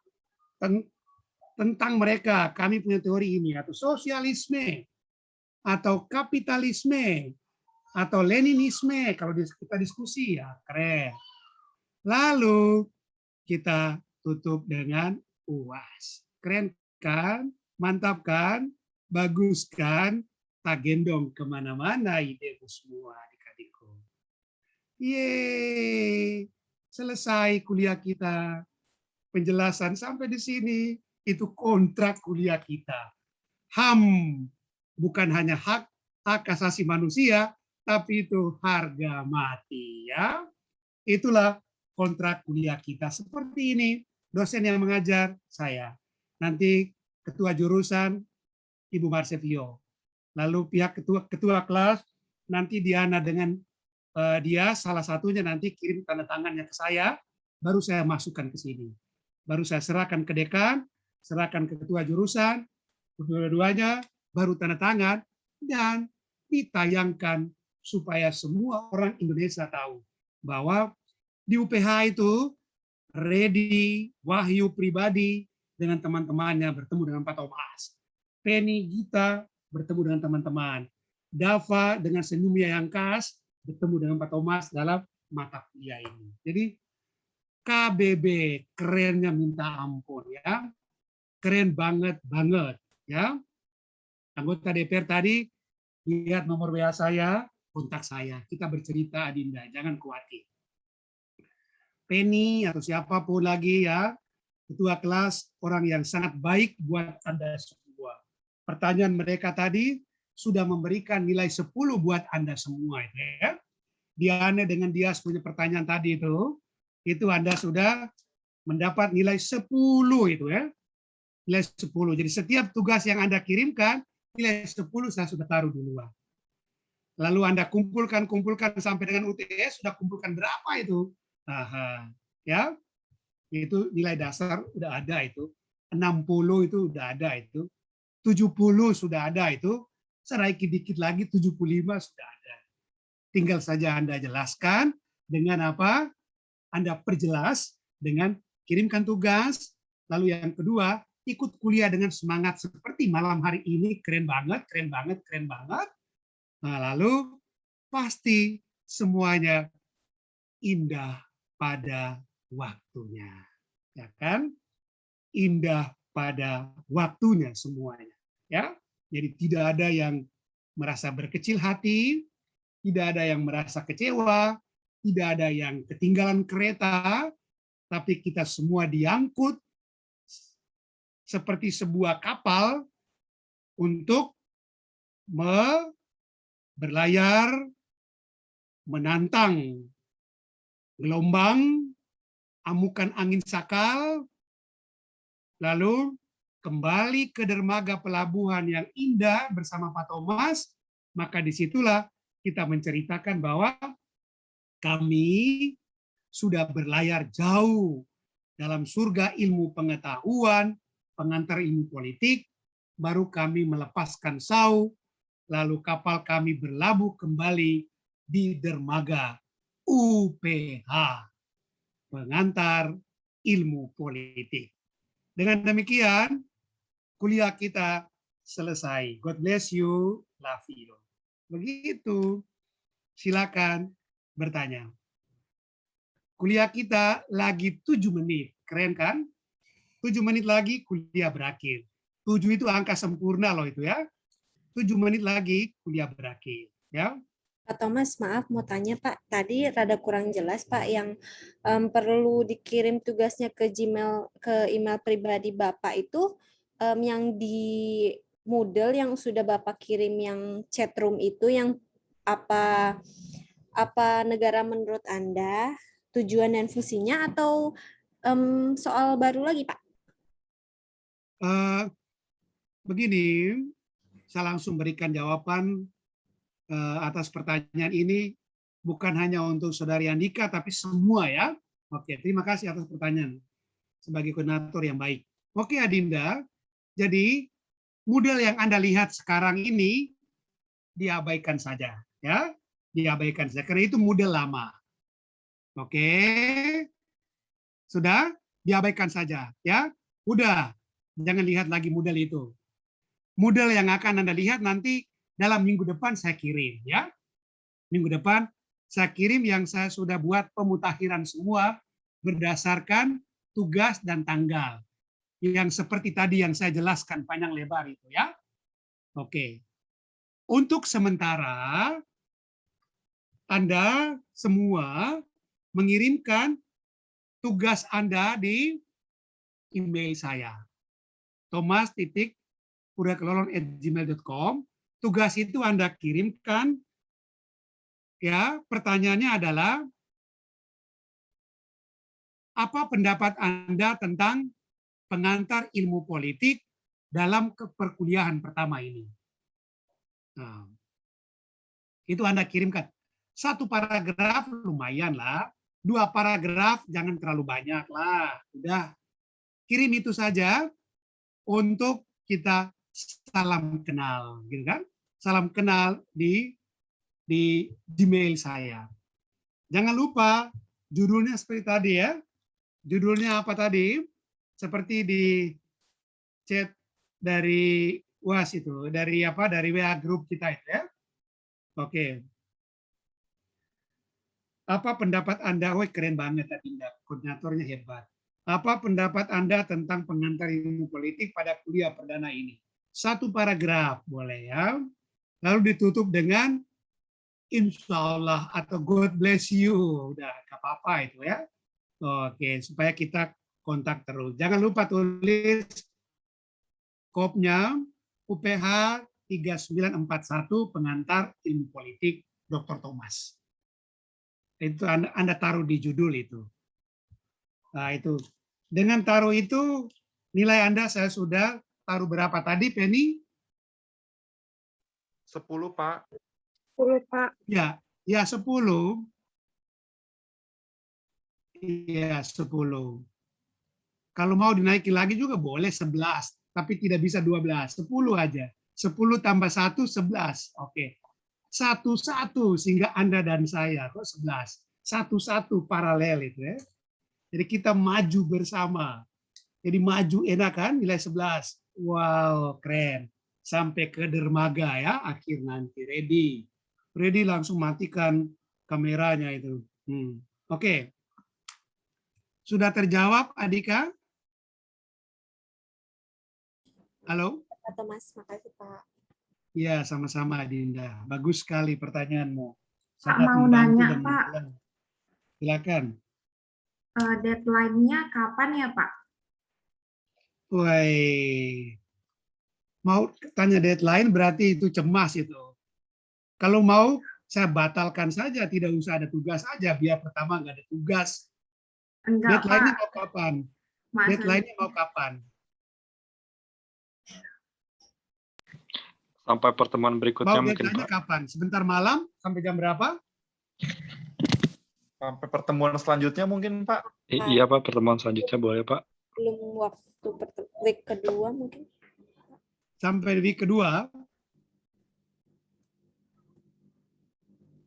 Tentang mereka, kami punya teori ini, atau sosialisme, atau kapitalisme, atau leninisme, kalau kita diskusi, ya keren. Lalu kita tutup dengan UAS. Keren kan? Mantap kan? Bagus kan? Tak gendong kemana-mana idemu semua adik-adikku. Yeay, selesai kuliah kita. Penjelasan sampai di sini, itu kontrak kuliah kita. HAM, bukan hanya hak asasi manusia, tapi itu harga mati. Ya, itulah kontrak kuliah kita. Seperti ini, dosen yang mengajar saya. Nanti ketua jurusan Ibu Marsevio. Lalu pihak ketua kelas nanti Diana dengan dia salah satunya nanti kirim tanda tangannya ke saya, baru saya masukkan ke sini. Baru saya serahkan ke dekan, serahkan ke ketua jurusan, kedua-duanya baru tanda tangan dan ditayangkan supaya semua orang Indonesia tahu bahwa di UPH itu Redi, Wahyu pribadi dengan teman-temannya bertemu dengan Pak Thomas. Penny, Gita bertemu dengan teman-teman. Dava dengan senyumnya yang khas bertemu dengan Pak Thomas dalam mata kuliah ini. Jadi KBB kerennya minta ampun ya. Keren banget ya. Anggota DPR tadi lihat nomor WA saya, kontak saya. Kita bercerita Adinda, jangan khawatir. Penny atau siapapun lagi ya, ketua kelas orang yang sangat baik buat Anda semua. Pertanyaan mereka tadi sudah memberikan nilai 10 buat Anda semua ya. Diana dengan dia punya pertanyaan tadi itu Anda sudah mendapat nilai 10 itu ya. Nilai 10. Jadi setiap tugas yang Anda kirimkan, nilai 10 saya sudah taruh duluan. Lalu Anda kumpulkan sampai dengan UTS, sudah kumpulkan berapa itu? Aha, ya. Itu nilai dasar udah ada itu. 60 itu udah ada itu. 70 sudah ada itu. Seraiki dikit lagi 75 sudah ada. Tinggal saja Anda jelaskan dengan apa? Anda perjelas dengan kirimkan tugas. Lalu yang kedua, ikut kuliah dengan semangat seperti malam hari ini, keren banget. Nah, lalu pasti semuanya indah pada waktunya. Ya kan? Indah pada waktunya semuanya. Ya. Jadi tidak ada yang merasa berkecil hati, tidak ada yang merasa kecewa, tidak ada yang ketinggalan kereta, tapi kita semua diangkut seperti sebuah kapal untuk berlayar, menantang gelombang, amukan angin sakal, lalu kembali ke dermaga pelabuhan yang indah bersama Pak Thomas, maka disitulah kita menceritakan bahwa kami sudah berlayar jauh dalam surga ilmu pengetahuan, pengantar ilmu politik, baru kami melepaskan sau, lalu kapal kami berlabuh kembali di dermaga UPH, pengantar ilmu politik. Dengan demikian, kuliah kita selesai. God bless you, love you. Begitu. Silakan bertanya. Kuliah kita lagi 7 menit. Keren kan? 7 menit lagi kuliah berakhir. 7 itu angka sempurna loh itu ya. 7 menit lagi kuliah berakhir. Ya. Pak Thomas, maaf mau tanya Pak, tadi rada kurang jelas Pak yang perlu dikirim tugasnya ke Gmail, ke email pribadi Bapak itu yang di Moodle yang sudah Bapak kirim yang chat room itu yang apa negara menurut Anda, tujuan dan fungsinya atau soal baru lagi Pak? Begini, saya langsung berikan jawaban atas pertanyaan ini, bukan hanya untuk Saudari Andika, tapi semua ya. Oke, terima kasih atas pertanyaan sebagai koordinator yang baik. Oke Adinda, jadi Moodle yang Anda lihat sekarang ini diabaikan saja, ya, diabaikan saja karena itu Moodle lama. Oke, sudah diabaikan saja, ya, udah, jangan lihat lagi Moodle itu. Moodle yang akan Anda lihat nanti dalam minggu depan saya kirim, ya, minggu depan saya kirim yang saya sudah buat pemutakhiran semua berdasarkan tugas dan tanggal. Yang seperti tadi yang saya jelaskan panjang lebar itu ya. Oke. Untuk sementara Anda semua mengirimkan tugas Anda di email saya. thomas.puryakelolon@gmail.com. Tugas itu Anda kirimkan. Ya, pertanyaannya adalah apa pendapat Anda tentang pengantar ilmu politik dalam perkuliahan pertama ini? Nah, itu Anda kirimkan. 1 paragraf lumayan lah. 2 paragraf jangan terlalu banyak lah. Udah, kirim itu saja untuk kita salam kenal, gitu kan? Salam kenal di Gmail saya. Jangan lupa judulnya seperti tadi ya. Judulnya apa tadi? Seperti di chat dari UAS itu, dari apa? Dari WA grup kita itu ya. Oke. Apa pendapat Anda? Woi, keren banget tadi, koordinatornya hebat. Apa pendapat Anda tentang pengantar ilmu politik pada kuliah perdana ini? 1 paragraf boleh ya. Lalu ditutup dengan Insya Allah atau God bless you. Udah, gak apa-apa itu ya. Oke, supaya kita kontak terus. Jangan lupa tulis kopnya UPH 3941 pengantar ilmu politik Dr. Thomas. Itu Anda taruh di judul itu. Nah, itu. Dengan taruh itu, nilai Anda saya sudah taruh berapa tadi, Penny? 10, Pak. 10, Pak. Ya 10. Iya, 10. Kalau mau dinaikin lagi juga boleh 11, tapi tidak bisa 12, 10 aja. 10 tambah 1, 11. Oke. 1-1 sehingga Anda dan saya kok 11. 1-1 paralel itu ya. Jadi kita maju bersama. Jadi maju enak kan, nilai 11. Wow, keren. Sampai ke dermaga ya, akhir nanti. Ready langsung matikan kameranya itu. Oke. Sudah terjawab, Adika? Halo? Pak Thomas, makasih Pak. Ya, sama-sama Dinda. Bagus sekali pertanyaanmu. Pak, mau nanya, Pak. Pak. Silakan. Deadline-nya kapan ya, Pak? Woi, mau tanya deadline berarti itu cemas itu. Kalau mau saya batalkan saja, tidak usah ada tugas aja, biar pertama nggak ada tugas. Enggak, Deadline-nya Pak. mau kapan? Maksudnya- Deadline-nya mau kapan? Sampai pertemuan berikutnya Mau mungkin, deadline-nya Pak. kapan? Sebentar malam sampai jam berapa? Sampai pertemuan selanjutnya mungkin, Pak. Iya, Pak, pertemuan selanjutnya boleh, Pak. Belum waktu week kedua mungkin. Sampai week kedua.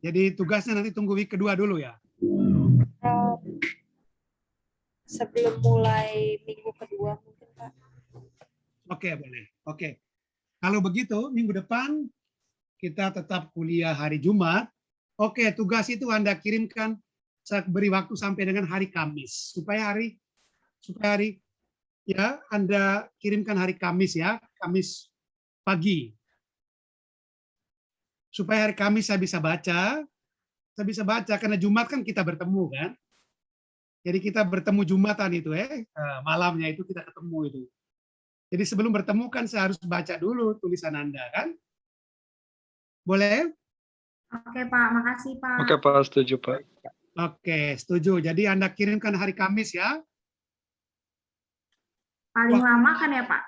Jadi tugasnya nanti tunggu week kedua dulu ya. Sebelum mulai minggu kedua mungkin Pak. Oke, boleh. Oke. Kalau begitu, minggu depan kita tetap kuliah hari Jumat. Oke, tugas itu Anda kirimkan, saya beri waktu sampai dengan hari Kamis. Supaya hari ya, Anda kirimkan hari Kamis ya, Kamis pagi. Supaya hari Kamis saya bisa baca karena Jumat kan kita bertemu kan. Jadi kita bertemu Jumatan itu malamnya itu kita ketemu itu. Jadi sebelum bertemu kan saya harus baca dulu tulisan Anda kan. Boleh? Oke, Pak. Makasih, Pak. Oke, Pak. Setuju, Pak. Oke, setuju. Jadi Anda kirimkan hari Kamis ya. Paling lama kan ya, Pak?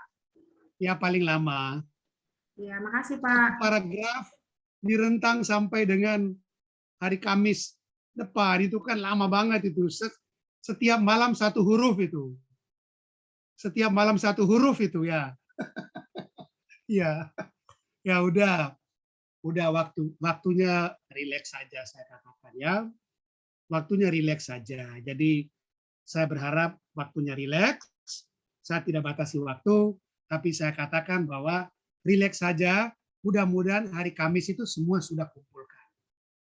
Ya, paling lama. Iya, makasih, Pak. Paragraf direntang sampai dengan hari Kamis depan itu kan lama banget itu. Setiap malam 1 huruf itu. Setiap malam 1 huruf itu ya. Ya. Ya udah waktunya rileks saja saya katakan ya. Waktunya rileks saja. Jadi saya berharap waktunya rileks. Saya tidak batasi waktu, tapi saya katakan bahwa rileks saja. Mudah-mudahan hari Kamis itu semua sudah kumpulkan.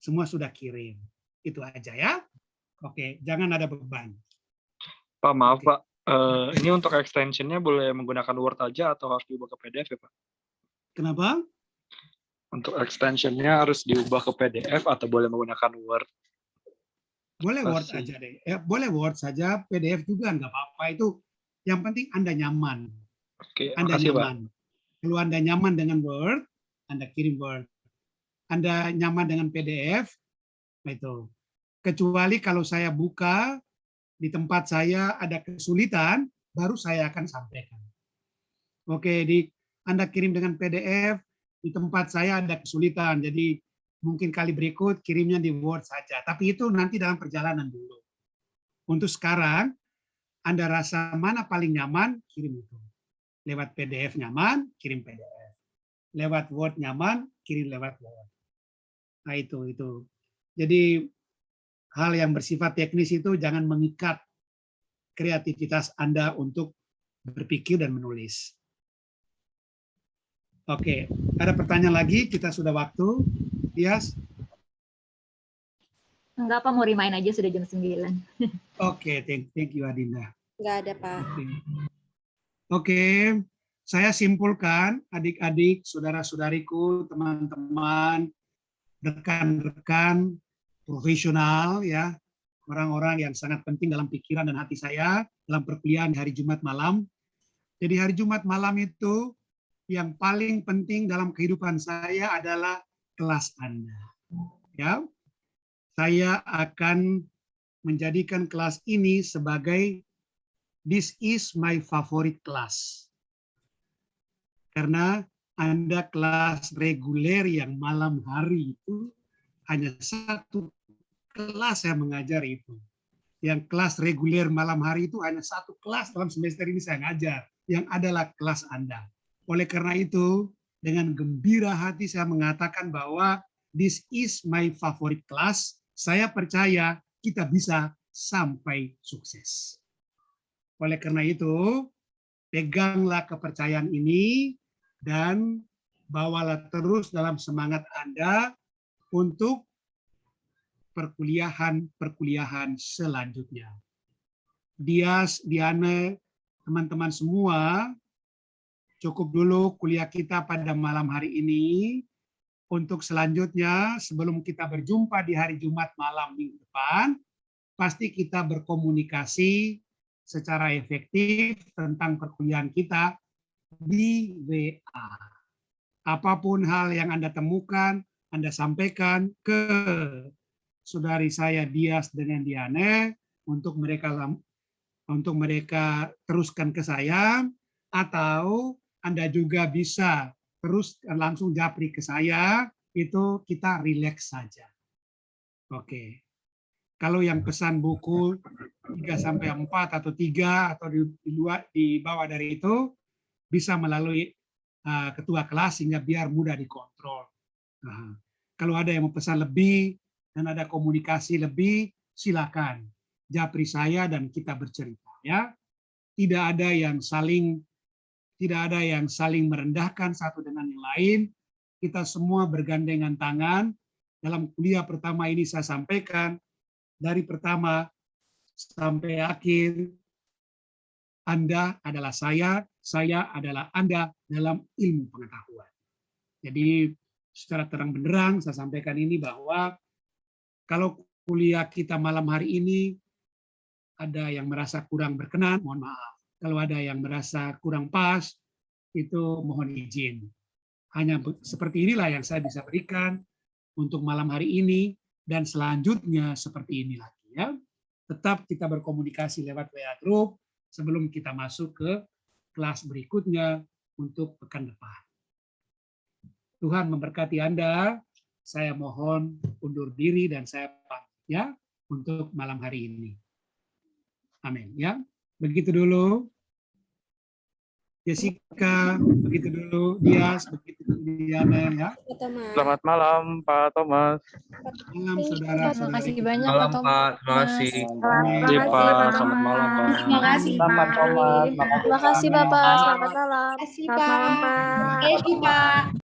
Semua sudah kirim. Itu aja ya. Oke, jangan ada beban. Pak, maaf Oke. Pak. Ini untuk extension-nya boleh menggunakan Word aja atau harus diubah ke PDF ya Pak? Kenapa? Untuk extension-nya harus diubah ke PDF atau boleh menggunakan Word? Boleh Word Kasih. aja deh. Boleh Word saja, PDF juga nggak apa-apa. Itu yang penting Anda nyaman. Oke, Anda makasih Pak. nyaman. Kalau Anda nyaman dengan Word, Anda kirim Word. Anda nyaman dengan PDF, itu. Kecuali kalau saya buka di tempat saya ada kesulitan, baru saya akan sampaikan. Oke, Anda kirim dengan PDF, di tempat saya ada kesulitan, jadi mungkin kali berikut kirimnya di Word saja. Tapi itu nanti dalam perjalanan dulu. Untuk sekarang, Anda rasa mana paling nyaman, kirim itu. Lewat PDF nyaman, kirim PDF. Lewat Word nyaman, kirim lewat Word. Nah itu. Jadi hal yang bersifat teknis itu jangan mengikat kreativitas Anda untuk berpikir dan menulis. Oke, ada pertanyaan lagi? Kita sudah waktu. Yes? Enggak, Pak, mau remind aja sudah jam 9. Oke, thank you Adinda. Nggak ada, Pak. Oke, saya simpulkan adik-adik, saudara-saudariku, teman-teman, rekan-rekan profesional ya, orang-orang yang sangat penting dalam pikiran dan hati saya dalam perkuliahan hari Jumat malam. Jadi hari Jumat malam itu yang paling penting dalam kehidupan saya adalah kelas Anda. Ya. Saya akan menjadikan kelas ini sebagai this is my favorite class. Karena Anda kelas reguler yang malam hari itu hanya satu kelas yang mengajar itu. Yang kelas reguler malam hari itu hanya satu kelas dalam semester ini saya ngajar, yang adalah kelas Anda. Oleh karena itu, dengan gembira hati saya mengatakan bahwa this is my favorite class. Saya percaya kita bisa sampai sukses. Oleh karena itu, peganglah kepercayaan ini dan bawalah terus dalam semangat Anda untuk perkuliahan selanjutnya. Dias, Diana, teman-teman semua, cukup dulu kuliah kita pada malam hari ini. Untuk selanjutnya, sebelum kita berjumpa di hari Jumat malam minggu depan, pasti kita berkomunikasi secara efektif tentang perkuliahan kita di WA. Apapun hal yang Anda temukan, Anda sampaikan ke saudari saya Dias dengan Diane untuk mereka teruskan ke saya, atau Anda juga bisa terus langsung japri ke saya, itu kita rileks saja. Oke. Kalau yang pesan buku 3-4 atau 3 atau di bawah dari itu, bisa melalui ketua kelas sehingga biar mudah dikontrol. Nah, kalau ada yang mau pesan lebih dan ada komunikasi lebih, silakan japri saya dan kita bercerita ya. Tidak ada yang saling merendahkan satu dengan yang lain. Kita semua bergandengan tangan. Dalam kuliah pertama ini saya sampaikan, dari pertama sampai akhir, Anda adalah saya adalah Anda dalam ilmu pengetahuan. Jadi secara terang benderang saya sampaikan ini bahwa kalau kuliah kita malam hari ini ada yang merasa kurang berkenan, mohon maaf. Kalau ada yang merasa kurang pas, itu mohon izin. Hanya seperti inilah yang saya bisa berikan untuk malam hari ini, dan selanjutnya seperti ini lagi ya. Tetap kita berkomunikasi lewat WA Group sebelum kita masuk ke kelas berikutnya untuk pekan depan. Tuhan memberkati Anda. Saya mohon undur diri dan saya pamit ya untuk malam hari ini. Amin ya. Begitu dulu Jessica, begitu dulu Dias, begitu dulu Diana ya. Selamat malam Pak Thomas. Malam saudara. Terima kasih banyak Malam Pak Pak, terima kasih. Terima kasih Pak. Selamat malam Pak. Terima kasih Selamat Thomas. Terima kasih Bapak. Selamat malam. Terima kasih, Selamat malam, Pak. Pak. Terima kasih, Pak.